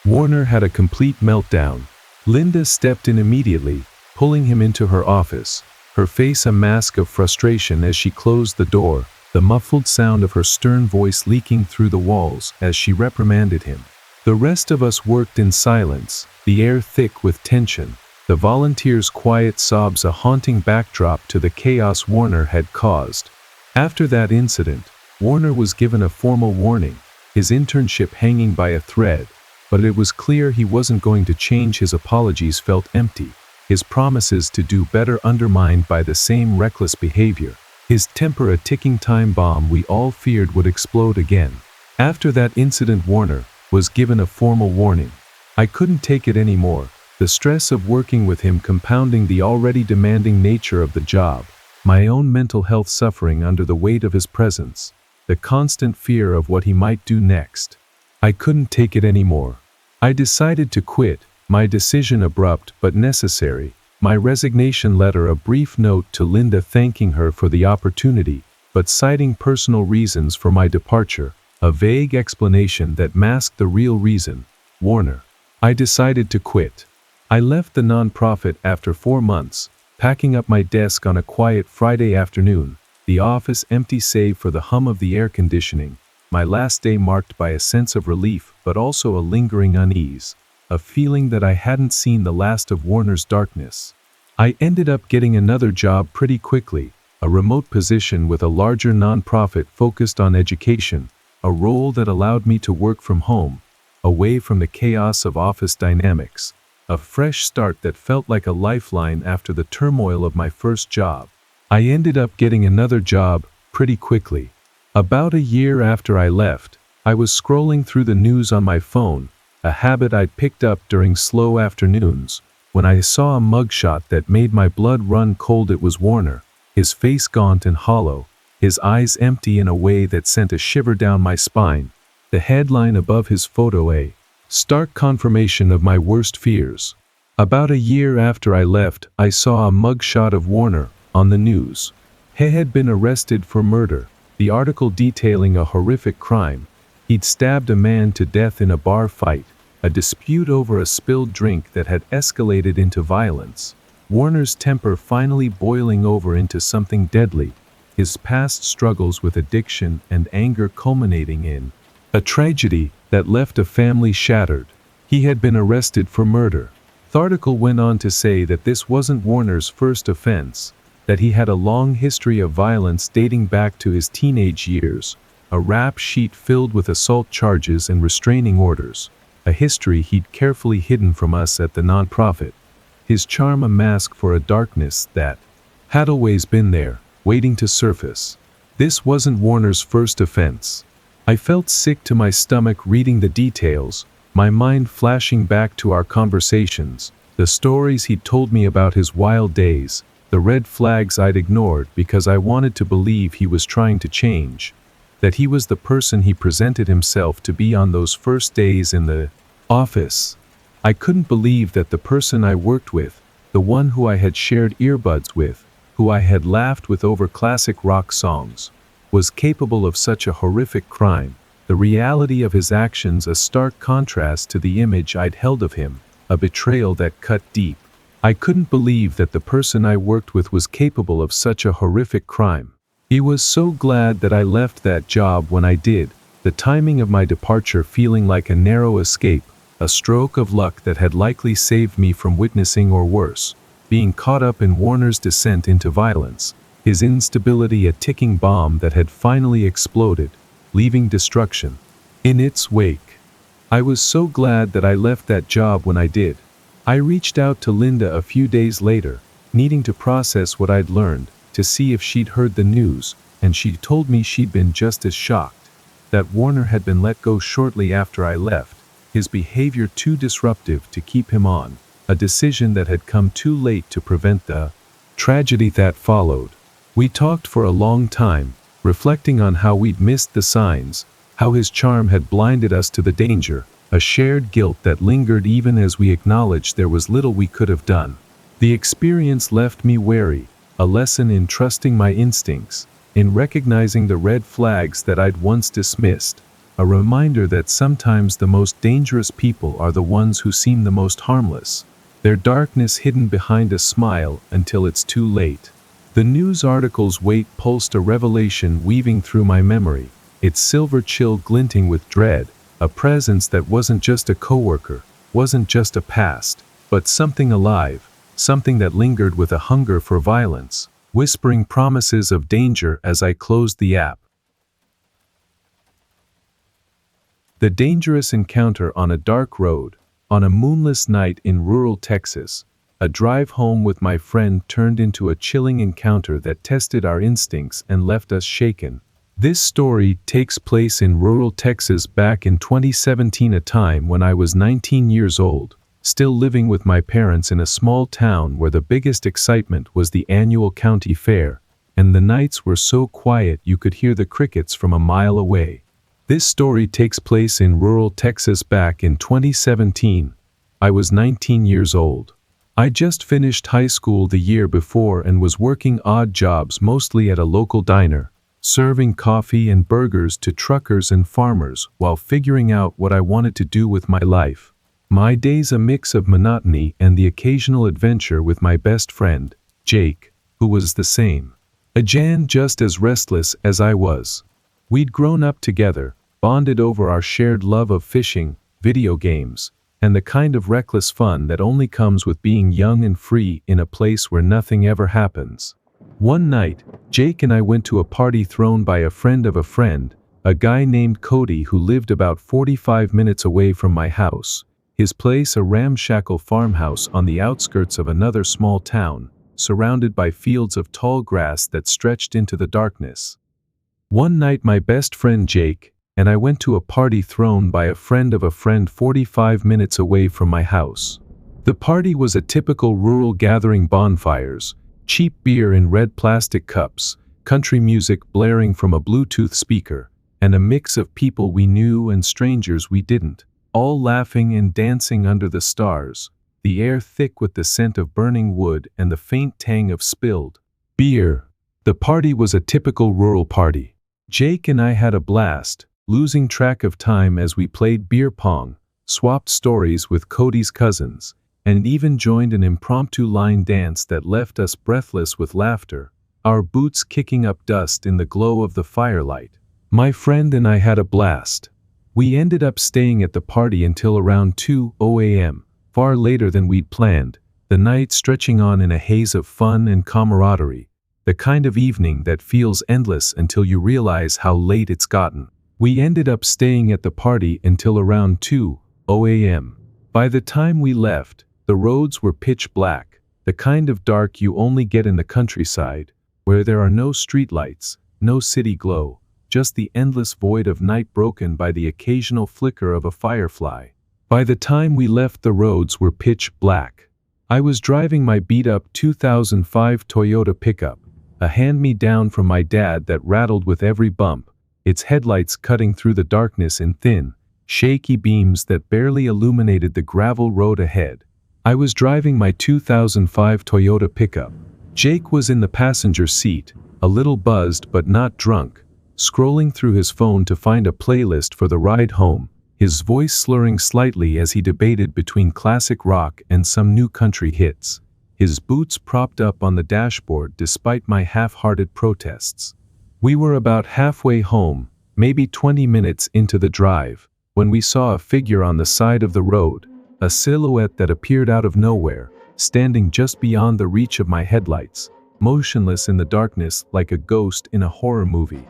Warner had a complete meltdown. Linda stepped in immediately, pulling him into her office, her face a mask of frustration as she closed the door, the muffled sound of her stern voice leaking through the walls as she reprimanded him. The rest of us worked in silence, the air thick with tension, the volunteers' quiet sobs a haunting backdrop to the chaos Warner had caused. After that incident, Warner was given a formal warning, his internship hanging by a thread, but it was clear he wasn't going to change. His apologies felt empty, his promises to do better undermined by the same reckless behavior, his temper a ticking time bomb we all feared would explode again. After that incident, Warner was given a formal warning. I couldn't take it anymore, the stress of working with him compounding the already demanding nature of the job, my own mental health suffering under the weight of his presence, the constant fear of what he might do next. I couldn't take it anymore. I decided to quit, my decision abrupt but necessary, my resignation letter a brief note to Linda thanking her for the opportunity, but citing personal reasons for my departure, a vague explanation that masked the real reason, Warner. I decided to quit. I left the nonprofit after 4 months, packing up my desk on a quiet Friday afternoon, the office empty save for the hum of the air conditioning, my last day marked by a sense of relief but also a lingering unease, a feeling that I hadn't seen the last of Warner's darkness. I ended up getting another job pretty quickly, a remote position with a larger nonprofit focused on education, a role that allowed me to work from home, away from the chaos of office dynamics, a fresh start that felt like a lifeline after the turmoil of my first job. I ended up getting another job pretty quickly. About a year after I left, I was scrolling through the news on my phone, a habit I'd picked up during slow afternoons, when I saw a mugshot that made my blood run cold. It was Warner, his face gaunt and hollow, his eyes empty in a way that sent a shiver down my spine, the headline above his photo a stark confirmation of my worst fears. About a year after I left, I saw a mugshot of Warner on the news. He had been arrested for murder, the article detailing a horrific crime. He'd stabbed a man to death in a bar fight, a dispute over a spilled drink that had escalated into violence. Warner's temper finally boiling over into something deadly, his past struggles with addiction and anger culminating in a tragedy that left a family shattered. He had been arrested for murder. The article went on to say that this wasn't Warner's first offense, that he had a long history of violence dating back to his teenage years, a rap sheet filled with assault charges and restraining orders, a history he'd carefully hidden from us at the nonprofit, his charm a mask for a darkness that had always been there, waiting to surface. This wasn't Warner's first offense. I felt sick to my stomach reading the details, my mind flashing back to our conversations, the stories he'd told me about his wild days, the red flags I'd ignored because I wanted to believe he was trying to change, that he was the person he presented himself to be on those first days in the office. I couldn't believe that the person I worked with, the one who I had shared earbuds with, who I had laughed with over classic rock songs, was capable of such a horrific crime, the reality of his actions a stark contrast to the image I'd held of him, a betrayal that cut deep. I couldn't believe that the person I worked with was capable of such a horrific crime. He was so glad that I left that job when I did, the timing of my departure feeling like a narrow escape, a stroke of luck that had likely saved me from witnessing or worse, being caught up in Warner's descent into violence, his instability a ticking bomb that had finally exploded, leaving destruction in its wake. I was so glad that I left that job when I did. I reached out to Linda a few days later, needing to process what I'd learned, to see if she'd heard the news, and she told me she'd been just as shocked. That Warner had been let go shortly after I left, his behavior too disruptive to keep him on, a decision that had come too late to prevent the tragedy that followed. We talked for a long time, reflecting on how we'd missed the signs, how his charm had blinded us to the danger, a shared guilt that lingered even as we acknowledged there was little we could have done. The experience left me wary, a lesson in trusting my instincts, in recognizing the red flags that I'd once dismissed, a reminder that sometimes the most dangerous people are the ones who seem the most harmless, their darkness hidden behind a smile until it's too late. The news article's weight pulsed a revelation weaving through my memory, its silver chill glinting with dread, a presence that wasn't just a coworker, wasn't just a past, but something alive, something that lingered with a hunger for violence, whispering promises of danger as I closed the app. The dangerous encounter on a dark road, on a moonless night in rural Texas, a drive home with my friend turned into a chilling encounter that tested our instincts and left us shaken. This story takes place in rural Texas back in 2017, a time when I was 19 years old, still living with my parents in a small town where the biggest excitement was the annual county fair, and the nights were so quiet you could hear the crickets from a mile away. This story takes place in rural Texas back in 2017. I was 19 years old. I just finished high school the year before and was working odd jobs mostly at a local diner, serving coffee and burgers to truckers and farmers while figuring out what I wanted to do with my life. My days a mix of monotony and the occasional adventure with my best friend, Jake, who was the same. A Jan just as restless as I was. We'd grown up together, bonded over our shared love of fishing, video games, and the kind of reckless fun that only comes with being young and free in a place where nothing ever happens. One night, Jake and I went to a party thrown by a friend of a friend, a guy named Cody who lived about 45 minutes away from my house, his place a ramshackle farmhouse on the outskirts of another small town, surrounded by fields of tall grass that stretched into the darkness. One night my best friend Jake and I went to a party thrown by a friend of a friend 45 minutes away from my house. The party was a typical rural gathering: bonfires, cheap beer in red plastic cups, country music blaring from a Bluetooth speaker, and a mix of people we knew and strangers we didn't, all laughing and dancing under the stars, the air thick with the scent of burning wood and the faint tang of spilled beer. The party was a typical rural party. Jake and I had a blast, losing track of time as we played beer pong, swapped stories with Cody's cousins, and even joined an impromptu line dance that left us breathless with laughter, our boots kicking up dust in the glow of the firelight. My friend and I had a blast. We ended up staying at the party until around 2:00 a.m., far later than we'd planned, the night stretching on in a haze of fun and camaraderie, the kind of evening that feels endless until you realize how late it's gotten. We ended up staying at the party until around 2:00 a.m. By the time we left, the roads were pitch black, the kind of dark you only get in the countryside, where there are no streetlights, no city glow, just the endless void of night broken by the occasional flicker of a firefly. By the time we left, the roads were pitch black. I was driving my beat-up 2005 Toyota pickup, a hand-me-down from my dad that rattled with every bump, its headlights cutting through the darkness in thin, shaky beams that barely illuminated the gravel road ahead. I was driving my 2005 Toyota pickup. Jake was in the passenger seat, a little buzzed but not drunk, scrolling through his phone to find a playlist for the ride home, his voice slurring slightly as he debated between classic rock and some new country hits. his boots propped up on the dashboard despite my half-hearted protests. We were about halfway home, maybe 20 minutes into the drive, when we saw a figure on the side of the road, a silhouette that appeared out of nowhere, standing just beyond the reach of my headlights, motionless in the darkness like a ghost in a horror movie.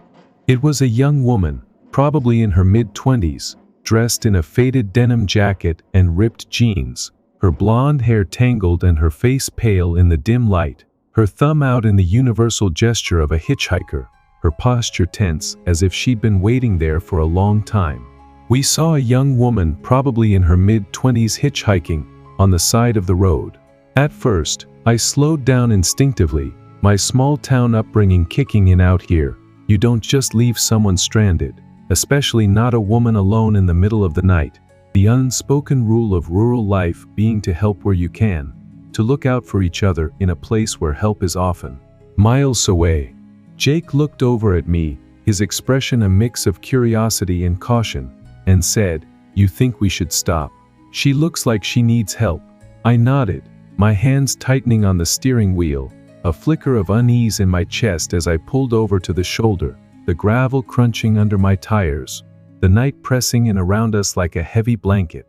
It was a young woman, probably in her mid-20s, dressed in a faded denim jacket and ripped jeans, her blonde hair tangled and her face pale in the dim light, her thumb out in the universal gesture of a hitchhiker, her posture tense as if she'd been waiting there for a long time. We saw a young woman, probably in her mid-20s, hitchhiking on the side of the road. At first, I slowed down instinctively, my small-town upbringing kicking in out here. You don't just leave someone stranded, especially not a woman alone in the middle of the night. The unspoken rule of rural life being to help where you can, to look out for each other in a place where help is often miles away. Jake looked over at me, his expression a mix of curiosity and caution, and said, "You think we should stop? She looks like she needs help." I nodded, my hands tightening on the steering wheel, a flicker of unease in my chest as I pulled over to the shoulder, the gravel crunching under my tires, the night pressing in around us like a heavy blanket.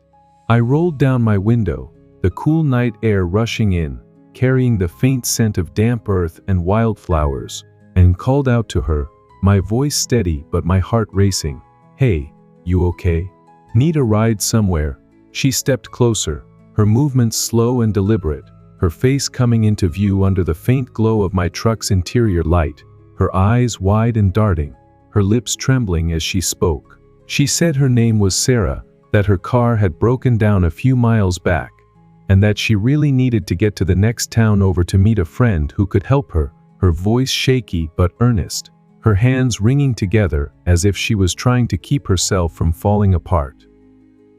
I rolled down my window, the cool night air rushing in, carrying the faint scent of damp earth and wildflowers, and called out to her, my voice steady but my heart racing. "Hey, you okay? Need a ride somewhere?" She stepped closer, her movements slow and deliberate, her face coming into view under the faint glow of my truck's interior light, her eyes wide and darting, her lips trembling as she spoke. She said her name was Sarah, that her car had broken down a few miles back, and that she really needed to get to the next town over to meet a friend who could help her, her voice shaky but earnest, her hands wringing together as if she was trying to keep herself from falling apart.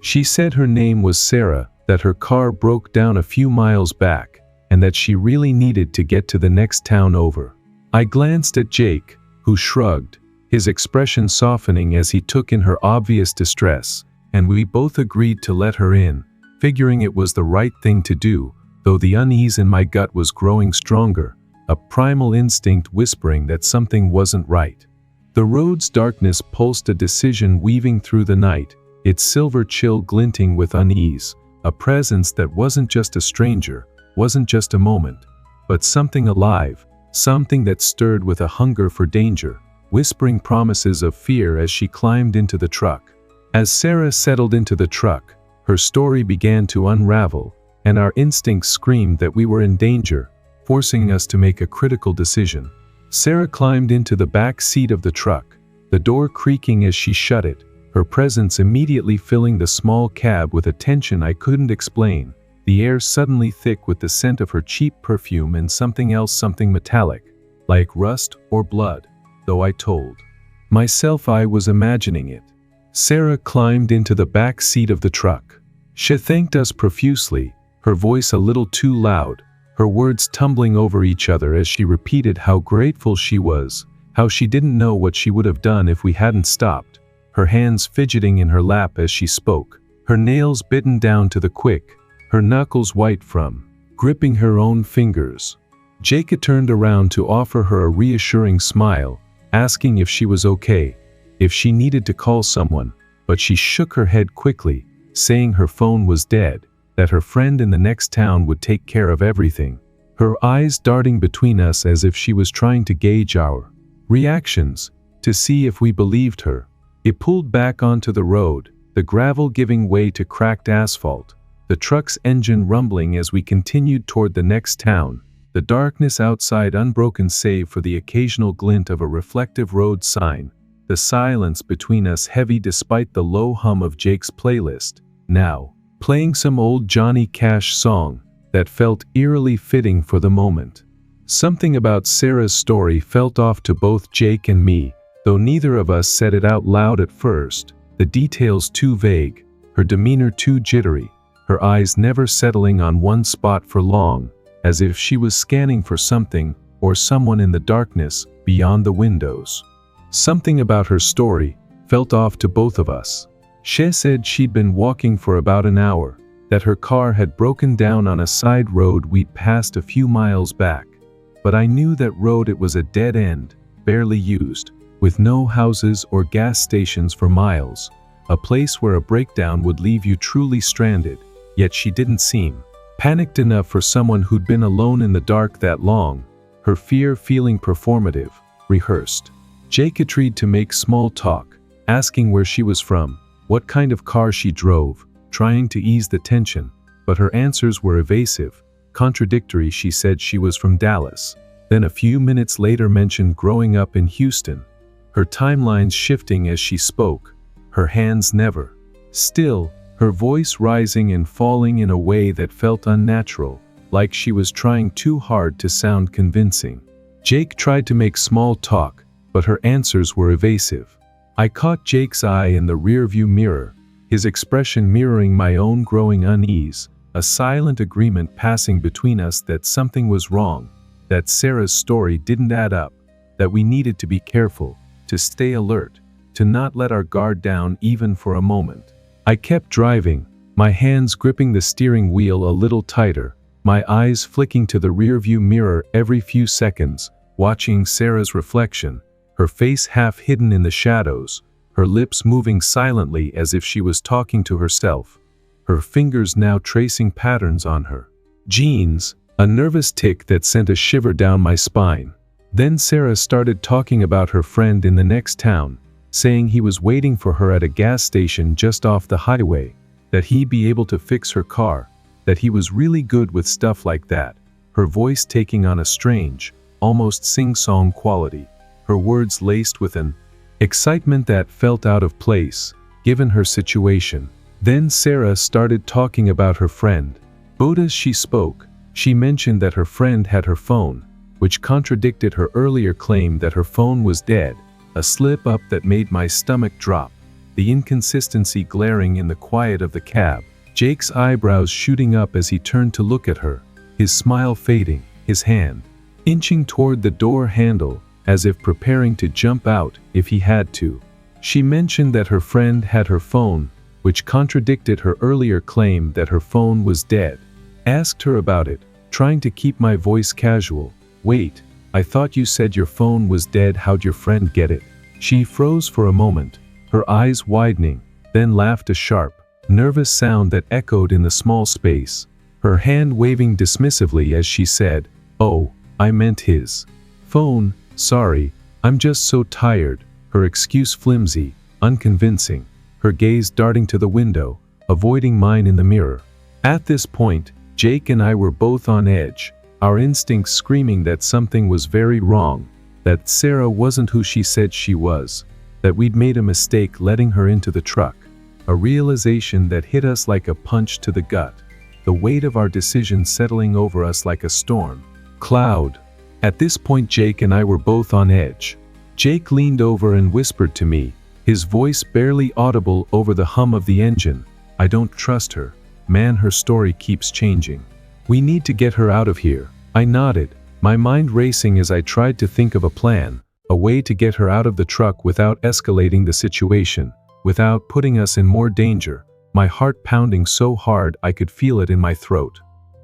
She said her name was Sarah, that her car broke down a few miles back, and that she really needed to get to the next town over. I glanced at Jake, who shrugged, his expression softening as he took in her obvious distress, and we both agreed to let her in, figuring it was the right thing to do, though the unease in my gut was growing stronger, a primal instinct whispering that something wasn't right. The road's darkness pulsed a decision weaving through the night, its silver chill glinting with unease, a presence that wasn't just a stranger, wasn't just a moment, but something alive, something that stirred with a hunger for danger, whispering promises of fear as she climbed into the truck. As Sarah settled into the truck, her story began to unravel, and our instincts screamed that we were in danger, forcing us to make a critical decision. Sarah climbed into the back seat of the truck, the door creaking as she shut it, her presence immediately filling the small cab with a tension I couldn't explain, the air suddenly thick with the scent of her cheap perfume and something else, something metallic, like rust or blood, though I told myself I was imagining it. Sarah climbed into the back seat of the truck. She thanked us profusely, her voice a little too loud, her words tumbling over each other as she repeated how grateful she was, how she didn't know what she would have done if we hadn't stopped, her hands fidgeting in her lap as she spoke, her nails bitten down to the quick, her knuckles white from gripping her own fingers. Jake turned around to offer her a reassuring smile, asking if she was okay, if she needed to call someone, but she shook her head quickly, saying her phone was dead, that her friend in the next town would take care of everything, her eyes darting between us as if she was trying to gauge our reactions, to see if we believed her. It pulled back onto the road, the gravel giving way to cracked asphalt, the truck's engine rumbling as we continued toward the next town, the darkness outside unbroken save for the occasional glint of a reflective road sign, the silence between us heavy despite the low hum of Jake's playlist, now playing some old Johnny Cash song that felt eerily fitting for the moment. Something about Sarah's story felt off to both Jake and me, though neither of us said it out loud at first, the details too vague, her demeanor too jittery, her eyes never settling on one spot for long, as if she was scanning for something or someone in the darkness beyond the windows. Something about her story felt off to both of us. She said she'd been walking for about an hour, that her car had broken down on a side road we'd passed a few miles back. But I knew that road it was a dead end, barely used, with no houses or gas stations for miles, a place where a breakdown would leave you truly stranded, yet she didn't seem panicked enough for someone who'd been alone in the dark that long, her fear feeling performative, rehearsed. Jake agreed to make small talk, asking where she was from, what kind of car she drove, trying to ease the tension, but her answers were evasive, contradictory. She said she was from Dallas, then a few minutes later mentioned growing up in Houston, her timelines shifting as she spoke, her hands never still, her voice rising and falling in a way that felt unnatural, like she was trying too hard to sound convincing. Jake tried to make small talk, but her answers were evasive. I caught Jake's eye in the rearview mirror, his expression mirroring my own growing unease, a silent agreement passing between us that something was wrong, that Sarah's story didn't add up, that we needed to be careful, to stay alert, to not let our guard down even for a moment. I kept driving, my hands gripping the steering wheel a little tighter, my eyes flicking to the rearview mirror every few seconds, watching Sarah's reflection, her face half hidden in the shadows, her lips moving silently as if she was talking to herself, her fingers now tracing patterns on her jeans, a nervous tick that sent a shiver down my spine. Then Sarah started talking about her friend in the next town, saying he was waiting for her at a gas station just off the highway, that he'd be able to fix her car, that he was really good with stuff like that, her voice taking on a strange, almost sing-song quality, her words laced with an excitement that felt out of place, given her situation. Then Sarah started talking about her friend. But as she spoke, she mentioned that her friend had her phone, which contradicted her earlier claim that her phone was dead, a slip-up that made my stomach drop, the inconsistency glaring in the quiet of the cab, Jake's eyebrows shooting up as he turned to look at her, his smile fading, his hand inching toward the door handle, as if preparing to jump out if he had to. She mentioned that her friend had her phone, which contradicted her earlier claim that her phone was dead. Asked her about it, trying to keep my voice casual. Wait, I thought you said your phone was dead. How'd your friend get it? She froze for a moment, her eyes widening, then laughed a sharp, nervous sound that echoed in the small space, her hand waving dismissively as she said, "Oh, I meant his phone, sorry, I'm just so tired," her excuse flimsy, unconvincing, her gaze darting to the window, avoiding mine in the mirror. At this point, Jake and I were both on edge, our instincts screaming that something was very wrong, that Sarah wasn't who she said she was, that we'd made a mistake letting her into the truck, a realization that hit us like a punch to the gut, the weight of our decision settling over us like a storm cloud. At this point Jake and I were both on edge. Jake leaned over and whispered to me, his voice barely audible over the hum of the engine, "I don't trust her, man, her story keeps changing. We need to get her out of here." I nodded, my mind racing as I tried to think of a plan, a way to get her out of the truck without escalating the situation, without putting us in more danger, my heart pounding so hard I could feel it in my throat.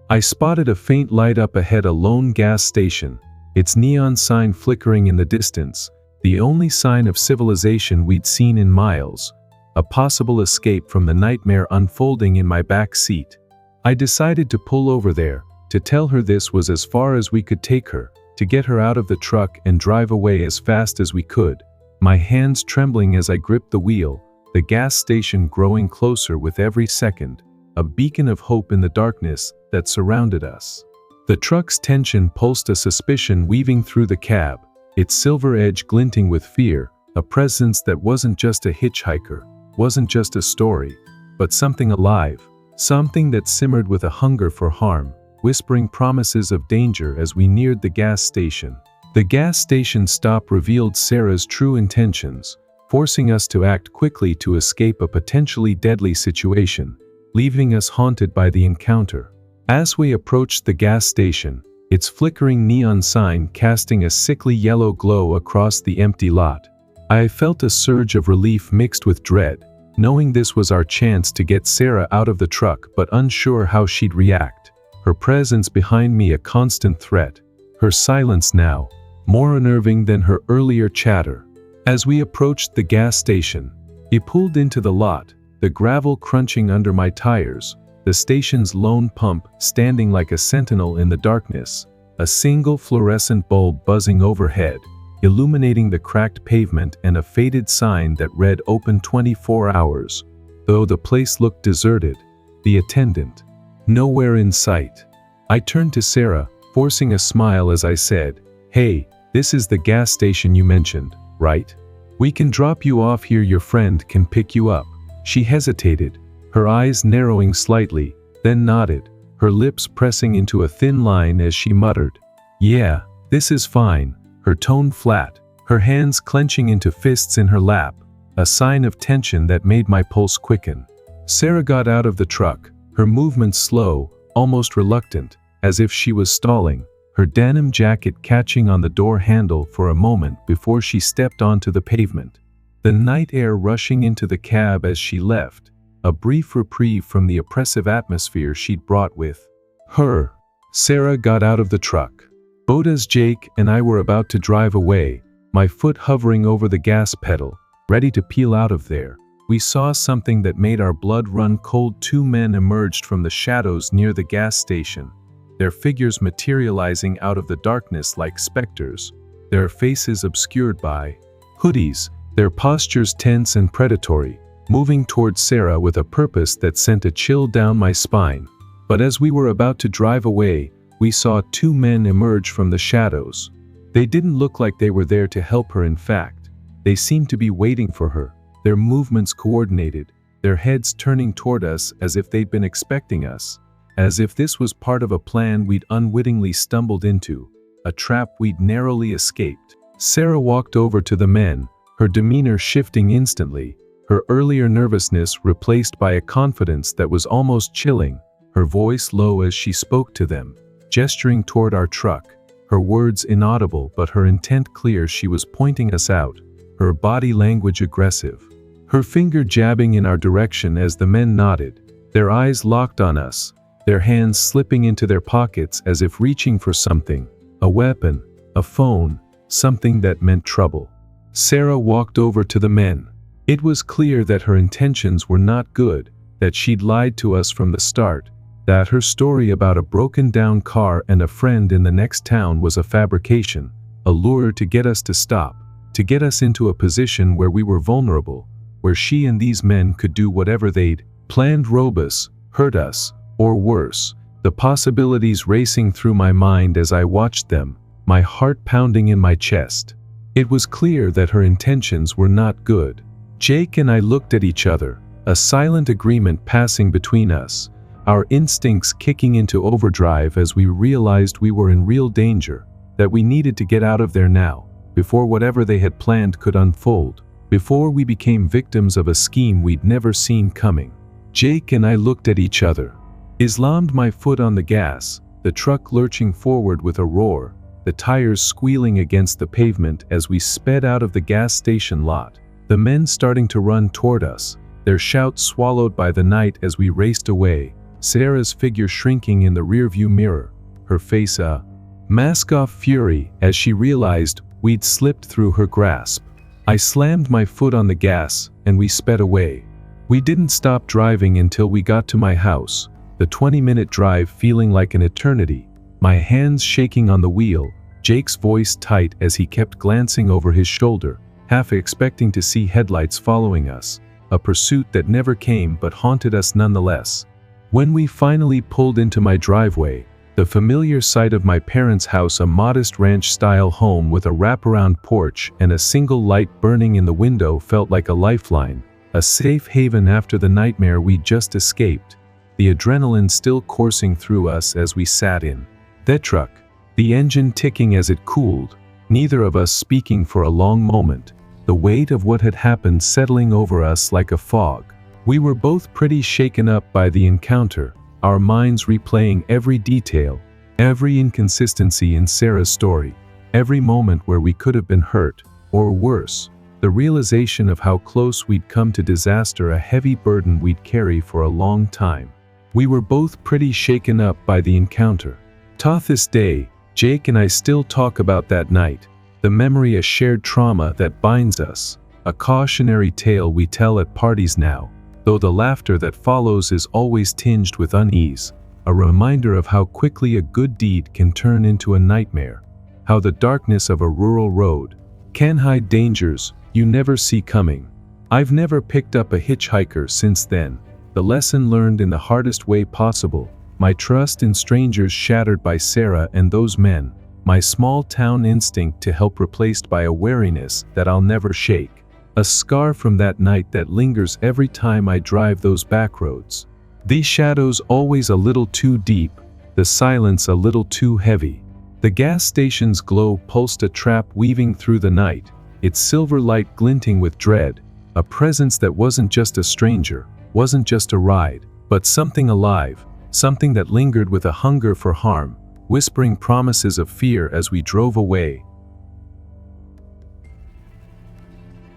I spotted a faint light up ahead, a lone gas station, its neon sign flickering in the distance, the only sign of civilization we'd seen in miles, a possible escape from the nightmare unfolding in my back seat. I decided to pull over there, to tell her this was as far as we could take her, to get her out of the truck and drive away as fast as we could, my hands trembling as I gripped the wheel, the gas station growing closer with every second, a beacon of hope in the darkness that surrounded us. The truck's tension pulsed, a suspicion weaving through the cab, its silver edge glinting with fear, a presence that wasn't just a hitchhiker, wasn't just a story, but something alive, something that simmered with a hunger for harm, whispering promises of danger as we neared the gas station. The gas station stop revealed Sarah's true intentions, forcing us to act quickly to escape a potentially deadly situation, leaving us haunted by the encounter. As we approached the gas station, its flickering neon sign casting a sickly yellow glow across the empty lot, I felt a surge of relief mixed with dread, knowing this was our chance to get Sarah out of the truck but unsure how she'd react. Her presence behind me a constant threat. Her silence now, more unnerving than her earlier chatter. As we approached the gas station, we pulled into the lot, the gravel crunching under my tires, the station's lone pump standing like a sentinel in the darkness, a single fluorescent bulb buzzing overhead, illuminating the cracked pavement, and a faded sign that read "Open 24 hours." Though the place looked deserted, the attendant, nowhere in sight. I turned to Sarah, forcing a smile as I said, "Hey, this is the gas station you mentioned, right? We can drop you off here, your friend can pick you up." She hesitated, her eyes narrowing slightly, then nodded, her lips pressing into a thin line as she muttered, "Yeah, this is fine," her tone flat, her hands clenching into fists in her lap, a sign of tension that made my pulse quicken. Sarah got out of the truck, her movements slow, almost reluctant, as if she was stalling, her denim jacket catching on the door handle for a moment before she stepped onto the pavement. The night air rushing into the cab as she left, a brief reprieve from the oppressive atmosphere she'd brought with her. Sarah got out of the truck. Both as Jake and I were about to drive away, my foot hovering over the gas pedal, ready to peel out of there, we saw something that made our blood run cold. Two men emerged from the shadows near the gas station, their figures materializing out of the darkness like specters, their faces obscured by hoodies, their postures tense and predatory, moving towards Sarah with a purpose that sent a chill down my spine. But as we were about to drive away, we saw two men emerge from the shadows. They didn't look like they were there to help her. In fact, they seemed to be waiting for her, their movements coordinated, their heads turning toward us as if they'd been expecting us, as if this was part of a plan we'd unwittingly stumbled into, a trap we'd narrowly escaped. Sarah walked over to the men, her demeanor shifting instantly, her earlier nervousness replaced by a confidence that was almost chilling, her voice low as she spoke to them, gesturing toward our truck, her words inaudible but her intent clear. She was pointing us out, her body language aggressive, her finger jabbing in our direction as the men nodded, their eyes locked on us, their hands slipping into their pockets as if reaching for something, a weapon, a phone, something that meant trouble. Sarah walked over to the men. It was clear that her intentions were not good, that she'd lied to us from the start, that her story about a broken-down car and a friend in the next town was a fabrication, a lure to get us to stop, to get us into a position where we were vulnerable, where she and these men could do whatever they'd planned, rob us, hurt us, or worse. The possibilities racing through my mind as I watched them, my heart pounding in my chest. It was clear that her intentions were not good. Jake and I looked at each other, a silent agreement passing between us, our instincts kicking into overdrive as we realized we were in real danger, that we needed to get out of there now, before whatever they had planned could unfold, before we became victims of a scheme we'd never seen coming. Jake and I looked at each other. Slammed my foot on the gas, the truck lurching forward with a roar, the tires squealing against the pavement as we sped out of the gas station lot, the men starting to run toward us, their shouts swallowed by the night as we raced away, Sarah's figure shrinking in the rearview mirror, her face a mask of fury as she realized we'd slipped through her grasp. I slammed my foot on the gas, and we sped away. We didn't stop driving until we got to my house, the 20-minute drive feeling like an eternity, my hands shaking on the wheel, Jake's voice tight as he kept glancing over his shoulder, half expecting to see headlights following us, a pursuit that never came but haunted us nonetheless. When we finally pulled into my driveway, the familiar sight of my parents' house, a modest ranch-style home with a wraparound porch and a single light burning in the window, felt like a lifeline, a safe haven after the nightmare we'd just escaped, the adrenaline still coursing through us as we sat in that truck, the engine ticking as it cooled, neither of us speaking for a long moment, the weight of what had happened settling over us like a fog. We were both pretty shaken up by the encounter, our minds replaying every detail, every inconsistency in Sarah's story, every moment where we could have been hurt, or worse. the realization of how close we'd come to disaster, a heavy burden we'd carry for a long time. We were both pretty shaken up by the encounter. To this day, Jake and I still talk about that night, the memory, a shared trauma that binds us, a cautionary tale we tell at parties now, though the laughter that follows is always tinged with unease, a reminder of how quickly a good deed can turn into a nightmare, how the darkness of a rural road can hide dangers you never see coming. I've never picked up a hitchhiker since then, the lesson learned in the hardest way possible, my trust in strangers shattered by Sarah and those men, my small town instinct to help replaced by a wariness that I'll never shake, a scar from that night that lingers every time I drive those back roads. These shadows always a little too deep, the silence a little too heavy. The gas station's glow pulsed, a trap weaving through the night, its silver light glinting with dread, a presence that wasn't just a stranger, wasn't just a ride, but something alive, something that lingered with a hunger for harm, whispering promises of fear as we drove away.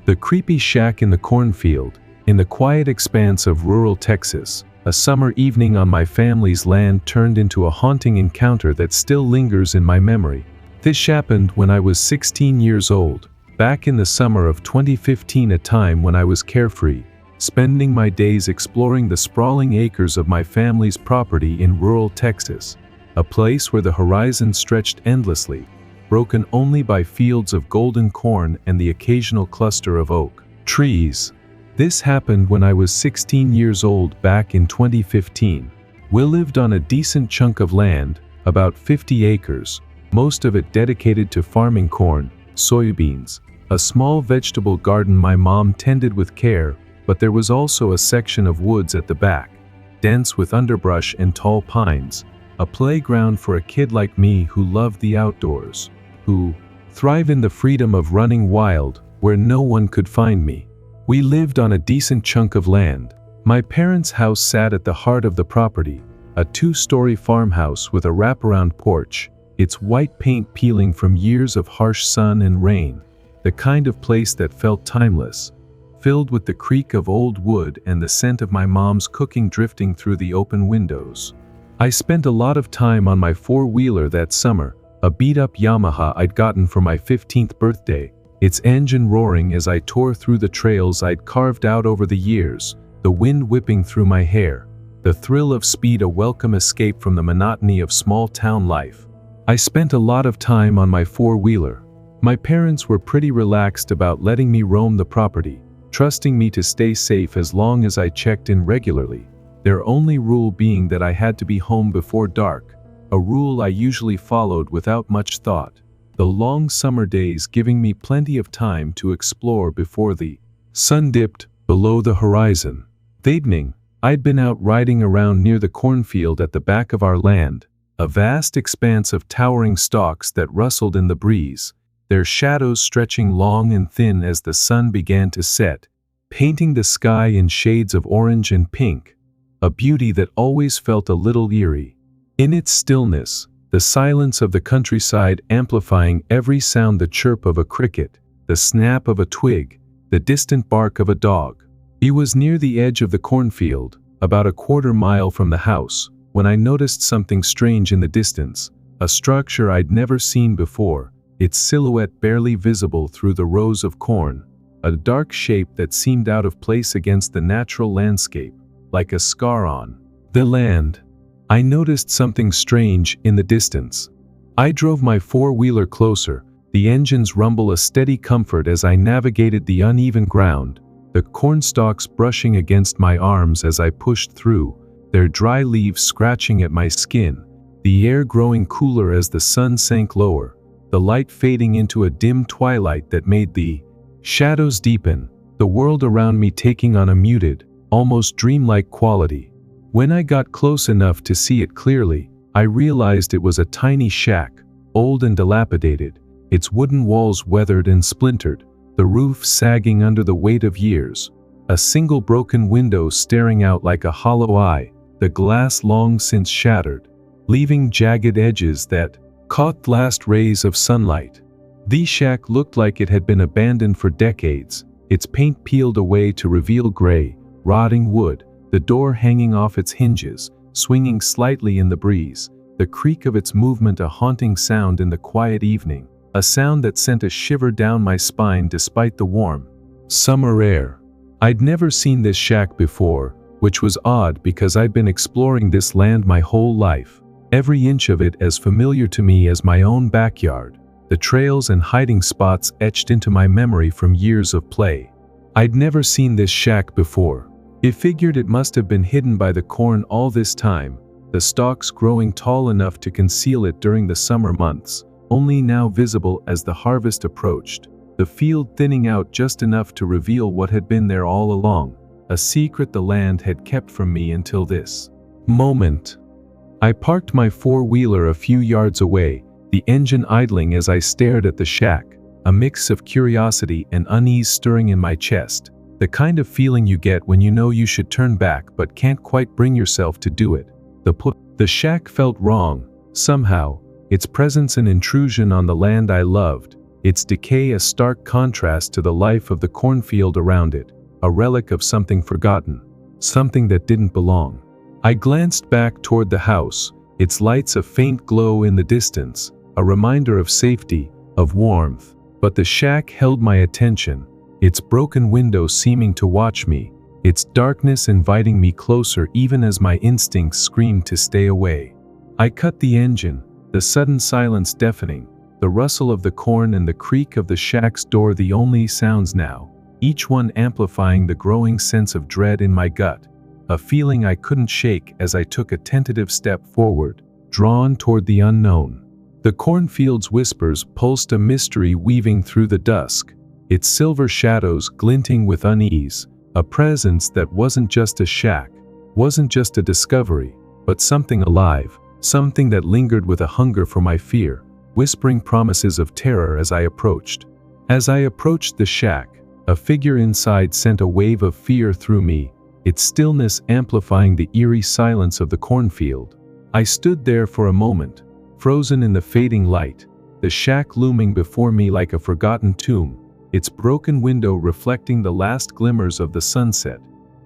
The creepy shack in the cornfield, in the quiet expanse of rural Texas, a summer evening on my family's land turned into a haunting encounter that still lingers in my memory. This happened when I was 16 years old, back in the summer of 2015, a time when I was carefree, spending my days exploring the sprawling acres of my family's property in rural Texas, a place where the horizon stretched endlessly, broken only by fields of golden corn and the occasional cluster of oak trees. This happened when I was 16 years old back in 2015. We lived on a decent chunk of land, about 50 acres, most of it dedicated to farming corn, soybeans, a small vegetable garden my mom tended with care, but there was also a section of woods at the back, dense with underbrush and tall pines, a playground for a kid like me who loved the outdoors, who thrive in the freedom of running wild where no one could find me. We lived on a decent chunk of land. My parents' house sat at the heart of the property, a two-story farmhouse with a wraparound porch, its white paint peeling from years of harsh sun and rain, the kind of place that felt timeless, filled with the creak of old wood and the scent of my mom's cooking drifting through the open windows. I spent a lot of time on my four-wheeler that summer, a beat-up Yamaha I'd gotten for my 15th birthday, its engine roaring as I tore through the trails I'd carved out over the years, the wind whipping through my hair, the thrill of speed a welcome escape from the monotony of small-town life. I spent a lot of time on my four-wheeler. My parents were pretty relaxed about letting me roam the property, trusting me to stay safe as long as I checked in regularly, their only rule being that I had to be home before dark, a rule I usually followed without much thought, the long summer days giving me plenty of time to explore before the sun dipped below the horizon. That evening, I'd been out riding around near the cornfield at the back of our land, a vast expanse of towering stalks that rustled in the breeze, their shadows stretching long and thin as the sun began to set, painting the sky in shades of orange and pink, a beauty that always felt a little eerie. In its stillness, the silence of the countryside amplifying every sound, the chirp of a cricket, the snap of a twig, the distant bark of a dog. He was near the edge of the cornfield, about a quarter-mile from the house, when I noticed something strange in the distance, a structure I'd never seen before, its silhouette barely visible through the rows of corn, a dark shape that seemed out of place against the natural landscape, like a scar on the land. I noticed something strange in the distance. I drove my four-wheeler closer, the engine's rumble a steady comfort as I navigated the uneven ground, the cornstalks brushing against my arms as I pushed through, their dry leaves scratching at my skin, the air growing cooler as the sun sank lower, the light fading into a dim twilight that made the shadows deepen, the world around me taking on a muted, almost dreamlike quality. When I got close enough to see it clearly, I realized it was a tiny shack, old and dilapidated, its wooden walls weathered and splintered, the roof sagging under the weight of years, a single broken window staring out like a hollow eye, the glass long since shattered, leaving jagged edges that caught the last rays of sunlight. The shack looked like it had been abandoned for decades, its paint peeled away to reveal gray, rotting wood, the door hanging off its hinges, swinging slightly in the breeze, the creak of its movement a haunting sound in the quiet evening, a sound that sent a shiver down my spine despite the warm summer air. I'd never seen this shack before, which was odd because I'd been exploring this land my whole life, every inch of it as familiar to me as my own backyard, the trails and hiding spots etched into my memory from years of play. I'd never seen this shack before. I figured it must have been hidden by the corn all this time, the stalks growing tall enough to conceal it during the summer months, only now visible as the harvest approached, the field thinning out just enough to reveal what had been there all along, a secret the land had kept from me until this moment. I parked my four-wheeler a few yards away, the engine idling as I stared at the shack, a mix of curiosity and unease stirring in my chest, the kind of feeling you get when you know you should turn back but can't quite bring yourself to do it. The shack felt wrong, somehow, its presence an intrusion on the land I loved, its decay a stark contrast to the life of the cornfield around it, a relic of something forgotten, something that didn't belong. I glanced back toward the house, its lights a faint glow in the distance, a reminder of safety, of warmth, but the shack held my attention, its broken window seeming to watch me, its darkness inviting me closer even as my instincts screamed to stay away. I cut the engine, the sudden silence deafening, the rustle of the corn and the creak of the shack's door the only sounds now, each one amplifying the growing sense of dread in my gut, a feeling I couldn't shake as I took a tentative step forward, drawn toward the unknown. The cornfield's whispers pulsed a mystery weaving through the dusk, its silver shadows glinting with unease, a presence that wasn't just a shack, wasn't just a discovery, but something alive, something that lingered with a hunger for my fear, whispering promises of terror as I approached. As I approached the shack, a figure inside sent a wave of fear through me, its stillness amplifying the eerie silence of the cornfield. I stood there for a moment, frozen in the fading light, the shack looming before me like a forgotten tomb, its broken window reflecting the last glimmers of the sunset,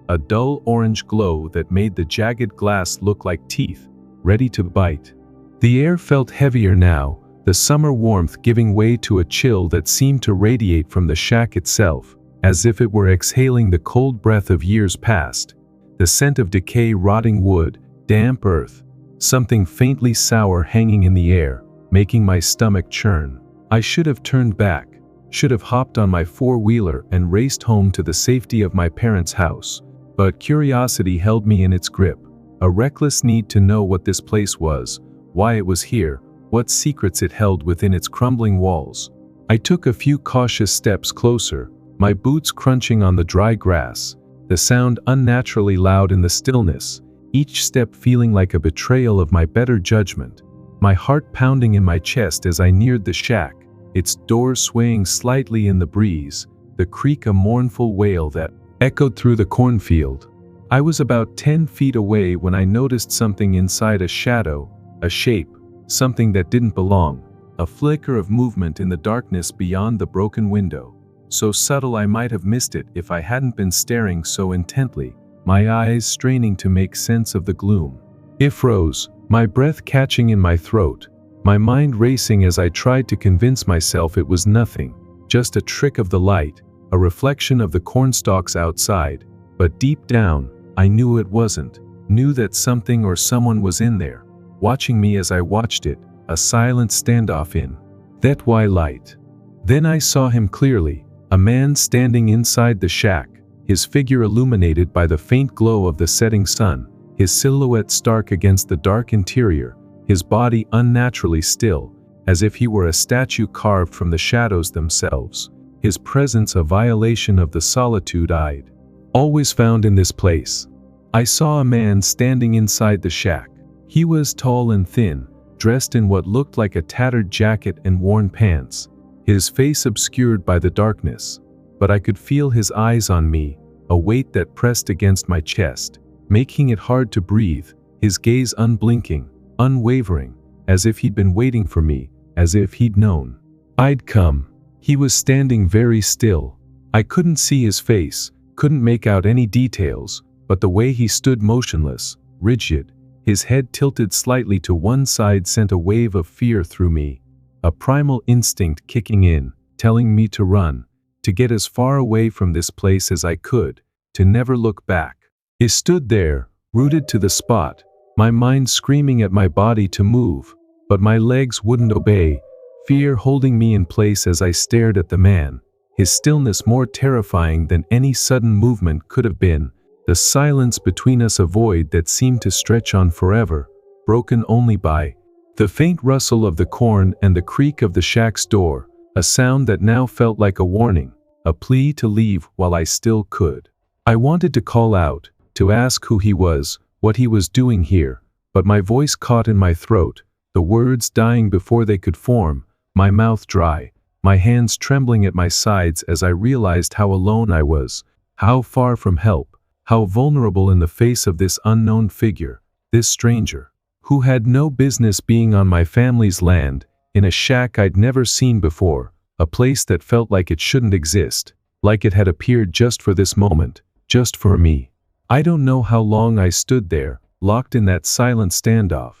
a dull orange glow that made the jagged glass look like teeth, ready to bite. The air felt heavier now, the summer warmth giving way to a chill that seemed to radiate from the shack itself, as if it were exhaling the cold breath of years past, the scent of decay, rotting wood, damp earth, something faintly sour hanging in the air, making my stomach churn. I should have turned back, should have hopped on my four-wheeler and raced home to the safety of my parents' house, but curiosity held me in its grip, a reckless need to know what this place was, why it was here, what secrets it held within its crumbling walls. I took a few cautious steps closer, my boots crunching on the dry grass, the sound unnaturally loud in the stillness, each step feeling like a betrayal of my better judgment, my heart pounding in my chest as I neared the shack, its door swaying slightly in the breeze, the creak a mournful wail that echoed through the cornfield. I was about 10 feet away when I noticed something inside, a shadow, a shape, something that didn't belong, a flicker of movement in the darkness beyond the broken window, so subtle I might have missed it if I hadn't been staring so intently, my eyes straining to make sense of the gloom. I froze, my breath catching in my throat, my mind racing as I tried to convince myself it was nothing, just a trick of the light, a reflection of the cornstalks outside, but deep down, I knew it wasn't, knew that something or someone was in there, watching me as I watched it, a silent standoff in that twilight. Then I saw him clearly, a man standing inside the shack, his figure illuminated by the faint glow of the setting sun, his silhouette stark against the dark interior, his body unnaturally still, as if he were a statue carved from the shadows themselves, his presence a violation of the solitude I'd always found in this place. I saw a man standing inside the shack. He was tall and thin, dressed in what looked like a tattered jacket and worn pants, his face obscured by the darkness, but I could feel his eyes on me, a weight that pressed against my chest, making it hard to breathe, his gaze unblinking, unwavering, as if he'd been waiting for me, as if he'd known. I'd come. He was standing very still. I couldn't see his face, couldn't make out any details, but the way he stood motionless, rigid, his head tilted slightly to one side sent a wave of fear through me, a primal instinct kicking in, telling me to run, to get as far away from this place as I could, to never look back. He stood there, rooted to the spot, my mind screaming at my body to move, but my legs wouldn't obey, fear holding me in place as I stared at the man, his stillness more terrifying than any sudden movement could have been, the silence between us a void that seemed to stretch on forever, broken only by the faint rustle of the corn and the creak of the shack's door, a sound that now felt like a warning, a plea to leave while I still could. I wanted to call out, to ask who he was, what he was doing here, but my voice caught in my throat, the words dying before they could form, my mouth dry, my hands trembling at my sides as I realized how alone I was, how far from help, how vulnerable in the face of this unknown figure, this stranger, who had no business being on my family's land, in a shack I'd never seen before, a place that felt like it shouldn't exist, like it had appeared just for this moment, just for me. I don't know how long I stood there, locked in that silent standoff,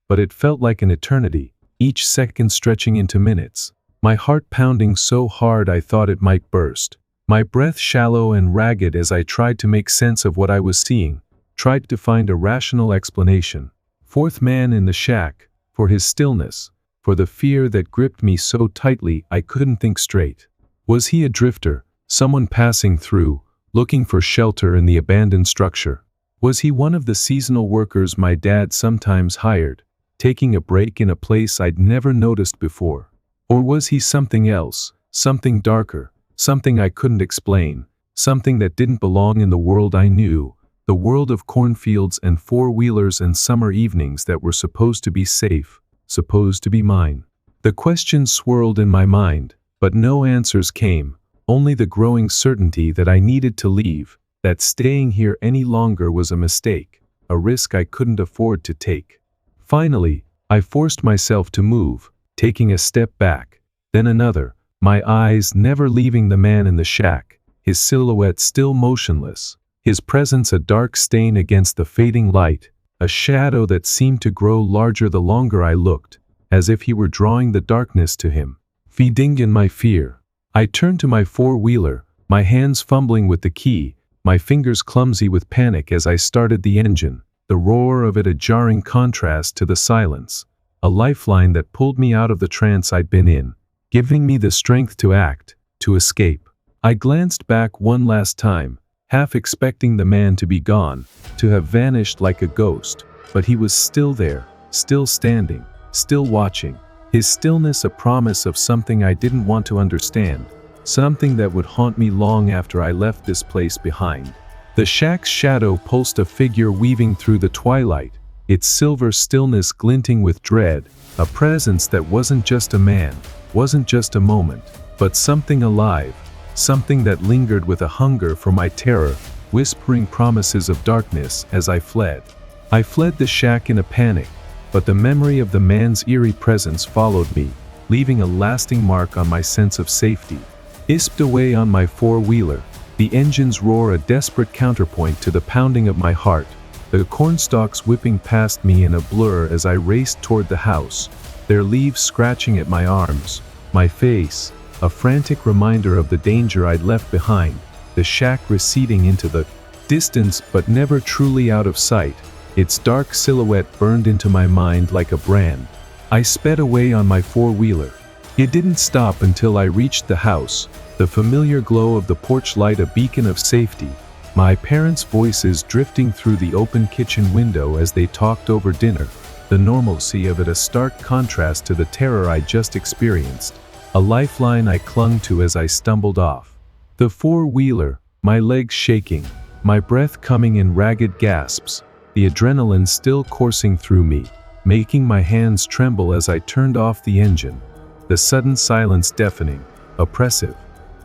but it felt like an eternity, each second stretching into minutes, my heart pounding so hard I thought it might burst, my breath shallow and ragged as I tried to make sense of what I was seeing, tried to find a rational explanation. Fourth man in the shack, for his stillness, for the fear that gripped me so tightly I couldn't think straight. Was he a drifter, someone passing through, looking for shelter in the abandoned structure? Was he one of the seasonal workers my dad sometimes hired, taking a break in a place I'd never noticed before? Or was he something else, something darker, something I couldn't explain, something that didn't belong in the world I knew, the world of cornfields and four-wheelers and summer evenings that were supposed to be safe, supposed to be mine? The questions swirled in my mind, but no answers came, only the growing certainty that I needed to leave, that staying here any longer was a mistake, a risk I couldn't afford to take. Finally, I forced myself to move, taking a step back, then another, my eyes never leaving the man in the shack, his silhouette still motionless, his presence a dark stain against the fading light, a shadow that seemed to grow larger the longer I looked, as if he were drawing the darkness to him, feeding in my fear. I turned to my four-wheeler, my hands fumbling with the key, my fingers clumsy with panic as I started the engine, the roar of it a jarring contrast to the silence, a lifeline that pulled me out of the trance I'd been in, giving me the strength to act, to escape. I glanced back one last time, half expecting the man to be gone, to have vanished like a ghost, but he was still there, still standing, still watching, his stillness a promise of something I didn't want to understand, something that would haunt me long after I left this place behind. The shack's shadow pulsed a figure weaving through the twilight, its silver stillness glinting with dread, a presence that wasn't just a man, wasn't just a moment, but something alive, something that lingered with a hunger for my terror, whispering promises of darkness as I fled. I fled the shack in a panic, but the memory of the man's eerie presence followed me, leaving a lasting mark on my sense of safety. Isped away on my four-wheeler, the engine's roar a desperate counterpoint to the pounding of my heart, the cornstalks whipping past me in a blur as I raced toward the house, their leaves scratching at my arms, my face, a frantic reminder of the danger I'd left behind, the shack receding into the distance but never truly out of sight, its dark silhouette burned into my mind like a brand. I sped away on my four-wheeler. It didn't stop until I reached the house, the familiar glow of the porch light a beacon of safety, my parents' voices drifting through the open kitchen window as they talked over dinner, the normalcy of it a stark contrast to the terror I just experienced, a lifeline I clung to as I stumbled off. The four-wheeler, my legs shaking, my breath coming in ragged gasps, the adrenaline still coursing through me, making my hands tremble as I turned off the engine, the sudden silence deafening, oppressive.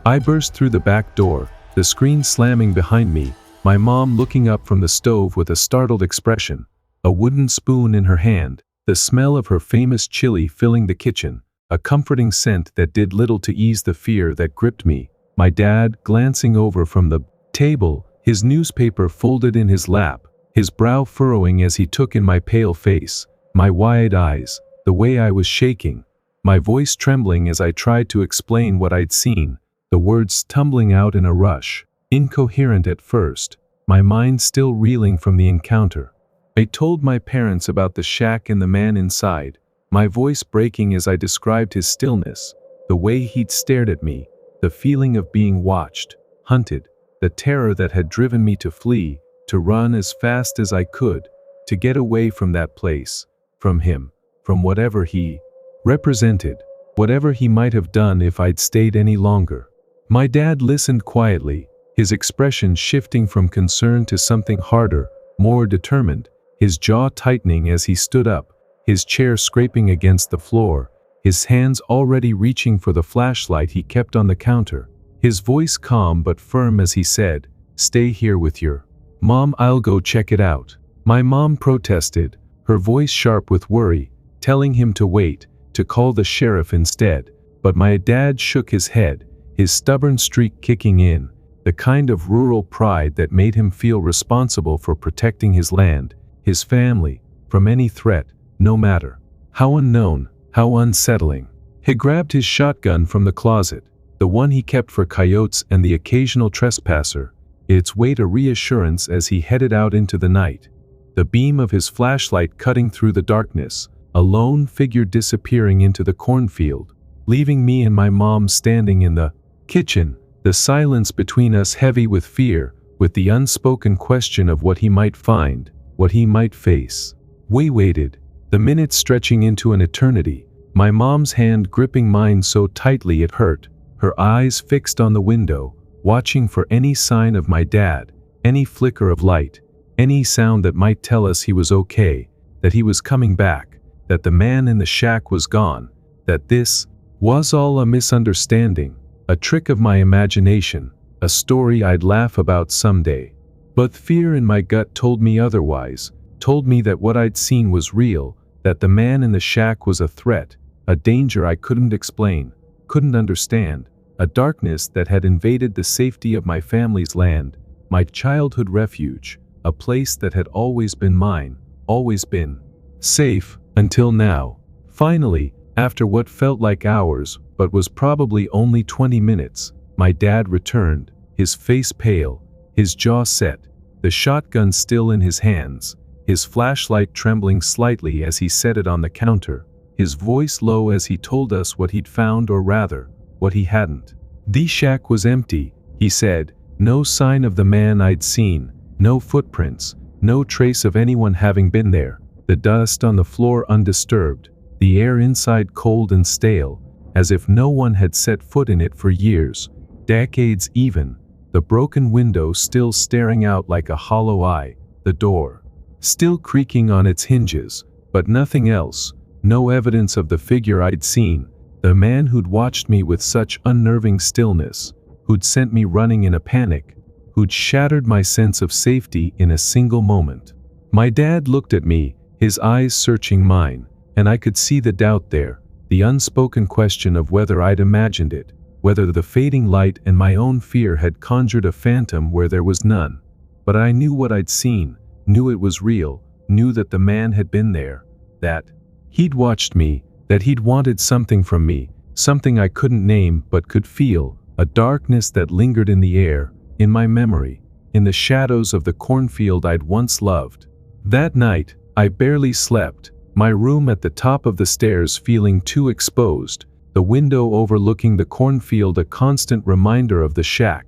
I burst through the back door, the screen slamming behind me, my mom looking up from the stove with a startled expression, a wooden spoon in her hand, the smell of her famous chili filling the kitchen, a comforting scent that did little to ease the fear that gripped me. My dad, glancing over from the table, his newspaper folded in his lap, his brow furrowing as he took in my pale face, my wide eyes, the way I was shaking, my voice trembling as I tried to explain what I'd seen, the words tumbling out in a rush, incoherent at first, my mind still reeling from the encounter. I told my parents about the shack and the man inside, my voice breaking as I described his stillness, the way he'd stared at me, the feeling of being watched, hunted, the terror that had driven me to flee, to run as fast as I could, to get away from that place, from him, from whatever he represented, whatever he might have done if I'd stayed any longer. My dad listened quietly, his expression shifting from concern to something harder, more determined, his jaw tightening as he stood up, his chair scraping against the floor, his hands already reaching for the flashlight he kept on the counter, his voice calm but firm as he said, "Stay here with your mom, I'll go check it out." My mom protested, her voice sharp with worry, telling him to wait, to call the sheriff instead, but my dad shook his head, his stubborn streak kicking in, the kind of rural pride that made him feel responsible for protecting his land, his family, from any threat, no matter how unknown, how unsettling. He grabbed his shotgun from the closet, the one he kept for coyotes and the occasional trespasser, its weight a reassurance as he headed out into the night, the beam of his flashlight cutting through the darkness, a lone figure disappearing into the cornfield, leaving me and my mom standing in the kitchen, the silence between us heavy with fear, with the unspoken question of what he might find, what he might face. We waited, the minutes stretching into an eternity, my mom's hand gripping mine so tightly it hurt, her eyes fixed on the window, watching for any sign of my dad, any flicker of light, any sound that might tell us he was okay, that he was coming back, that the man in the shack was gone, that this was all a misunderstanding, a trick of my imagination, a story I'd laugh about someday. But fear in my gut told me otherwise, told me that what I'd seen was real, that the man in the shack was a threat, a danger I couldn't explain, couldn't understand, a darkness that had invaded the safety of my family's land, my childhood refuge, a place that had always been mine, always been safe, until now. Finally, after what felt like hours, but was probably only 20 minutes, my dad returned, his face pale, his jaw set, the shotgun still in his hands, his flashlight trembling slightly as he set it on the counter, his voice low as he told us what he'd found, or rather, what he hadn't. The shack was empty, he said, no sign of the man I'd seen, no footprints, no trace of anyone having been there, the dust on the floor undisturbed, the air inside cold and stale, as if no one had set foot in it for years, decades even, the broken window still staring out like a hollow eye, the door still creaking on its hinges, but nothing else, no evidence of the figure I'd seen, the man who'd watched me with such unnerving stillness, who'd sent me running in a panic, who'd shattered my sense of safety in a single moment. My dad looked at me, his eyes searching mine, and I could see the doubt there, the unspoken question of whether I'd imagined it, whether the fading light and my own fear had conjured a phantom where there was none. But I knew what I'd seen, knew it was real, knew that the man had been there, that he'd watched me, that he'd wanted something from me, something I couldn't name but could feel, a darkness that lingered in the air, in my memory, in the shadows of the cornfield I'd once loved. That night, I barely slept, my room at the top of the stairs feeling too exposed, the window overlooking the cornfield a constant reminder of the shack,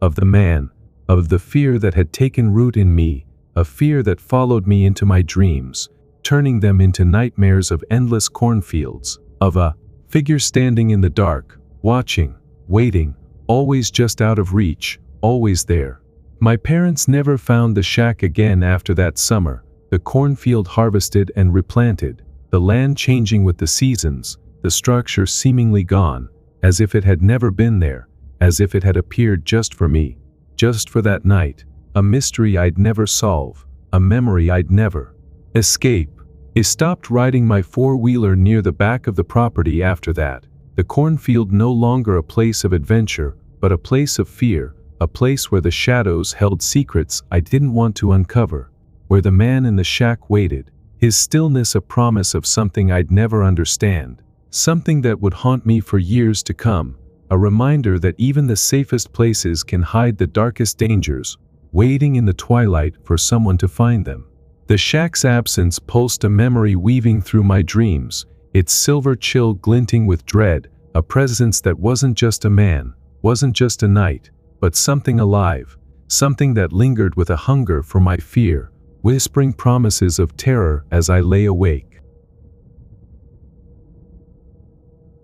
of the man, of the fear that had taken root in me, a fear that followed me into my dreams, turning them into nightmares of endless cornfields, of a figure standing in the dark, watching, waiting, always just out of reach, always there. My parents never found the shack again after that summer, the cornfield harvested and replanted, the land changing with the seasons, the structure seemingly gone, as if it had never been there, as if it had appeared just for me, just for that night, a mystery I'd never solve, a memory I'd never escape. I stopped riding my four-wheeler near the back of the property after that. The cornfield no longer a place of adventure, but a place of fear, a place where the shadows held secrets I didn't want to uncover, where the man in the shack waited, his stillness a promise of something I'd never understand, something that would haunt me for years to come, a reminder that even the safest places can hide the darkest dangers, waiting in the twilight for someone to find them. The shack's absence pulsed a memory weaving through my dreams, its silver chill glinting with dread, a presence that wasn't just a man, wasn't just a night, but something alive, something that lingered with a hunger for my fear, whispering promises of terror as I lay awake.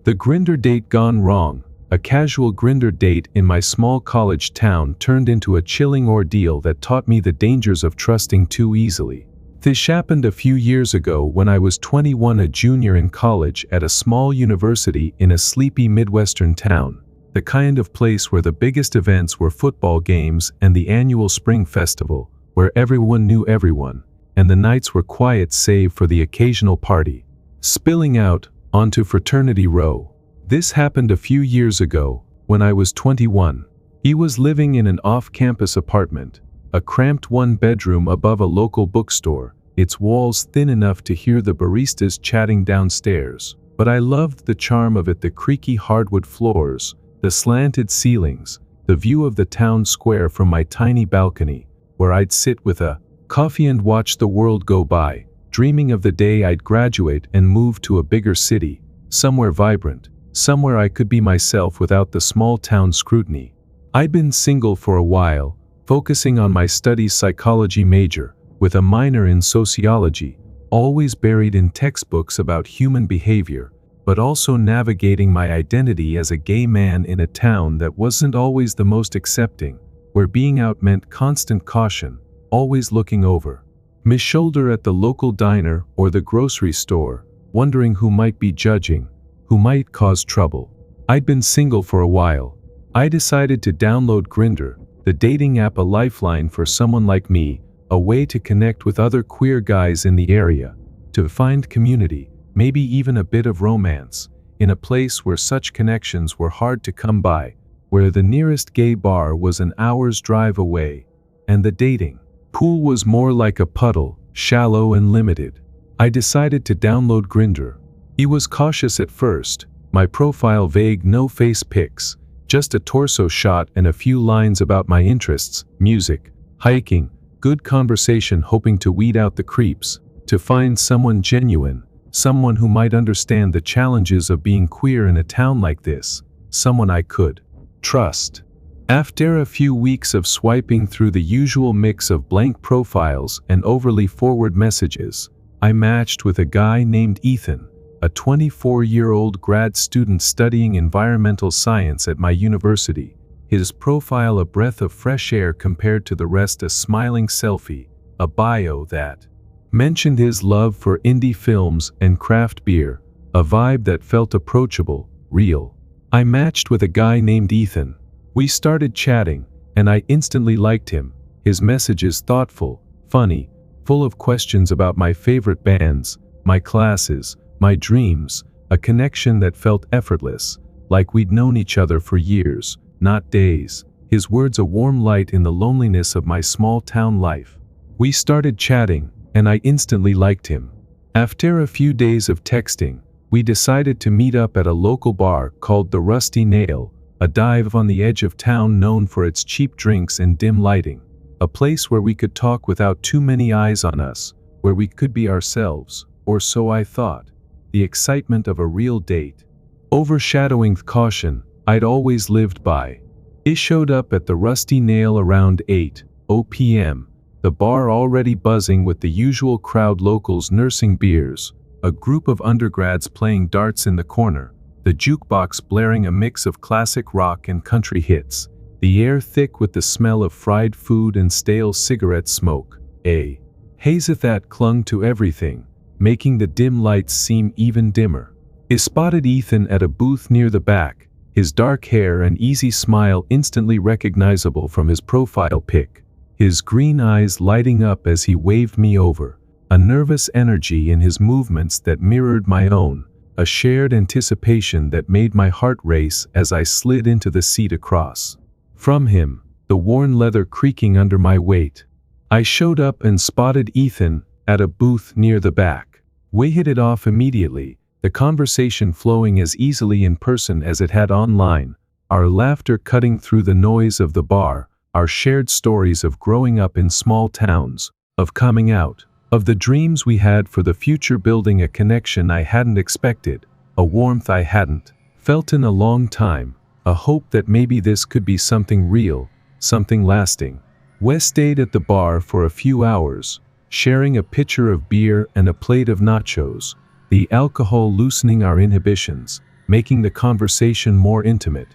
The Grindr date gone wrong. A casual Grindr date in my small college town turned into a chilling ordeal that taught me the dangers of trusting too easily. This happened a few years ago when I was 21, a junior in college at a small university in a sleepy Midwestern town, the kind of place where the biggest events were football games and the annual spring festival, where everyone knew everyone, and the nights were quiet save for the occasional party. Spilling out onto Fraternity Row. This happened a few years ago, when I was 21. He was living in an off-campus apartment, a cramped one-bedroom above a local bookstore, its walls thin enough to hear the baristas chatting downstairs. But I loved the charm of it, the creaky hardwood floors, the slanted ceilings, the view of the town square from my tiny balcony, where I'd sit with a coffee and watch the world go by, dreaming of the day I'd graduate and move to a bigger city, somewhere vibrant, somewhere I could be myself without the small-town scrutiny. I'd been single for a while, focusing on my studies psychology major, with a minor in sociology, always buried in textbooks about human behavior, but also navigating my identity as a gay man in a town that wasn't always the most accepting, where being out meant constant caution, always looking over my shoulder at the local diner or the grocery store, wondering who might be judging, who might cause trouble. I'd been single for a while. I decided to download Grindr, the dating app, a lifeline for someone like me, a way to connect with other queer guys in the area, to find community, maybe even a bit of romance, in a place where such connections were hard to come by, where the nearest gay bar was an hour's drive away, and the dating pool was more like a puddle, shallow and limited. I decided to download Grindr. He was cautious at first, my profile vague, no face pics, just a torso shot and a few lines about my interests, music, hiking, good conversation, hoping to weed out the creeps, to find someone genuine, someone who might understand the challenges of being queer in a town like this, someone I could trust. After a few weeks of swiping through the usual mix of blank profiles and overly forward messages, I matched with a guy named Ethan, a 24-year-old grad student studying environmental science at my university. His profile a breath of fresh air compared to the rest, a smiling selfie, a bio that mentioned his love for indie films and craft beer, a vibe that felt approachable, real. I matched with a guy named Ethan. We started chatting, and I instantly liked him. His messages thoughtful, funny, full of questions about my favorite bands, my classes, my dreams, a connection that felt effortless, like we'd known each other for years, not days. His words a warm light in the loneliness of my small-town life. We started chatting, and I instantly liked him. After a few days of texting, we decided to meet up at a local bar called the Rusty Nail, a dive on the edge of town known for its cheap drinks and dim lighting, a place where we could talk without too many eyes on us, where we could be ourselves, or so I thought. The excitement of a real date, overshadowing the caution I'd always lived by. It showed up at the Rusty Nail around 8:00 p.m., the bar already buzzing with the usual crowd, locals nursing beers, a group of undergrads playing darts in the corner, the jukebox blaring a mix of classic rock and country hits, the air thick with the smell of fried food and stale cigarette smoke, a haze that clung to everything, making the dim lights seem even dimmer. I spotted Ethan at a booth near the back, his dark hair and easy smile instantly recognizable from his profile pic, his green eyes lighting up as he waved me over. a nervous energy in his movements that mirrored my own, a shared anticipation that made my heart race as I slid into the seat across from him, the worn leather creaking under my weight. I showed up and spotted Ethan at a booth near the back. We hit it off immediately, the conversation flowing as easily in person as it had online, our laughter cutting through the noise of the bar, our shared stories of growing up in small towns, of coming out, of the dreams we had for the future, building a connection I hadn't expected, a warmth I hadn't felt in a long time, a hope that maybe this could be something real, something lasting. We stayed at the bar for a few hours, sharing a pitcher of beer and a plate of nachos, the alcohol loosening our inhibitions, making the conversation more intimate,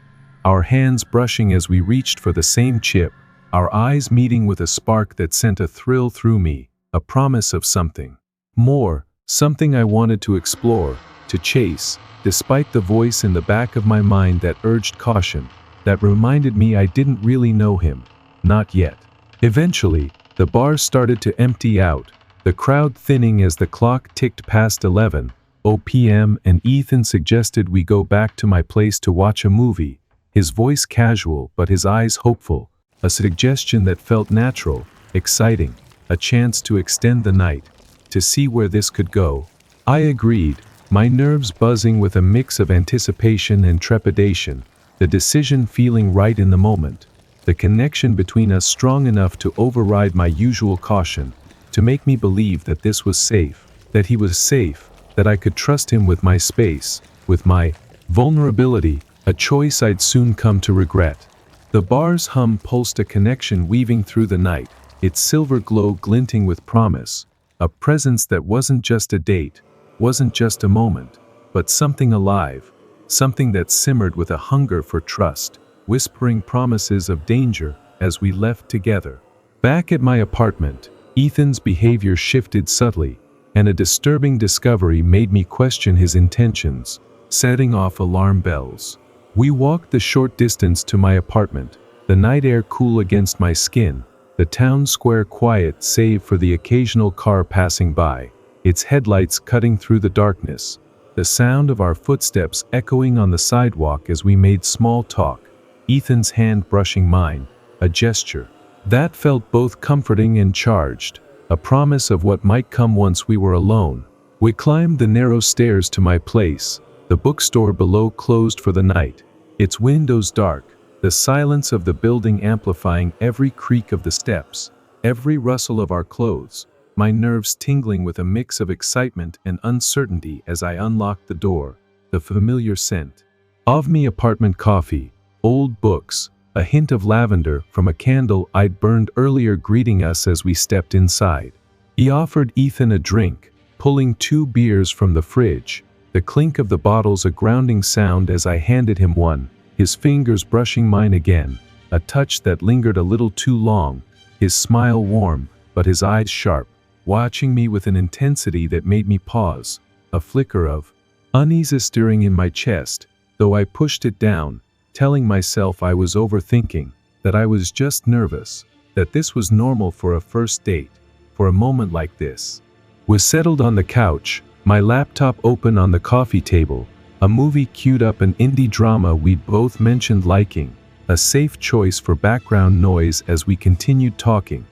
our hands brushing as we reached for the same chip, our eyes meeting with a spark that sent a thrill through me, a promise of something more, something I wanted to explore, to chase, despite the voice in the back of my mind that urged caution, that reminded me I didn't really know him. Not yet. Eventually, the bar started to empty out, the crowd thinning as the clock ticked past 11 p.m. and Ethan suggested we go back to my place to watch a movie, his voice casual but his eyes hopeful, a suggestion that felt natural, exciting, a chance to extend the night, to see where this could go. I agreed, my nerves buzzing with a mix of anticipation and trepidation, the decision feeling right in the moment, the connection between us strong enough to override my usual caution, to make me believe that this was safe, that he was safe, that I could trust him with my space, with my vulnerability, a choice I'd soon come to regret. The bar's hum pulsed, a connection weaving through the night, its silver glow glinting with promise, a presence that wasn't just a date, wasn't just a moment, but something alive, something that simmered with a hunger for trust, whispering promises of danger as we left together. Back at my apartment, Ethan's behavior shifted subtly, and a disturbing discovery made me question his intentions, setting off alarm bells. We walked the short distance to my apartment, the night air cool against my skin, the town square quiet save for the occasional car passing by, its headlights cutting through the darkness, the sound of our footsteps echoing on the sidewalk as we made small talk, Ethan's hand brushing mine, a gesture that felt both comforting and charged, a promise of what might come once we were alone. We climbed the narrow stairs to my place, the bookstore below closed for the night, its windows dark, the silence of the building amplifying every creak of the steps, every rustle of our clothes, my nerves tingling with a mix of excitement and uncertainty as I unlocked the door, the familiar scent of me apartment coffee, old books, a hint of lavender from a candle I'd burned earlier greeting us as we stepped inside. He offered Ethan a drink, pulling 2 beers from the fridge, the clink of the bottles a grounding sound as I handed him one, his fingers brushing mine again, a touch that lingered a little too long, his smile warm, but his eyes sharp, watching me with an intensity that made me pause, a flicker of unease stirring in my chest, though I pushed it down, telling myself I was overthinking, that I was just nervous, that this was normal for a first date, for a moment like this. We settled on the couch, my laptop open on the coffee table, a movie queued up, an indie drama we'd both mentioned liking, a safe choice for background noise as we continued talking,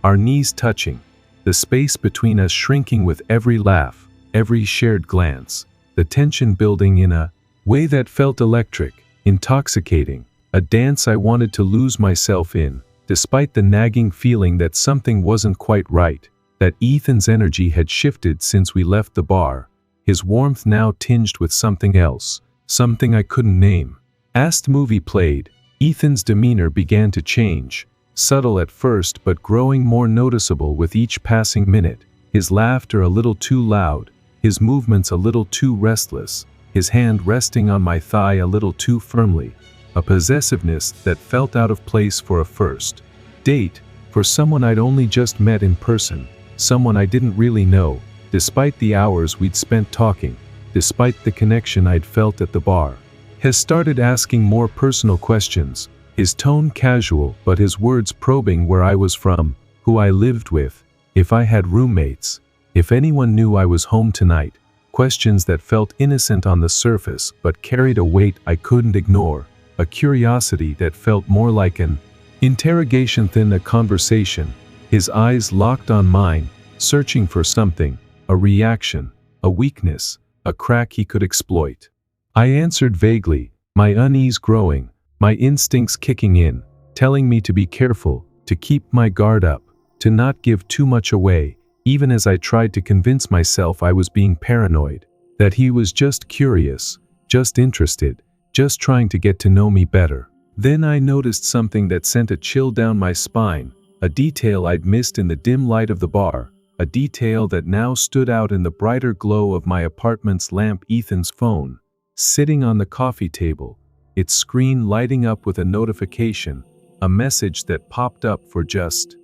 our knees touching, the space between us shrinking with every laugh, every shared glance, the tension building in a way that felt electric, intoxicating, a dance I wanted to lose myself in, despite the nagging feeling that something wasn't quite right, that Ethan's energy had shifted since we left the bar, his warmth now tinged with something else, something I couldn't name. As the movie played, Ethan's demeanor began to change, subtle at first but growing more noticeable with each passing minute, his laughter a little too loud, his movements a little too restless, his hand resting on my thigh a little too firmly, a possessiveness that felt out of place for a first date, for someone I'd only just met in person, someone I didn't really know, despite the hours we'd spent talking, despite the connection I'd felt at the bar. Has started asking more personal questions, his tone casual but his words probing where I was from, who I lived with, if I had roommates, If anyone knew I was home tonight, questions that felt innocent on the surface but carried a weight I couldn't ignore, a curiosity that felt more like an interrogation than a conversation, his eyes locked on mine, searching for something, a reaction, a weakness, a crack he could exploit. I answered vaguely, my unease growing, my instincts kicking in, telling me to be careful, to keep my guard up, to not give too much away, even as I tried to convince myself I was being paranoid, that he was just curious, just interested, just trying to get to know me better. Then I noticed something that sent a chill down my spine, a detail I'd missed in the dim light of the bar, a detail that now stood out in the brighter glow of my apartment's lamp. Ethan's phone, sitting on the coffee table, its screen lighting up with a notification, a message that popped up for just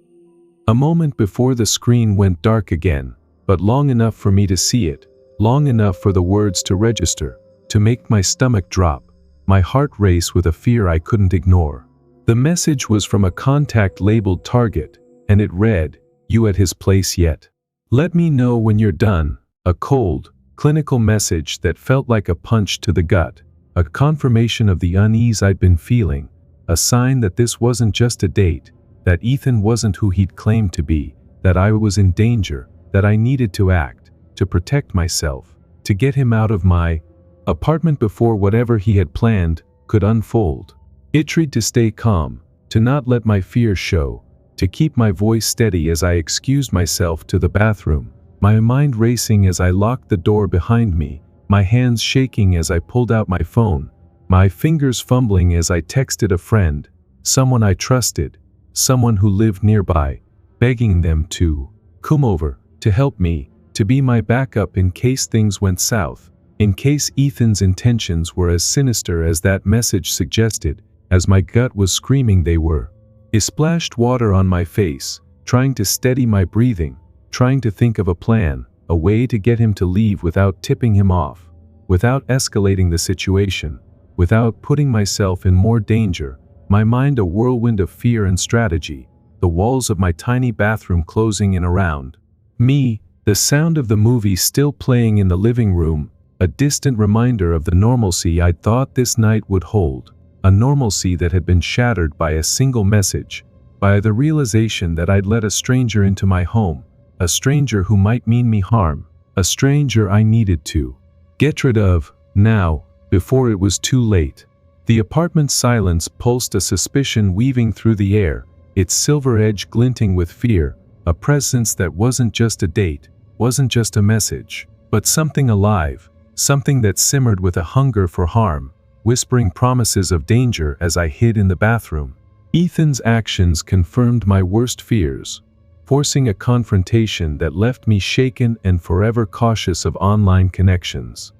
a moment before the screen went dark again, but long enough for me to see it, long enough for the words to register, to make my stomach drop, my heart race with a fear I couldn't ignore. The message was from a contact labeled Target, and it read, "You at his place yet? Let me know when you're done." A cold, clinical message that felt like a punch to the gut, a confirmation of the unease I'd been feeling, a sign that this wasn't just a date, that Ethan wasn't who he'd claimed to be, that I was in danger, that I needed to act, to protect myself, to get him out of my apartment before whatever he had planned could unfold. It tried to stay calm, to not let my fear show, to keep my voice steady as I excused myself to the bathroom, my mind racing as I locked the door behind me, my hands shaking as I pulled out my phone, my fingers fumbling as I texted a friend, someone I trusted, someone who lived nearby, begging them to come over, to help me, to be my backup in case things went south, in case Ethan's intentions were as sinister as that message suggested, as my gut was screaming they were. I splashed water on my face, trying to steady my breathing, trying to think of a plan, a way to get him to leave without tipping him off, without escalating the situation, without putting myself in more danger, my mind a whirlwind of fear and strategy, the walls of my tiny bathroom closing in around me, the sound of the movie still playing in the living room, a distant reminder of the normalcy I'd thought this night would hold, a normalcy that had been shattered by a single message, by the realization that I'd let a stranger into my home, a stranger who might mean me harm, a stranger I needed to get rid of, now, before it was too late. The apartment's silence pulsed a suspicion weaving through the air, its silver edge glinting with fear, a presence that wasn't just a date, wasn't just a message, but something alive, something that simmered with a hunger for harm, whispering promises of danger as I hid in the bathroom. Ethan's actions confirmed my worst fears, forcing a confrontation that left me shaken and forever cautious of online connections.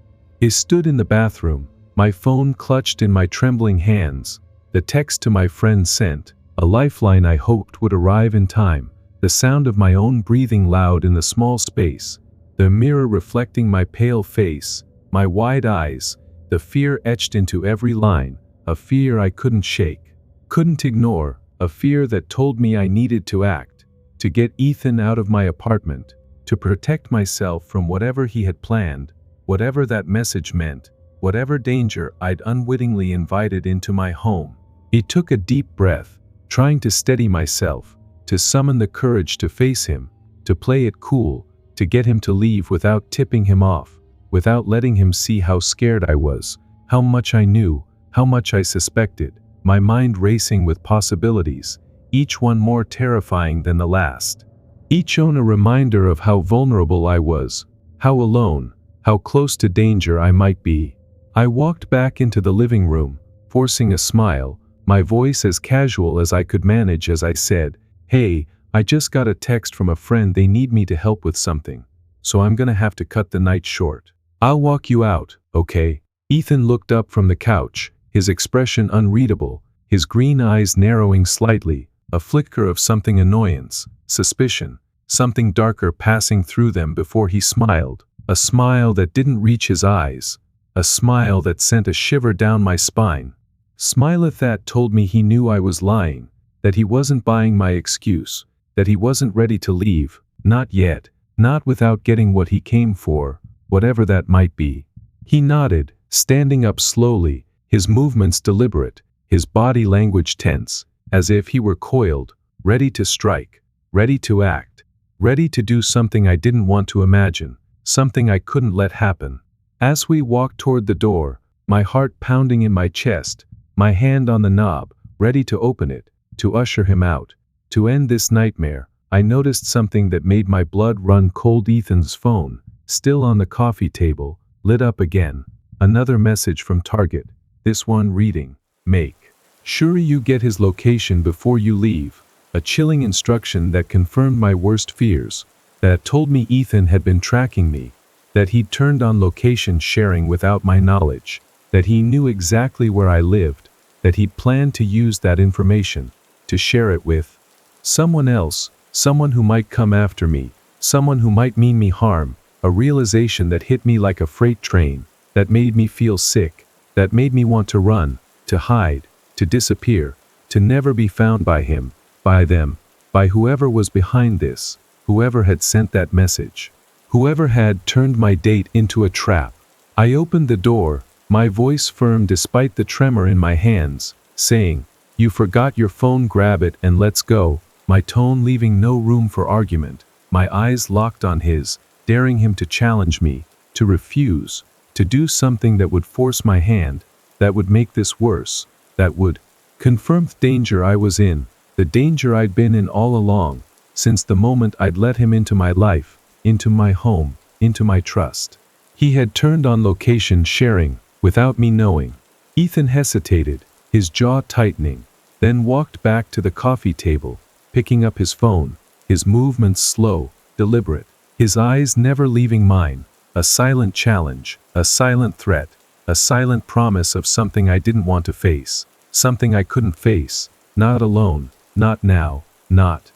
I stood in the bathroom, my phone clutched in my trembling hands, the text to my friend sent, a lifeline I hoped would arrive in time, the sound of my own breathing loud in the small space, the mirror reflecting my pale face, my wide eyes, the fear etched into every line, a fear I couldn't shake, couldn't ignore, a fear that told me I needed to act, to get Ethan out of my apartment, to protect myself from whatever he had planned, whatever that message meant, whatever danger I'd unwittingly invited into my home. I took a deep breath, trying to steady myself, to summon the courage to face him, to play it cool, to get him to leave without tipping him off, without letting him see how scared I was, how much I knew, how much I suspected, my mind racing with possibilities, each one more terrifying than the last. Each one a reminder of how vulnerable I was, how alone, how close to danger I might be. I walked back into the living room, forcing a smile, my voice as casual as I could manage as I said, "Hey, I just got a text from a friend they need me to help with something, so I'm gonna have to cut the night short. I'll walk you out, okay?" Ethan looked up from the couch, his expression unreadable, his green eyes narrowing slightly, a flicker of something annoyance, suspicion, something darker passing through them before he smiled, a smile that didn't reach his eyes, a smile that sent a shiver down my spine. Smile that told me he knew I was lying, that he wasn't buying my excuse, that he wasn't ready to leave, not yet, not without getting what he came for, whatever that might be. He nodded, standing up slowly, his movements deliberate, his body language tense, as if he were coiled, ready to strike, ready to act, ready to do something I didn't want to imagine, something I couldn't let happen. As we walked toward the door, my heart pounding in my chest, my hand on the knob, ready to open it, to usher him out, to end this nightmare, I noticed something that made my blood run cold. Ethan's phone, still on the coffee table, lit up again. Another message from Target, this one reading, "Make sure you get his location before you leave." A chilling instruction that confirmed my worst fears, that told me Ethan had been tracking me, that he'd turned on location sharing without my knowledge, that he knew exactly where I lived, that he'd planned to use that information, to share it with someone else, someone who might come after me, someone who might mean me harm. A realization that hit me like a freight train, that made me feel sick, that made me want to run, to hide, to disappear, to never be found by him, by them, by whoever was behind this, whoever had sent that message, whoever had turned my date into a trap. I opened the door, my voice firm despite the tremor in my hands, saying, "You forgot your phone, grab it and let's go," my tone leaving no room for argument, my eyes locked on his, daring him to challenge me, to refuse, to do something that would force my hand, that would make this worse, that would confirm the danger I was in, the danger I'd been in all along, since the moment I'd let him into my life, into my home, into my trust. He had turned on location sharing, without me knowing. Ethan hesitated, his jaw tightening, then walked back to the coffee table, picking up his phone, his movements slow, deliberate, his eyes never leaving mine, a silent challenge, a silent threat, a silent promise of something I didn't want to face, something I couldn't face, not alone, not now, not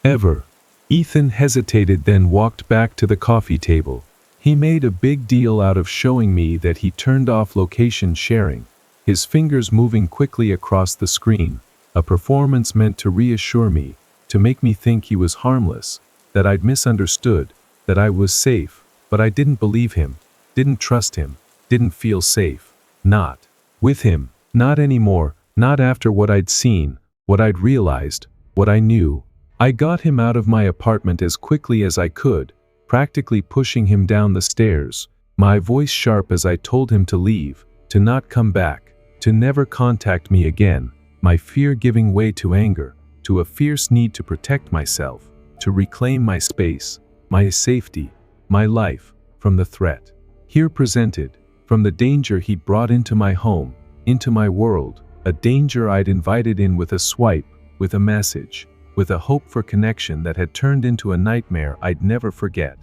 ever. Ethan hesitated, then walked back to the coffee table. He made a big deal out of showing me that he turned off location sharing, his fingers moving quickly across the screen, a performance meant to reassure me, to make me think he was harmless, that I'd misunderstood, that I was safe, but I didn't believe him, didn't trust him, didn't feel safe. Not with him, not anymore, not after what I'd seen, what I'd realized, what I knew. I got him out of my apartment as quickly as I could, practically pushing him down the stairs, my voice sharp as I told him to leave, to not come back, to never contact me again, my fear giving way to anger, to a fierce need to protect myself, to reclaim my space, my safety, my life, from the threat here presented, from the danger he'd brought into my home, into my world, a danger I'd invited in with a swipe, with a message, with a hope for connection that had turned into a nightmare I'd never forget.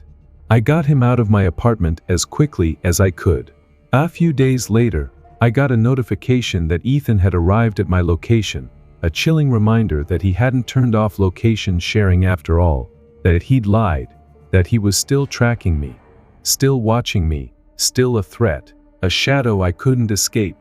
I got him out of my apartment as quickly as I could. A few days later, I got a notification that Ethan had arrived at my location, a chilling reminder that he hadn't turned off location sharing after all, that he'd lied, that he was still tracking me, still watching me, still a threat, a shadow I couldn't escape,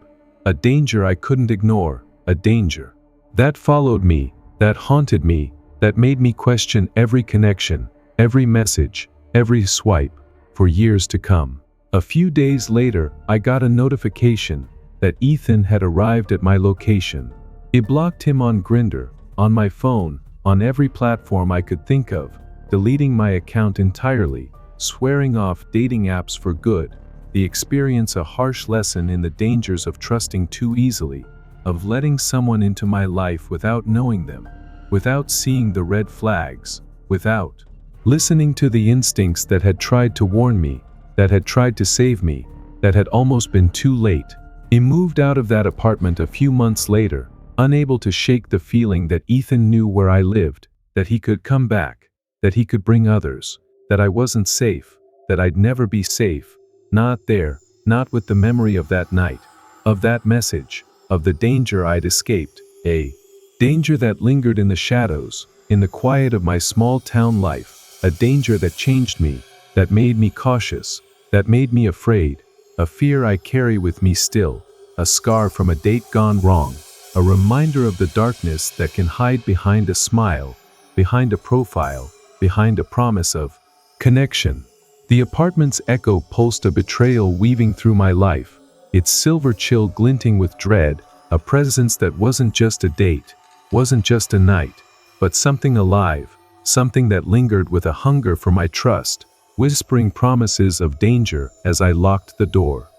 a danger I couldn't ignore, a danger that followed me, that haunted me, that made me question every connection, every message, every swipe, for years to come. A few days later, I got a notification that Ethan had arrived at my location. It blocked him on Grindr, on my phone, on every platform I could think of, deleting my account entirely, swearing off dating apps for good, the experience a harsh lesson in the dangers of trusting too easily, of letting someone into my life without knowing them, without seeing the red flags, without listening to the instincts that had tried to warn me, that had tried to save me, that had almost been too late. He moved out of that apartment a few months later, unable to shake the feeling that Ethan knew where I lived, that he could come back, that he could bring others, that I wasn't safe, that I'd never be safe, not there, not with the memory of that night, of that message, of the danger I'd escaped, a danger that lingered in the shadows, in the quiet of my small town life, a danger that changed me, that made me cautious, that made me afraid, a fear I carry with me still, a scar from a date gone wrong, a reminder of the darkness that can hide behind a smile, behind a profile, behind a promise of Connection. The apartment's echo pulsed a betrayal weaving through my life, its silver chill glinting with dread, a presence that wasn't just a date, wasn't just a night, but something alive, something that lingered with a hunger for my trust, whispering promises of danger as I locked the door.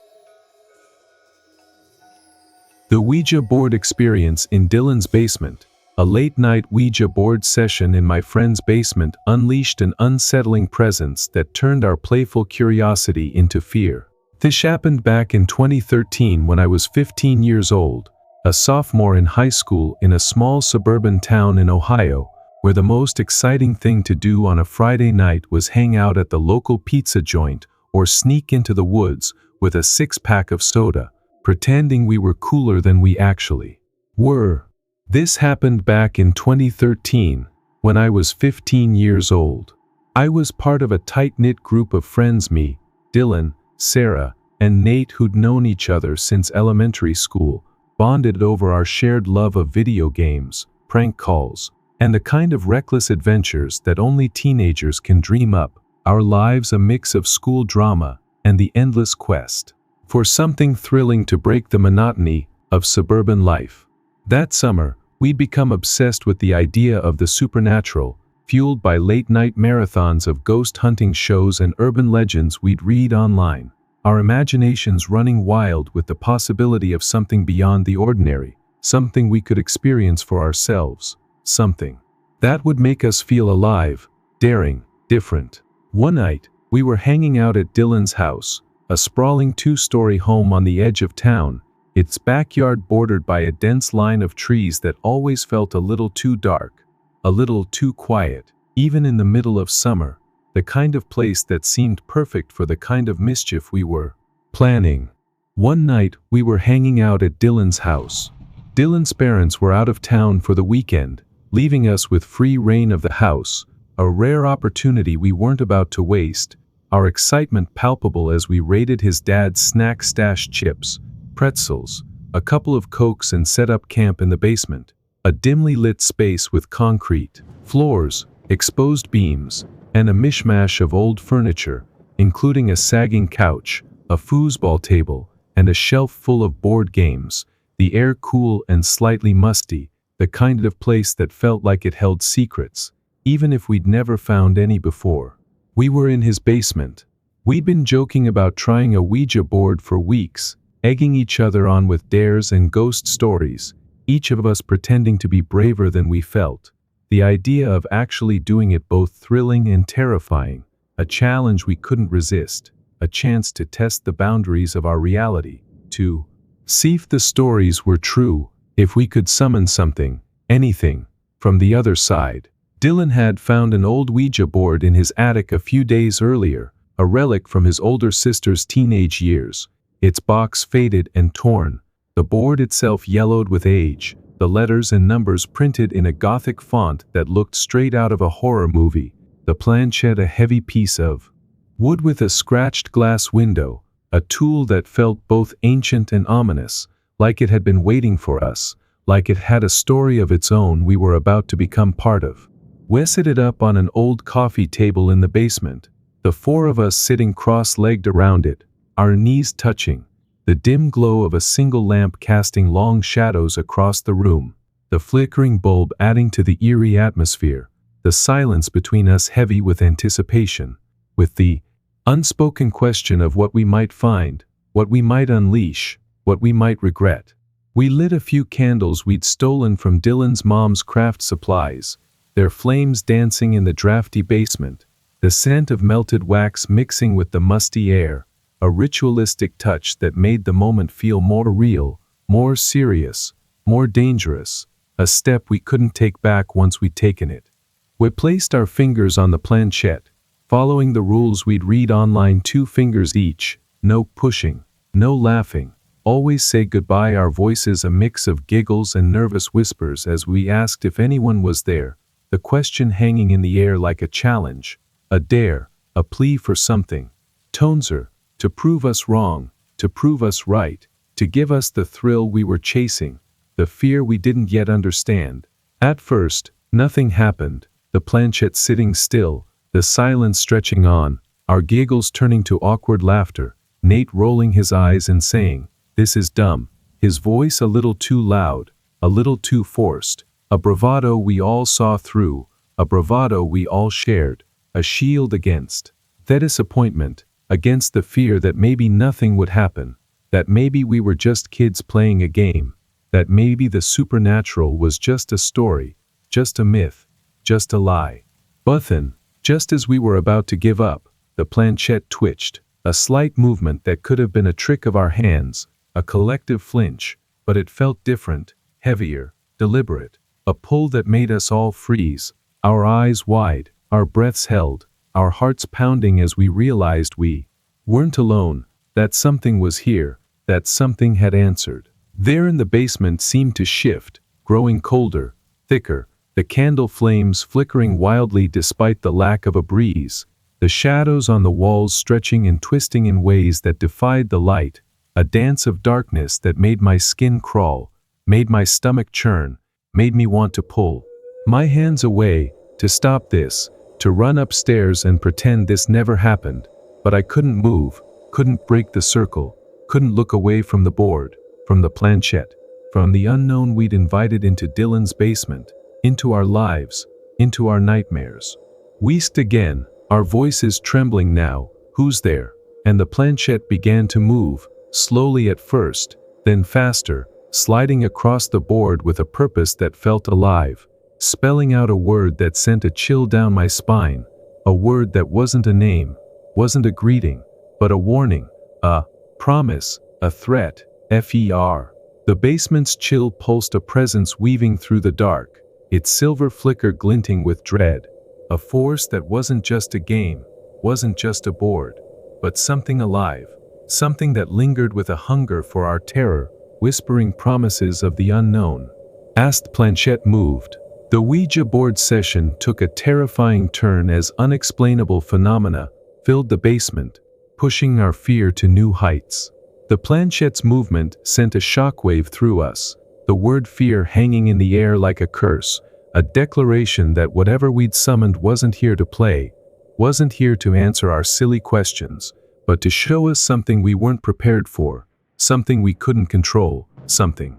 The Ouija board experience in Dylan's basement. A late-night Ouija board session in my friend's basement unleashed an unsettling presence that turned our playful curiosity into fear. This happened back in 2013 when I was 15 years old, a sophomore in high school in a small suburban town in Ohio, where the most exciting thing to do on a Friday night was hang out at the local pizza joint or sneak into the woods with a six-pack of soda, pretending we were cooler than we actually were. This happened back in 2013, when I was 15 years old. I was part of a tight-knit group of friends, me, Dylan, Sarah, and Nate, who'd known each other since elementary school, bonded over our shared love of video games, prank calls, and the kind of reckless adventures that only teenagers can dream up, our lives a mix of school drama and the endless quest for something thrilling to break the monotony of suburban life. That summer, we'd become obsessed with the idea of the supernatural, fueled by late-night marathons of ghost hunting shows and urban legends we'd read online, our imaginations running wild with the possibility of something beyond the ordinary, something we could experience for ourselves, something that would make us feel alive, daring, different. One night, we were hanging out at Dylan's house, a sprawling two-story home on the edge of town, its backyard bordered by a dense line of trees that always felt a little too dark, a little too quiet, even in the middle of summer, the kind of place that seemed perfect for the kind of mischief we were planning. One night, we were hanging out at Dylan's house. Dylan's parents were out of town for the weekend, leaving us with free reign of the house, a rare opportunity we weren't about to waste, our excitement palpable as we raided his dad's snack stash: chips, pretzels, a couple of Cokes, and set up camp in the basement, a dimly lit space with concrete floors, exposed beams, and a mishmash of old furniture, including a sagging couch, a foosball table, and a shelf full of board games, the air cool and slightly musty, the kind of place that felt like it held secrets, even if we'd never found any before. We were in his basement. We'd been joking about trying a Ouija board for weeks, egging each other on with dares and ghost stories, each of us pretending to be braver than we felt. The idea of actually doing it both thrilling and terrifying, a challenge we couldn't resist, a chance to test the boundaries of our reality, to see if the stories were true, if we could summon something, anything, from the other side. Dylan had found an old Ouija board in his attic a few days earlier, a relic from his older sister's teenage years, its box faded and torn, the board itself yellowed with age, the letters and numbers printed in a Gothic font that looked straight out of a horror movie, the planchette a heavy piece of wood with a scratched glass window, a tool that felt both ancient and ominous, like it had been waiting for us, like it had a story of its own we were about to become part of. We set it up on an old coffee table in the basement, the four of us sitting cross-legged around it, our knees touching, the dim glow of a single lamp casting long shadows across the room, the flickering bulb adding to the eerie atmosphere, the silence between us heavy with anticipation, with the unspoken question of what we might find, what we might unleash, what we might regret. We lit a few candles we'd stolen from Dylan's mom's craft supplies, their flames dancing in the drafty basement, the scent of melted wax mixing with the musty air, a ritualistic touch that made the moment feel more real, more serious, more dangerous, a step we couldn't take back once we'd taken it. We placed our fingers on the planchette, following the rules we'd read online: 2 fingers each, no pushing, no laughing, always say goodbye, our voices a mix of giggles and nervous whispers as we asked if anyone was there, the question hanging in the air like a challenge, a dare, a plea for something. Toneser, to prove us wrong, to prove us right, to give us the thrill we were chasing, the fear we didn't yet understand. At first, nothing happened, the planchette sitting still, The silence stretching on, our giggles turning to awkward laughter, Nate rolling his eyes and saying, "This is dumb." His voice a little too loud, a little too forced, a bravado we all saw through, a bravado we all shared, a shield against the disappointment, against the fear that maybe nothing would happen, that maybe we were just kids playing a game, that maybe the supernatural was just a story, just a myth, just a lie. But then, just as we were about to give up, the planchette twitched, a slight movement that could have been a trick of our hands, a collective flinch, but it felt different, heavier, deliberate, a pull that made us all freeze, our eyes wide, our breaths held, our hearts pounding as we realized we weren't alone, that something was here, that something had answered. There in the basement seemed to shift, growing colder, thicker, the candle flames flickering wildly despite the lack of a breeze, the shadows on the walls stretching and twisting in ways that defied the light, a dance of darkness that made my skin crawl, made my stomach churn, made me want to pull my hands away, to stop this, to run upstairs and pretend this never happened, but I couldn't move, couldn't break the circle, couldn't look away from the board, from the planchette, from the unknown we'd invited into Dylan's basement, into our lives, into our nightmares. Wheezed again, our voices trembling now, "Who's there?" And the planchette began to move, slowly at first, then faster, sliding across the board with a purpose that felt alive, spelling out a word that sent a chill down my spine, a word that wasn't a name, wasn't a greeting, but a warning, a promise, a threat, FER. The basement's chill pulsed a presence weaving through the dark, its silver flicker glinting with dread, a force that wasn't just a game, wasn't just a board, but something alive, something that lingered with a hunger for our terror, whispering promises of the unknown. As the planchette moved, the Ouija board session took a terrifying turn as unexplainable phenomena filled the basement, pushing our fear to new heights. The planchette's movement sent a shockwave through us, the word fear hanging in the air like a curse, a declaration that whatever we'd summoned wasn't here to play, wasn't here to answer our silly questions, but to show us something we weren't prepared for, something we couldn't control, something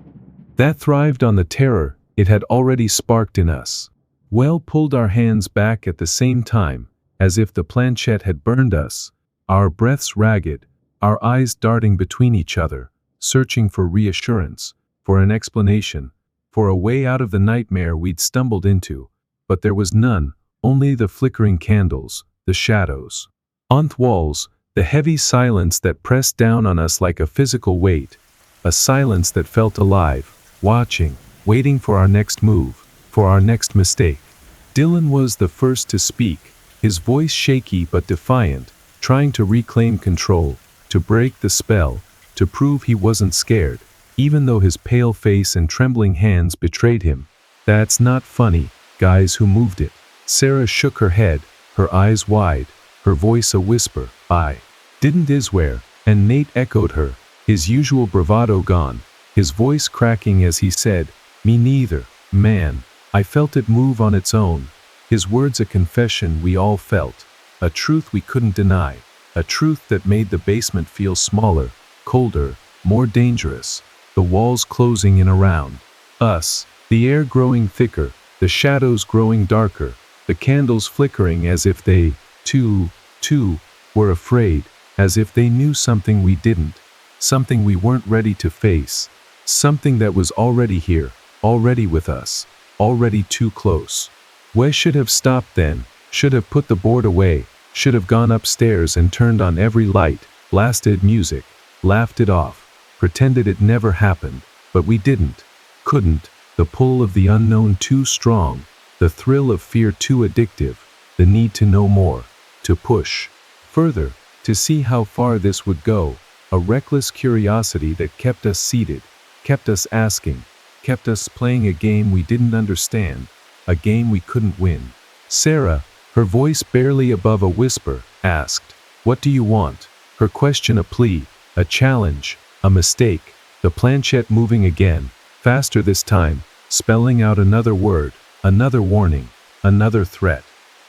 that thrived on the terror it had already sparked in us. Well pulled our hands back at the same time, as if the planchette had burned us, our breaths ragged, our eyes darting between each other, searching for reassurance, for an explanation, for a way out of the nightmare we'd stumbled into, but there was none, only the flickering candles, the shadows on the walls, the heavy silence that pressed down on us like a physical weight, a silence that felt alive, watching, waiting for our next move, for our next mistake. Dylan was the first to speak, his voice shaky but defiant, trying to reclaim control, to break the spell, to prove he wasn't scared, even though his pale face and trembling hands betrayed him. "That's not funny, guys who moved it." Sarah shook her head, her eyes wide, her voice a whisper, "I didn't swear," and Nate echoed her, his usual bravado gone, his voice cracking as he said, "Me neither, man. I felt it move on its own." His words a confession we all felt, a truth we couldn't deny, a truth that made the basement feel smaller, colder, more dangerous, the walls closing in around us, the air growing thicker, the shadows growing darker, the candles flickering as if they, too, were afraid, as if they knew something we didn't, something we weren't ready to face, something that was already here, already with us, already too close. We should have stopped then, should have put the board away, should have gone upstairs and turned on every light, blasted music, laughed it off, pretended it never happened, but we didn't, couldn't, the pull of the unknown too strong, the thrill of fear too addictive, the need to know more, to push further, to see how far this would go, a reckless curiosity that kept us seated, kept us asking, kept us playing a game we didn't understand, a game we couldn't win. Sarah, her voice barely above a whisper, asked, "What do you want?" Her question a plea, a challenge, a mistake, the planchette moving again, faster this time, spelling out another word, another warning, another threat.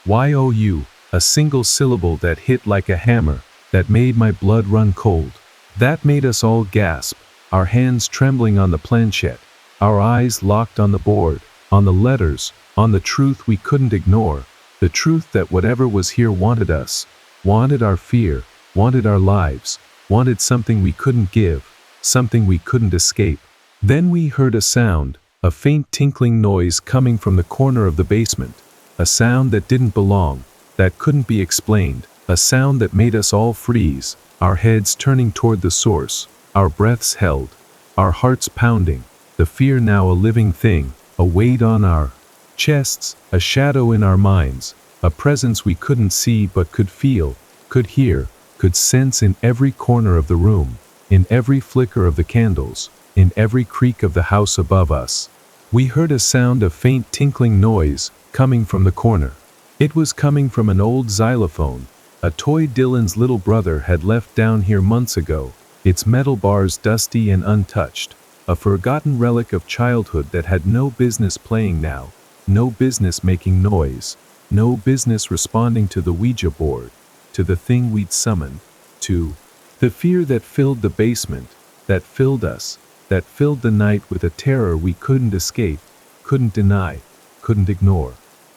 "YOU," a single syllable that hit like a hammer, that made my blood run cold. That made us all gasp, our hands trembling on the planchette, our eyes locked on the board, on the letters, on the truth we couldn't ignore, the truth that whatever was here wanted us, wanted our fear, wanted our lives, wanted something we couldn't give, something we couldn't escape. Then we heard a sound, a faint tinkling noise coming from the corner of the basement, a sound that didn't belong, that couldn't be explained, a sound that made us all freeze, our heads turning toward the source, our breaths held, our hearts pounding, the fear now a living thing, a weight on our chests, a shadow in our minds, a presence we couldn't see but could feel, could hear, could sense in every corner of the room, in every flicker of the candles, in every creak of the house above us. We heard a sound of faint tinkling noise coming from the corner. It was coming from an old xylophone, a toy Dylan's little brother had left down here months ago, its metal bars dusty and untouched, a forgotten relic of childhood that had no business playing now, no business making noise, no business responding to the Ouija board, to the thing we'd summoned, to the fear that filled the basement, that filled us, that filled the night with a terror we couldn't escape, couldn't deny, couldn't ignore.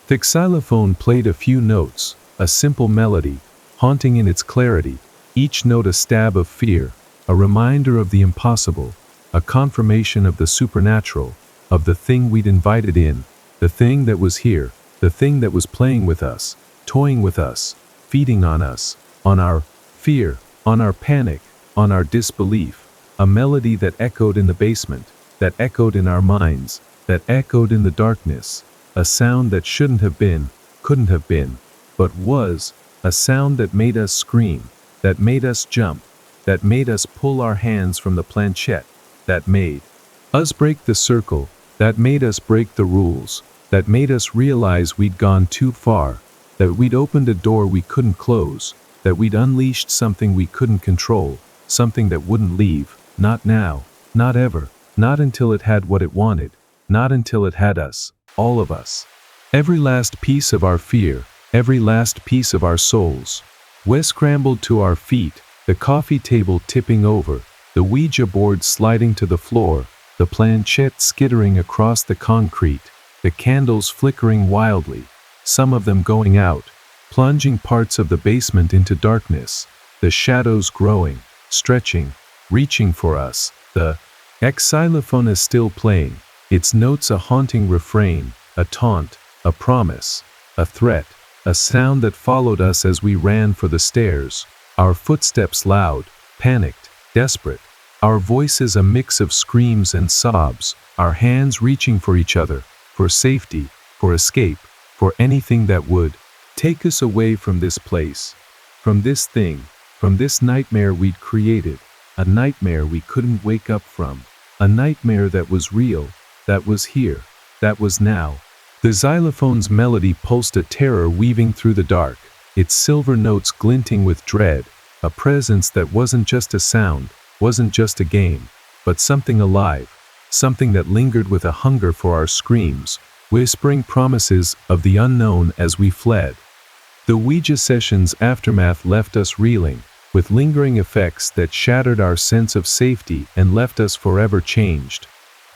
The xylophone played a few notes, a simple melody, haunting in its clarity, each note a stab of fear, a reminder of the impossible, a confirmation of the supernatural, of the thing we'd invited in, the thing that was here, the thing that was playing with us, toying with us, feeding on us, on our fear, on our panic, on our disbelief, a melody that echoed in the basement, that echoed in our minds, that echoed in the darkness, a sound that shouldn't have been, couldn't have been, but was, a sound that made us scream, that made us jump, that made us pull our hands from the planchette, that made us break the circle, that made us break the rules, that made us realize we'd gone too far, that we'd opened a door we couldn't close, that we'd unleashed something we couldn't control, something that wouldn't leave, not now, not ever, not until it had what it wanted, not until it had us, all of us. Every last piece of our fear, every last piece of our souls. We scrambled to our feet, the coffee table tipping over, the Ouija board sliding to the floor, the planchette skittering across the concrete, the candles flickering wildly, some of them going out, plunging parts of the basement into darkness, the shadows growing, stretching, reaching for us. The xylophone is still playing, its notes a haunting refrain, a taunt, a promise, a threat, a sound that followed us as we ran for the stairs, our footsteps loud, panicked, desperate, our voices a mix of screams and sobs, our hands reaching for each other, for safety, for escape, for anything that would take us away from this place, from this thing, from this nightmare we'd created, a nightmare we couldn't wake up from, a nightmare that was real, that was here, that was now. The xylophone's melody pulsed a terror weaving through the dark, its silver notes glinting with dread, a presence that wasn't just a sound, wasn't just a game, but something alive, something that lingered with a hunger for our screams, whispering promises of the unknown as we fled. The Ouija session's aftermath left us reeling, with lingering effects that shattered our sense of safety and left us forever changed.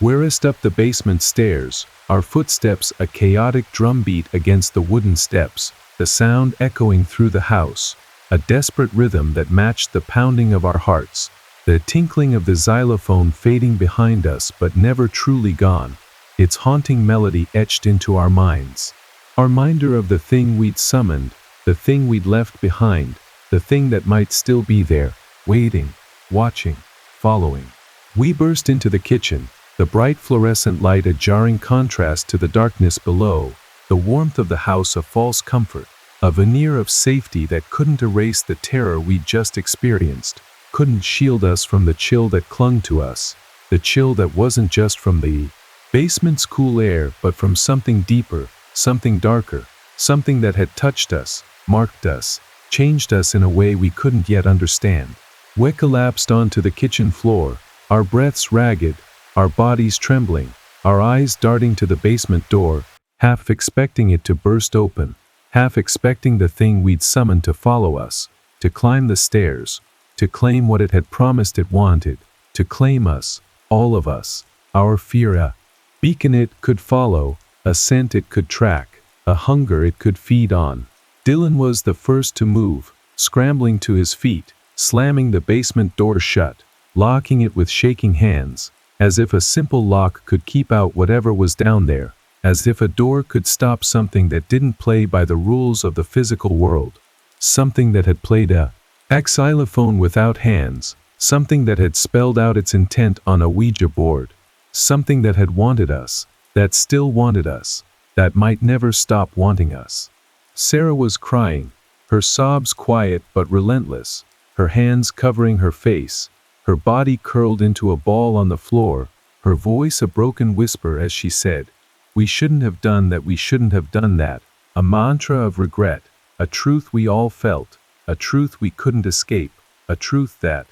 We raced up the basement stairs, our footsteps a chaotic drumbeat against the wooden steps, the sound echoing through the house, a desperate rhythm that matched the pounding of our hearts, the tinkling of the xylophone fading behind us but never truly gone, its haunting melody etched into our minds. A reminder of the thing we'd summoned, the thing we'd left behind, the thing that might still be there, waiting, watching, following. We burst into the kitchen, the bright fluorescent light a jarring contrast to the darkness below, the warmth of the house a false comfort, a veneer of safety that couldn't erase the terror we'd just experienced, couldn't shield us from the chill that clung to us, the chill that wasn't just from the basement's cool air but from something deeper, something darker, something that had touched us, marked us, changed us in a way we couldn't yet understand. We collapsed onto the kitchen floor, our breaths ragged, our bodies trembling, our eyes darting to the basement door, half expecting it to burst open. half expecting the thing we'd summoned to follow us, to climb the stairs, to claim what it had promised it wanted, to claim us, all of us, our fear, a beacon it could follow, a scent it could track, a hunger it could feed on. Dylan was the first to move, scrambling to his feet, slamming the basement door shut, locking it with shaking hands, as if a simple lock could keep out whatever was down there, as if a door could stop something that didn't play by the rules of the physical world, something that had played a xylophone without hands, something that had spelled out its intent on a Ouija board, something that had wanted us, that still wanted us, that might never stop wanting us. Sarah was crying, her sobs quiet but relentless, her hands covering her face, her body curled into a ball on the floor, her voice a broken whisper as she said, "We shouldn't have done that, we shouldn't have done that," a mantra of regret, a truth we all felt, a truth we couldn't escape, a truth that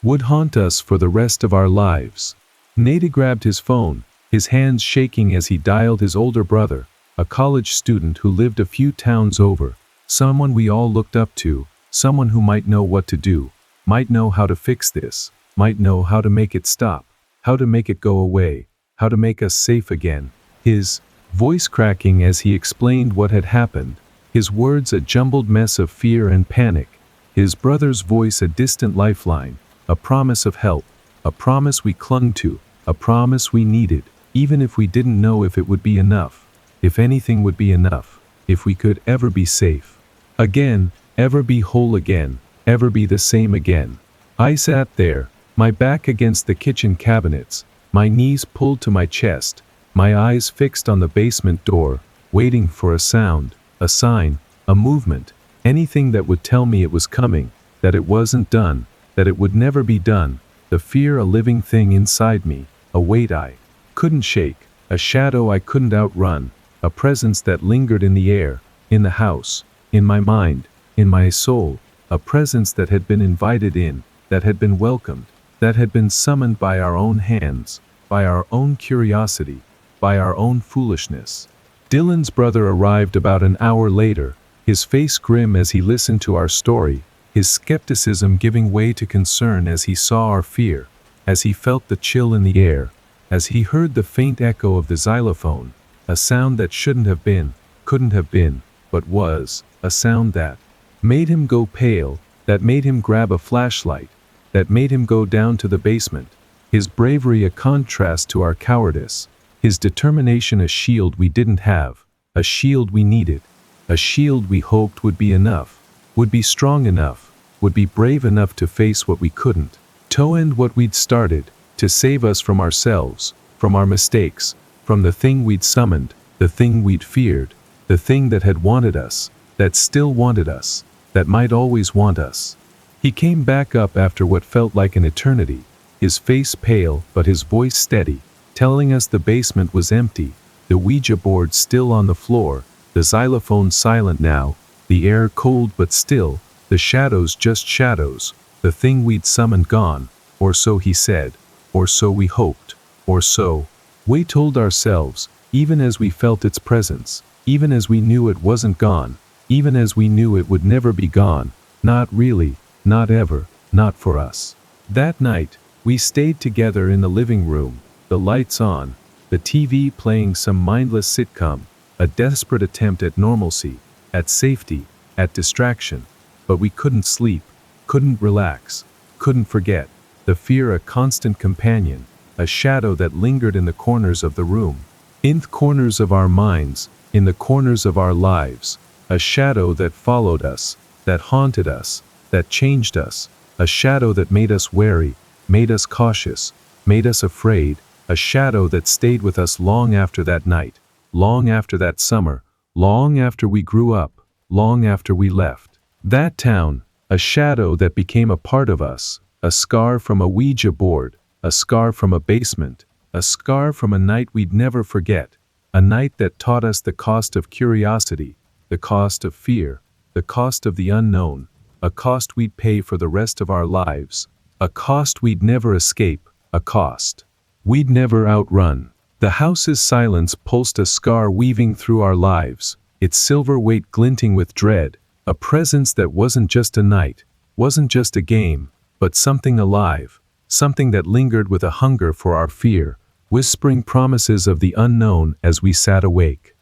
would haunt us for the rest of our lives. Nate grabbed his phone, his hands shaking as he dialed his older brother, a college student who lived a few towns over, someone we all looked up to, someone who might know what to do, might know how to fix this, might know how to make it stop, how to make it go away, how to make us safe again. His voice cracking as he explained what had happened, his words a jumbled mess of fear and panic, his brother's voice a distant lifeline, a promise of help, a promise we clung to, a promise we needed, even if we didn't know if it would be enough, if anything would be enough, if we could ever be safe again, ever be whole again, ever be the same again. I sat there, my back against the kitchen cabinets, my knees pulled to my chest, my eyes fixed on the basement door, waiting for a sound, a sign, a movement, anything that would tell me it was coming, that it wasn't done, that it would never be done, the fear a living thing inside me, a weight I couldn't shake, a shadow I couldn't outrun, a presence that lingered in the air, in the house, in my mind, in my soul, a presence that had been invited in, that had been welcomed, that had been summoned by our own hands, by our own curiosity, by our own foolishness. Dylan's brother arrived about an hour later, his face grim as he listened to our story, his skepticism giving way to concern as he saw our fear, as he felt the chill in the air, as he heard the faint echo of the xylophone, a sound that shouldn't have been, couldn't have been, but was, a sound that made him go pale, that made him grab a flashlight, that made him go down to the basement, his bravery a contrast to our cowardice, his determination a shield we didn't have, a shield we needed, a shield we hoped would be enough, would be strong enough, would be brave enough to face what we couldn't, to end what we'd started, to save us from ourselves, from our mistakes, from the thing we'd summoned, the thing we'd feared, the thing that had wanted us, that still wanted us, that might always want us. He came back up after what felt like an eternity, his face pale but his voice steady, telling us the basement was empty, the Ouija board still on the floor, the xylophone silent now, the air cold but still, the shadows just shadows, the thing we'd summoned gone, or so he said, or so we hoped, or so we told ourselves, even as we felt its presence, even as we knew it wasn't gone, even as we knew it would never be gone, not really, not ever, not for us. That night, we stayed together in the living room, the lights on, the TV playing some mindless sitcom, a desperate attempt at normalcy, at safety, at distraction, but we couldn't sleep, couldn't relax, couldn't forget, the fear a constant companion, a shadow that lingered in the corners of the room, in the corners of our minds, in the corners of our lives, a shadow that followed us, that haunted us, that changed us, a shadow that made us wary, made us cautious, made us afraid, a shadow that stayed with us long after that night, long after that summer, long after we grew up, long after we left that town, a shadow that became a part of us, a scar from a Ouija board, a scar from a basement, a scar from a night we'd never forget, a night that taught us the cost of curiosity, the cost of fear, the cost of the unknown, a cost we'd pay for the rest of our lives, a cost we'd never escape, a cost we'd never outrun. The house's silence pulsed a scar weaving through our lives, its silver weight glinting with dread, a presence that wasn't just a night, wasn't just a game, but something alive, something that lingered with a hunger for our fear, whispering promises of the unknown as we sat awake.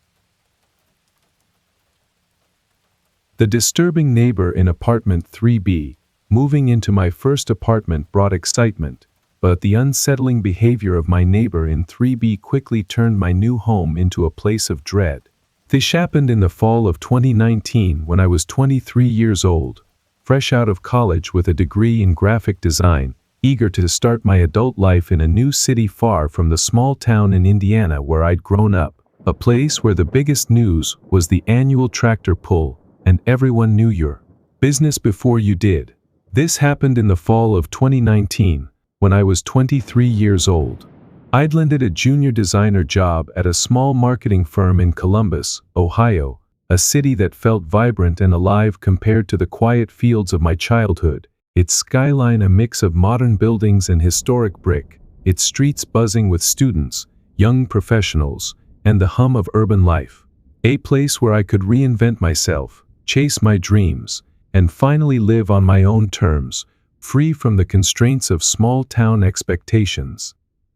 The disturbing neighbor in apartment 3B, moving into my first apartment, brought excitement, but the unsettling behavior of my neighbor in 3B quickly turned my new home into a place of dread. This happened in the fall of 2019 when I was 23 years old, fresh out of college with a degree in graphic design, eager to start my adult life in a new city far from the small town in Indiana where I'd grown up, a place where the biggest news was the annual tractor pull, and everyone knew your business before you did. This happened in the fall of 2019, when I was 23 years old. I'd landed a junior designer job at a small marketing firm in Columbus, Ohio, a city that felt vibrant and alive compared to the quiet fields of my childhood, its skyline a mix of modern buildings and historic brick, its streets buzzing with students, young professionals, and the hum of urban life. A place where I could reinvent myself, chase my dreams, and finally live on my own terms, free from the constraints of small-town expectations.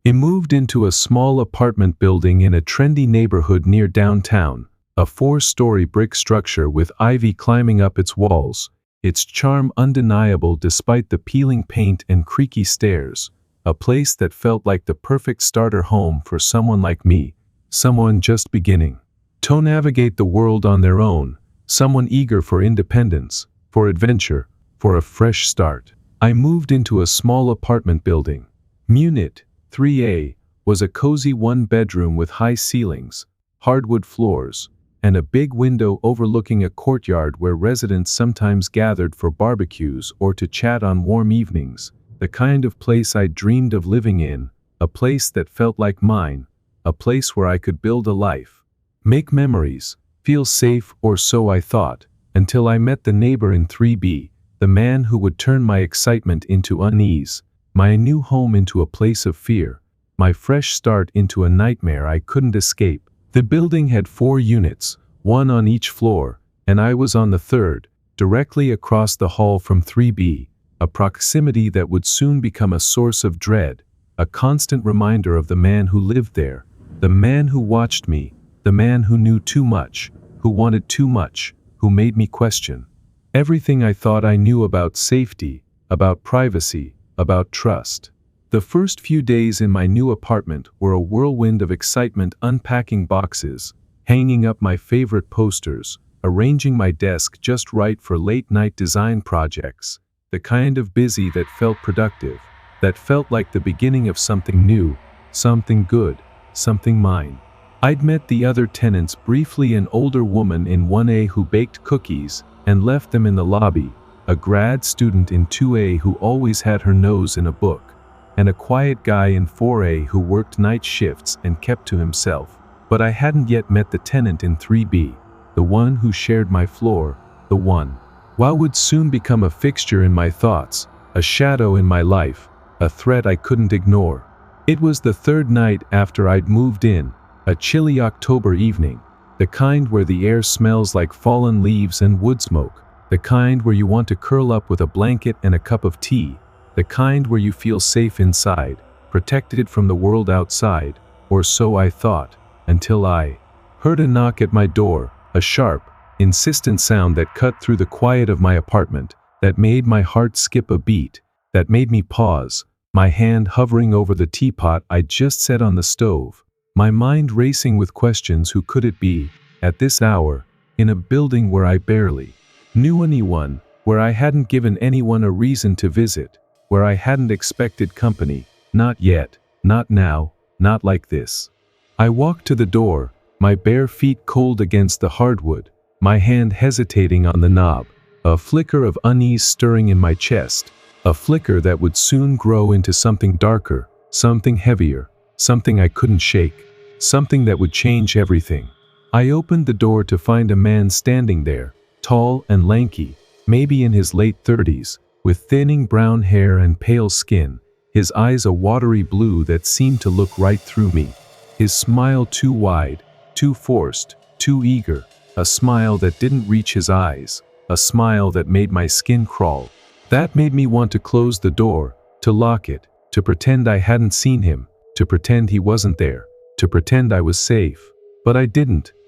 I moved into a small apartment building in a trendy neighborhood near downtown, a 4-story brick structure with ivy climbing up its walls, its charm undeniable despite the peeling paint and creaky stairs, a place that felt like the perfect starter home for someone like me, someone just beginning to navigate the world on their own, someone eager for independence, for adventure, for a fresh start. I moved into a small apartment building. Unit 3A was a cozy one-bedroom with high ceilings, hardwood floors, and a big window overlooking a courtyard where residents sometimes gathered for barbecues or to chat on warm evenings, the kind of place I dreamed of living in, a place that felt like mine, a place where I could build a life, make memories, feel safe, or so I thought, until I met the neighbor in 3B, the man who would turn my excitement into unease, my new home into a place of fear, my fresh start into a nightmare I couldn't escape. The building had 4 units, one on each floor, and I was on the third, directly across the hall from 3B, a proximity that would soon become a source of dread, a constant reminder of the man who lived there, the man who watched me, the man who knew too much, who wanted too much, who made me question everything I thought I knew about safety, about privacy, about trust. The first few days in my new apartment were a whirlwind of excitement, unpacking boxes, hanging up my favorite posters, arranging my desk just right for late-night design projects, the kind of busy that felt productive, that felt like the beginning of something new, something good, something mine. I'd met the other tenants briefly, an older woman in 1A who baked cookies and left them in the lobby, a grad student in 2A who always had her nose in a book, and a quiet guy in 4A who worked night shifts and kept to himself. But I hadn't yet met the tenant in 3B, the one who shared my floor, the one who would soon become a fixture in my thoughts, a shadow in my life, a threat I couldn't ignore. It was the third night after I'd moved in, a chilly October evening, the kind where the air smells like fallen leaves and wood smoke, the kind where you want to curl up with a blanket and a cup of tea, the kind where you feel safe inside, protected from the world outside, or so I thought, until I heard a knock at my door, a sharp, insistent sound that cut through the quiet of my apartment, that made my heart skip a beat, that made me pause, my hand hovering over the teapot I'd just set on the stove, my mind racing with questions. Who could it be, at this hour, in a building where I barely knew anyone, where I hadn't given anyone a reason to visit, where I hadn't expected company, not yet, not now, not like this. I walked to the door, my bare feet cold against the hardwood, my hand hesitating on the knob, a flicker of unease stirring in my chest, a flicker that would soon grow into something darker, something heavier, something I couldn't shake, something that would change everything. I opened the door to find a man standing there, tall and lanky, maybe in his late 30s, with thinning brown hair and pale skin, his eyes a watery blue that seemed to look right through me, his smile too wide, too forced, too eager, a smile that didn't reach his eyes, a smile that made my skin crawl. That made me want to close the door, to lock it, to pretend I hadn't seen him, to pretend he wasn't there, to pretend I was safe. But I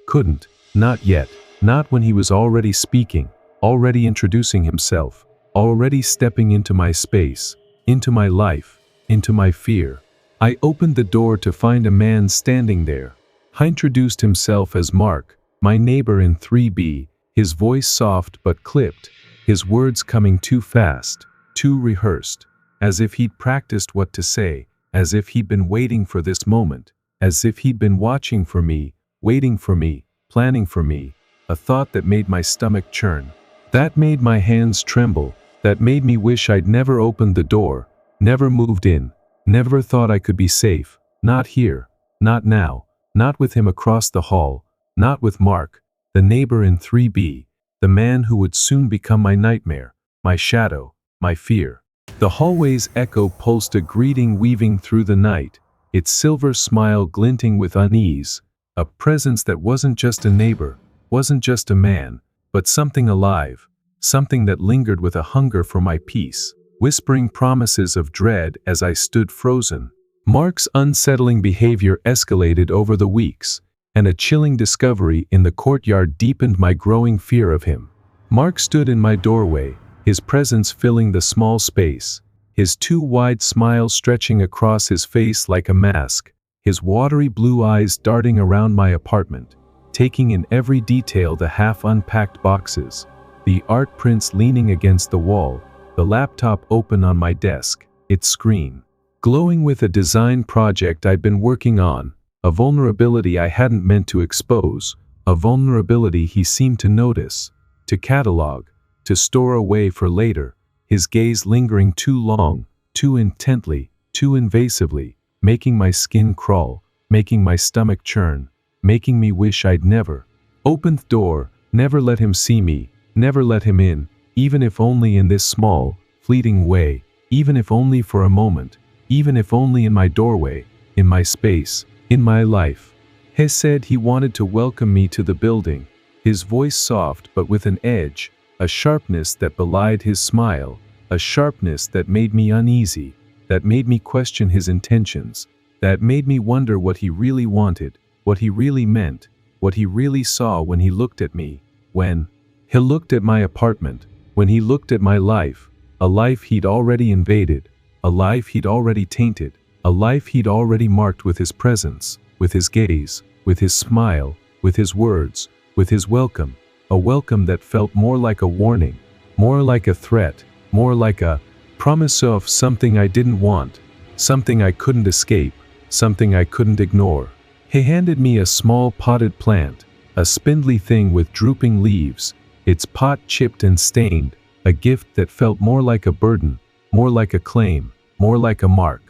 couldn't, not yet, not when he was already speaking, already introducing himself, already stepping into my space, into my life, into my fear. I opened the door to find a man standing there. He introduced himself as Mark, my neighbor in 3B, his voice soft but clipped, his words coming too fast, too rehearsed, as if he'd practiced what to say, as if he'd been waiting for this moment, as if he'd been watching for me, waiting for me, planning for me, a thought that made my stomach churn. That made my hands tremble, that made me wish I'd never opened the door, never moved in, never thought I could be safe, not here, not now, not with him across the hall, not with Mark, the neighbor in 3B, the man who would soon become my nightmare, my shadow, my fear. The hallway's echo pulsed a greeting weaving through the night, its silver smile glinting with unease, a presence that wasn't just a neighbor, wasn't just a man, but something alive, something that lingered with a hunger for my peace, whispering promises of dread as I stood frozen. Mark's unsettling behavior escalated over the weeks, and a chilling discovery in the courtyard deepened my growing fear of him. Mark stood in my doorway, his presence filling the small space, his two wide smiles stretching across his face like a mask, his watery blue eyes darting around my apartment, taking in every detail: the half-unpacked boxes, the art prints leaning against the wall, the laptop open on my desk, its screen glowing with a design project I'd been working on, a vulnerability I hadn't meant to expose, a vulnerability he seemed to notice, to catalog, to store away for later, his gaze lingering too long, too intently, too invasively, making my skin crawl, making my stomach churn, making me wish I'd never opened the door, never let him see me, never let him in, even if only in this small, fleeting way, even if only for a moment, even if only in my doorway, in my space, in my life. He said he wanted to welcome me to the building, his voice soft but with an edge, a sharpness that belied his smile, a sharpness that made me uneasy, that made me question his intentions, that made me wonder what he really wanted, what he really meant, what he really saw when he looked at me, when he looked at my apartment, when he looked at my life, a life he'd already invaded, a life he'd already tainted, a life he'd already marked with his presence, with his gaze, with his smile, with his words, with his welcome, a welcome that felt more like a warning, more like a threat, more like a promise of something I didn't want, something I couldn't escape, something I couldn't ignore. He handed me a small potted plant, a spindly thing with drooping leaves, its pot chipped and stained, a gift that felt more like a burden, more like a claim, more like a mark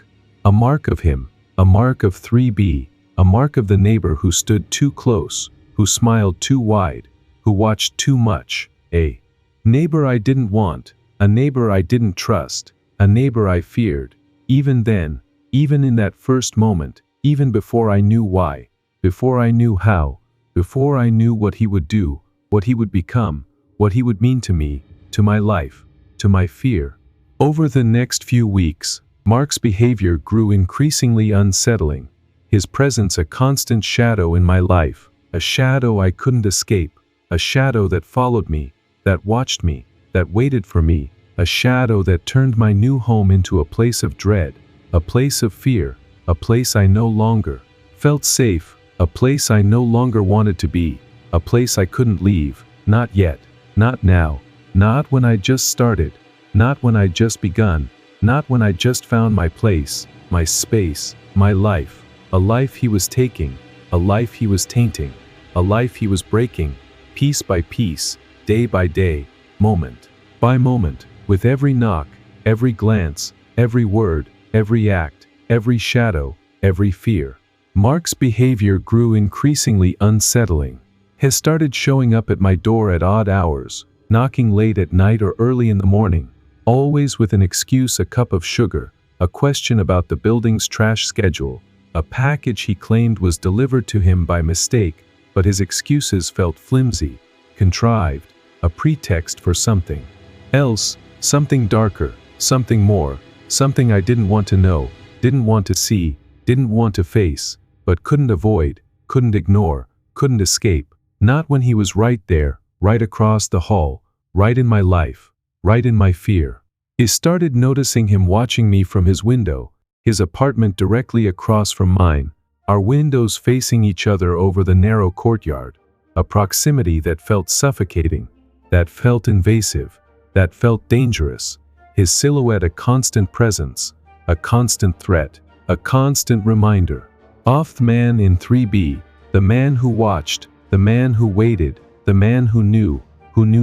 of him, a mark of 3B, a mark of the neighbor who stood too close, who smiled too wide, who watched too much, a neighbor I didn't want, a neighbor I didn't trust, a neighbor I feared, even then, even in that first moment, even before I knew why, before I knew how, before I knew what he would do, what he would become, what he would mean to me, to my life, to my fear. Over the next few weeks, Mark's behavior grew increasingly unsettling, his presence a constant shadow in my life, a shadow I couldn't escape, a shadow that followed me, that watched me, that waited for me, a shadow that turned my new home into a place of dread, a place of fear, a place I no longer felt safe, a place I no longer wanted to be, a place I couldn't leave, not yet, not now, not when I just started, not when I just begun, not when I just found my place, my space, my life, a life he was taking, a life he was tainting, a life he was breaking, piece by piece, day by day, moment by moment, with every knock, every glance, every word, every act, every shadow, every fear. Mark's behavior grew increasingly unsettling. He started showing up at my door at odd hours, knocking late at night or early in the morning, always with an excuse: a cup of sugar, a question about the building's trash schedule, a package he claimed was delivered to him by mistake, but his excuses felt flimsy, contrived, a pretext for something else, something darker, something more, something I didn't want to know, didn't want to see, didn't want to face, but couldn't avoid, couldn't ignore, couldn't escape. Not when he was right there, right across the hall, right in my life, right in my fear. I started noticing him watching me from his window, his apartment directly across from mine, our windows facing each other over the narrow courtyard, a proximity that felt suffocating, that felt invasive, that felt dangerous, his silhouette a constant presence, a constant threat, a constant reminder. Off the man in 3B, the man who watched, the man who waited, the man who knew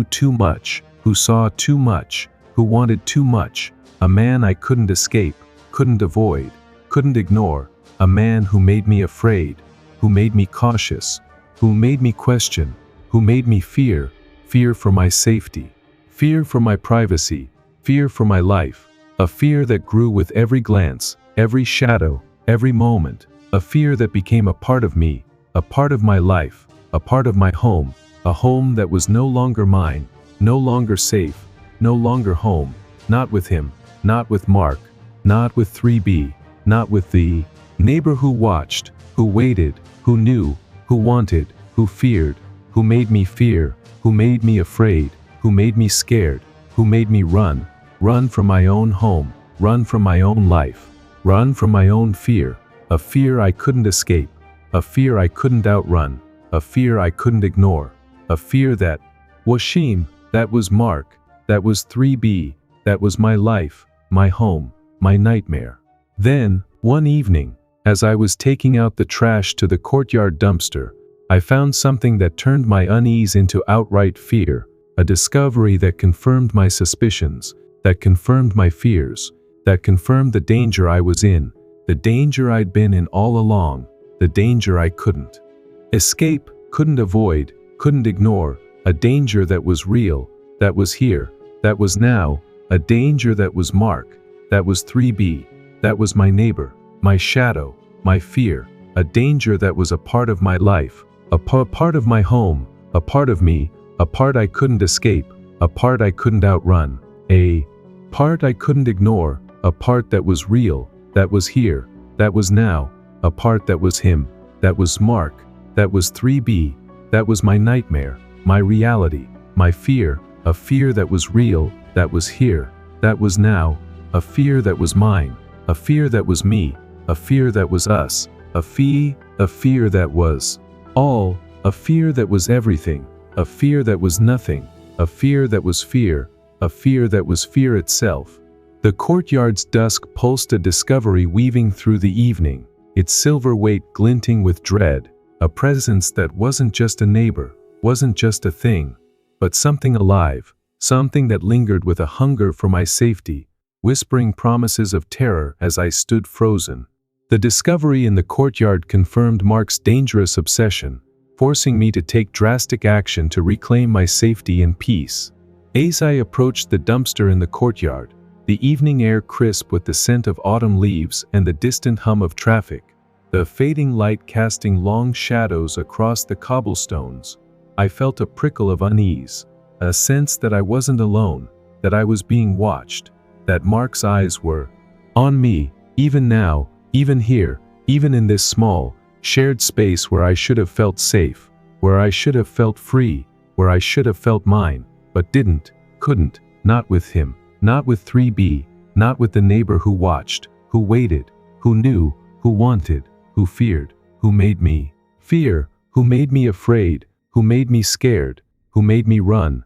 too much, who saw too much, who wanted too much, a man I couldn't escape, couldn't avoid, couldn't ignore, a man who made me afraid, who made me cautious, who made me question, who made me fear, fear for my safety, fear for my privacy, fear for my life, a fear that grew with every glance, every shadow, every moment, a fear that became a part of me, a part of my life, a part of my home, a home that was no longer mine, no longer safe, no longer home, not with him, not with Mark, not with 3B, not with the neighbor who watched, who waited, who knew, who wanted, who feared, who made me fear, who made me afraid, who made me scared, who made me run from my own home, run from my own life, run from my own fear, a fear I couldn't escape, a fear I couldn't outrun, a fear I couldn't ignore, a fear that was Sheem, that was Mark, that was 3B, that was my life, my home, my nightmare. Then, one evening, as I was taking out the trash to the courtyard dumpster, I found something that turned my unease into outright fear, a discovery that confirmed my suspicions, that confirmed my fears, that confirmed the danger I was in, the danger I'd been in all along, the danger I couldn't escape, couldn't avoid, couldn't ignore, a danger that was real, that was here, that was now, a danger that was Mark, that was 3B, that was my neighbor, my shadow, my fear, a danger that was a part of my life, a part of my home, a part of me, a part I couldn't escape, a part I couldn't outrun, a part I couldn't ignore, a part that was real, that was here, that was now, a part that was him, that was Mark, that was 3B, that was my nightmare, my reality, my fear, a fear that was real, that was here, that was now, a fear that was mine, a fear that was me, a fear that was us, a fear that was all, a fear that was everything, a fear that was nothing, a fear that was fear, a fear that was fear itself. The courtyard's dusk pulsed a discovery weaving through the evening, its silver weight glinting with dread, a presence that wasn't just a neighbor, wasn't just a thing, but something alive, something that lingered with a hunger for my safety, whispering promises of terror as I stood frozen. The discovery in the courtyard confirmed Mark's dangerous obsession, forcing me to take drastic action to reclaim my safety and peace. As I approached the dumpster in the courtyard, the evening air crisp with the scent of autumn leaves and the distant hum of traffic, the fading light casting long shadows across the cobblestones, I felt a prickle of unease, a sense that I wasn't alone, that I was being watched, that Mark's eyes were on me, even now, even here, even in this small, shared space where I should have felt safe, where I should have felt free, where I should have felt mine, but didn't, couldn't, not with him, not with 3B, not with the neighbor who watched, who waited, who knew, who wanted, who feared, who made me fear, who made me afraid, who made me scared, who made me run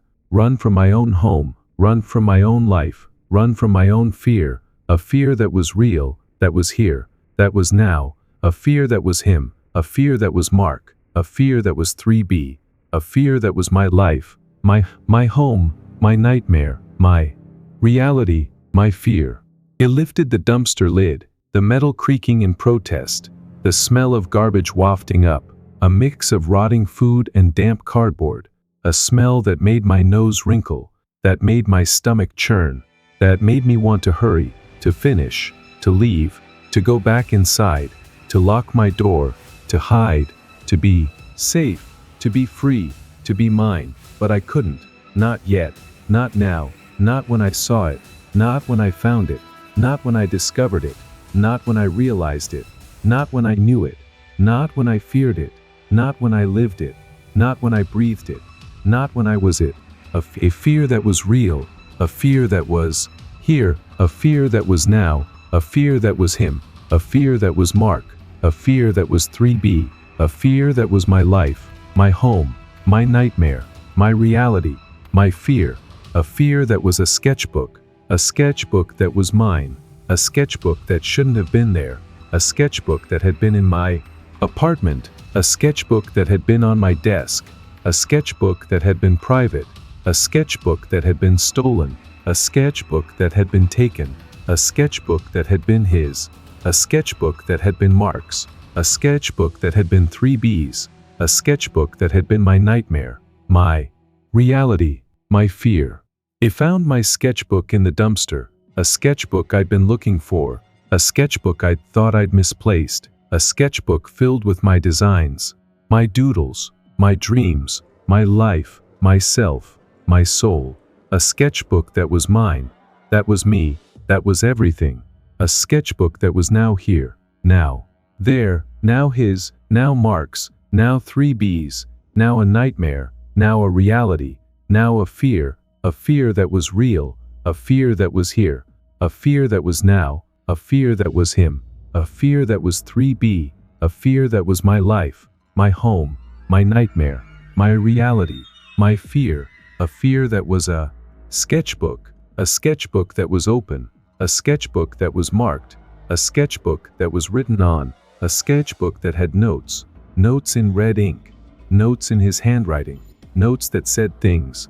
from my own home, run from my own life, run from my own fear, a fear that was real, that was here, that was now, a fear that was him, a fear that was Mark, a fear that was 3B, a fear that was my life, my home, my nightmare, my reality, my fear. It lifted the dumpster lid, the metal creaking in protest, the smell of garbage wafting up, a mix of rotting food and damp cardboard, a smell that made my nose wrinkle, that made my stomach churn, that made me want to hurry, to finish, to leave, to go back inside, to lock my door, to hide, to be safe. to be free, to be mine, but I couldn't, not yet, not now, not when I saw it, not when I found it, not when I discovered it, not when I realized it, not when I knew it, not when I feared it, not when I lived it, not when I breathed it, not when I was it, a fear that was real, a fear that was here, a fear that was now, a fear that was him, a fear that was Mark, a fear that was 3B, a fear that was my life, my home, my nightmare, my reality, my fear, a fear that was a sketchbook that was mine, a sketchbook that shouldn't have been there, a sketchbook that had been in my apartment, a sketchbook that had been on my desk, a sketchbook that had been private, a sketchbook that had been stolen, a sketchbook that had been taken, a sketchbook that had been his, a sketchbook that had been Mark's, a sketchbook that had been 3B's, a sketchbook that had been my nightmare, my reality, my fear. I found my sketchbook in the dumpster, a sketchbook I'd been looking for, a sketchbook I'd thought I'd misplaced, a sketchbook filled with my designs, my doodles, my dreams, my life, myself, my soul, a sketchbook that was mine, that was me, that was everything, a sketchbook that was now here, now there, now his, now Mark's, now 3B's, now a nightmare, now a reality, now a fear that was real, a fear that was here, a fear that was now, a fear that was him, a fear that was 3B, a fear that was my life, my home, my nightmare, my reality, my fear, a fear that was a sketchbook that was open, a sketchbook that was marked, a sketchbook that was written on, a sketchbook that had notes, notes in red ink, notes in his handwriting, notes that said things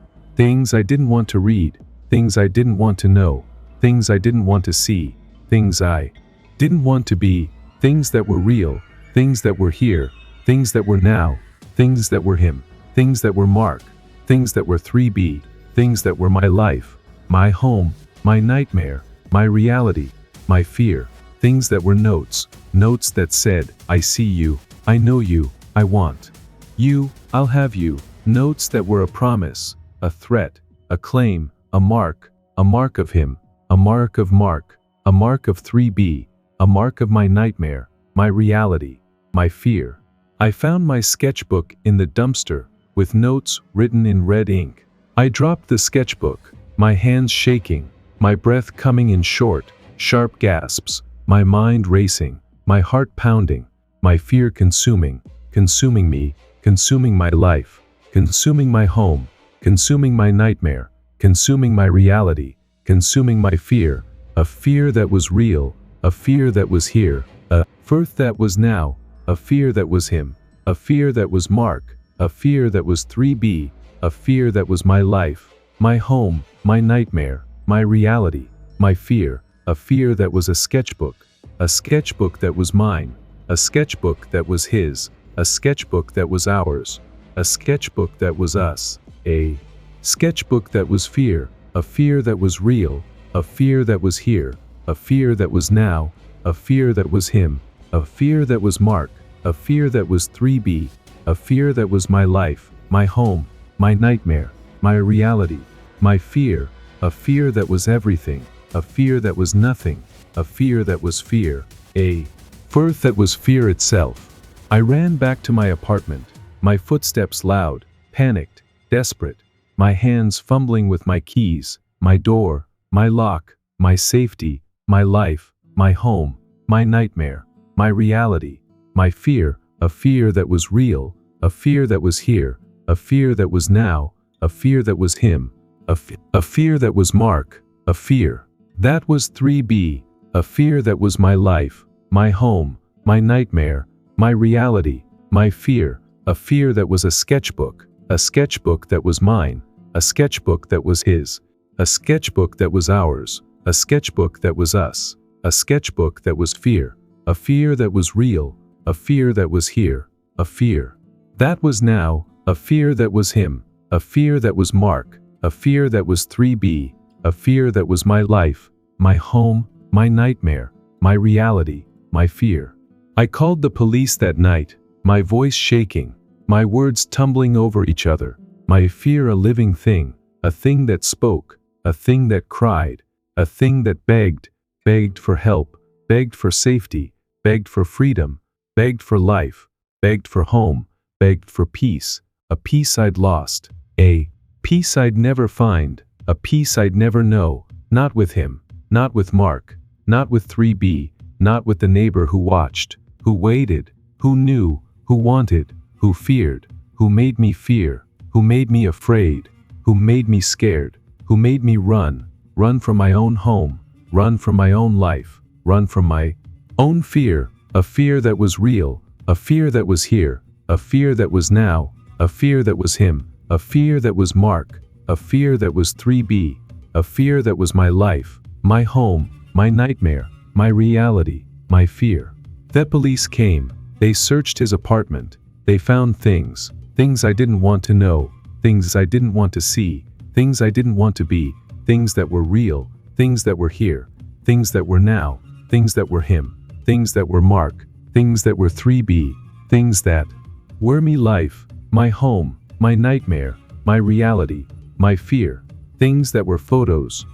I didn't want to read, things I didn't want to know, things I didn't want to see, things I didn't want to be, things that were real, things that were here, things that were now, things that were him, things that were Mark, things that were 3B, things that were my life, my home, my nightmare, my reality, my fear, things that were notes, notes that said, I see you, I know you, I want you, I'll have you, notes that were a promise, a threat, a claim, a mark of him, a mark of Mark, a mark of 3B, a mark of my nightmare, my reality, my fear. I found my sketchbook in the dumpster, with notes written in red ink. I dropped the sketchbook, my hands shaking, my breath coming in short, sharp gasps, my mind racing, my heart pounding, my fear consuming me, consuming my life, consuming my home, consuming my nightmare, consuming my reality, consuming my fear, a fear that was real, a fear that was here, a fear that was now, a fear that was him, a fear that was Mark, a fear that was 3B, a fear that was my life, my home, my nightmare, my reality, my fear, a fear that was a sketchbook that was mine, a sketchbook that was his, a sketchbook that was ours, a sketchbook that was us, a sketchbook that was fear, a fear that was real, a fear that was here, a fear that was now, a fear that was him, a fear that was Mark, a fear that was 3B, a fear that was my life, my home, my nightmare, my reality, my fear, a fear that was everything, a fear that was nothing, a fear that was fear, a fear that was fear itself. I ran back to my apartment, my footsteps loud, panicked, desperate, my hands fumbling with my keys, my door, my lock, my safety, my life, my home, my nightmare, my reality, my fear, a fear that was real, a fear that was here, a fear that was now, a fear that was him, a fear that was Mark, a fear that was 3B, a fear that was my life, my home, my nightmare, my reality, my fear, a fear that was a sketchbook that was mine, a sketchbook that was his, a sketchbook that was ours, a sketchbook that was us, a sketchbook that was fear, a fear that was real, a fear that was here, a fear that was now, a fear that was him, a fear that was Mark, a fear that was 3B, a fear that was my life, my home, my nightmare, my reality, my fear. I called the police that night, my voice shaking, my words tumbling over each other, my fear a living thing, a thing that spoke, a thing that cried, a thing that begged for help, begged for safety, begged for freedom, begged for life, begged for home, begged for peace, a peace I'd lost, a peace I'd never find, a peace I'd never know, not with him, not with Mark, not with 3B, not with the neighbor who watched, who waited, who knew, who wanted, who feared, who made me fear, who made me afraid, who made me scared, who made me run from my own home, run from my own life, run from my own fear, a fear that was real, a fear that was here, a fear that was now, a fear that was him, a fear that was Mark, a fear that was 3B, a fear that was my life, my home, my nightmare, my reality, my fear. The police came, they searched his apartment, they found things I didn't want to know, things I didn't want to see, things I didn't want to be, things that were real, things that were here, things that were now, things that were him, things that were Mark, things that were 3B, things that were me life, my home, my nightmare, my reality, my fear, things that were photos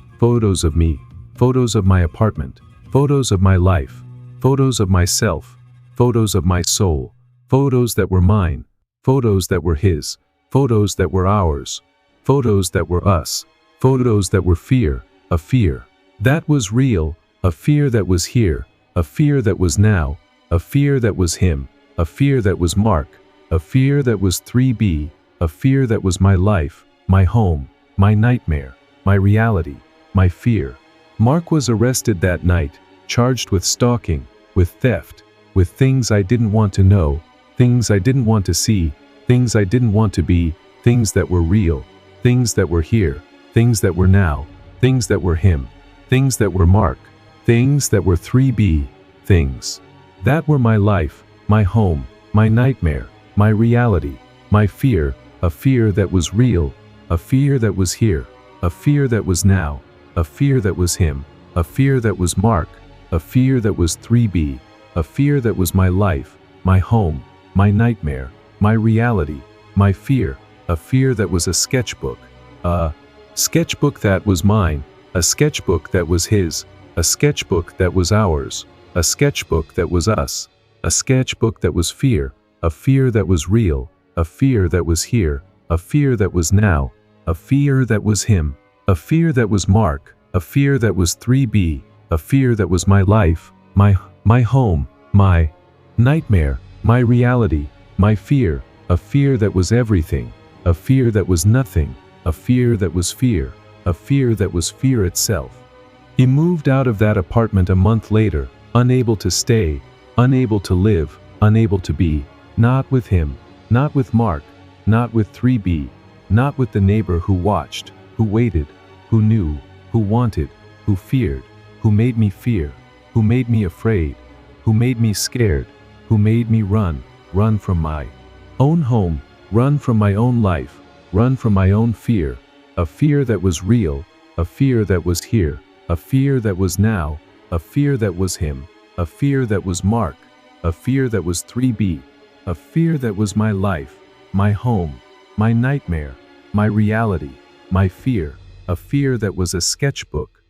of me, photos of my apartment, photos of my life, photos of myself, photos of my soul, photos that were mine, photos that were his, photos that were ours, photos that were us, photos that were fear, a fear that was real, a fear that was here, a fear that was now, a fear that was him, a fear that was Mark, a fear that was 3B, a fear that was my life, my home, my nightmare, my reality, my fear. Mark was arrested that night, charged with stalking, with theft, with things I didn't want to know, things I didn't want to see, things I didn't want to be, things that were real, things that were here, things that were now, things that were him, things that were Mark, things that were 3B, things that were my life, my home, my nightmare, my reality, my fear, a fear that was real, a fear that was here, a fear that was now, a fear that was him, a fear that was Mark, a fear that was 3B, a fear that was my life, my home, my nightmare, my reality, my fear, a fear that was a sketchbook that was mine, a sketchbook that was his, a sketchbook that was ours, a sketchbook that was us, a sketchbook that was fear, a fear that was real, a fear that was here, a fear that was now, a fear that was him, a fear that was Mark, a fear that was 3B, a fear that was my life, my home, my nightmare, my reality, my fear, a fear that was everything, a fear that was nothing, a fear that was fear, a fear that was fear itself. He moved out of that apartment a month later, unable to stay, unable to live, unable to be, not with him, not with Mark, not with 3B, not with the neighbor who watched, who waited, who knew, who wanted, who feared, who made me fear, who made me afraid, who made me scared, who made me run from my own home, run from my own life, run from my own fear, a fear that was real, a fear that was here, a fear that was now, a fear that was him, a fear that was Mark, a fear that was 3B, a fear that was my life, my home, my nightmare, my reality, my fear, a fear that was a sketchbook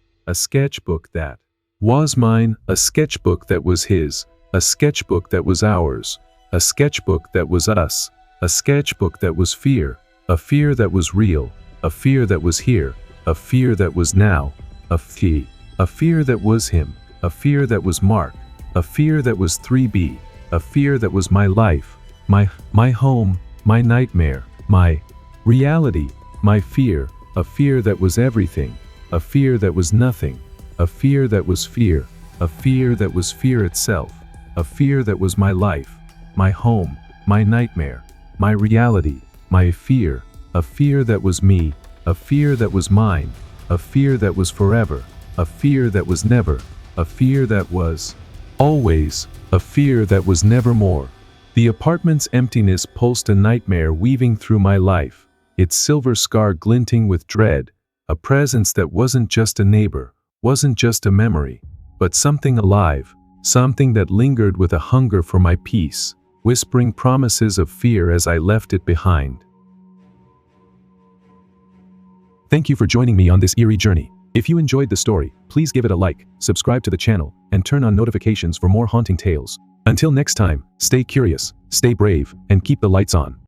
that was mine, a sketchbook that was his, a sketchbook that was ours, a sketchbook that was us, a sketchbook that was fear, a fear that was real, a fear that was here, a fear that was now, a fear that was him, a fear that was Mark, a fear that was 3B, a fear that was my life, my home, my nightmare, my reality, my fear, a fear that was everything, a fear that was nothing, a fear that was fear, a fear that was fear itself, a fear that was my life, my home, my nightmare, my reality, my fear, a fear that was me, a fear that was mine, a fear that was forever, a fear that was never, a fear that was always, a fear that was nevermore. The apartment's emptiness pulsed a nightmare weaving through my life, its silver scar glinting with dread, a presence that wasn't just a neighbor, wasn't just a memory, but something alive, something that lingered with a hunger for my peace, whispering promises of fear as I left it behind. Thank you for joining me on this eerie journey. If you enjoyed the story, please give it a like, subscribe to the channel, and turn on notifications for more haunting tales. Until next time, stay curious, stay brave, and keep the lights on.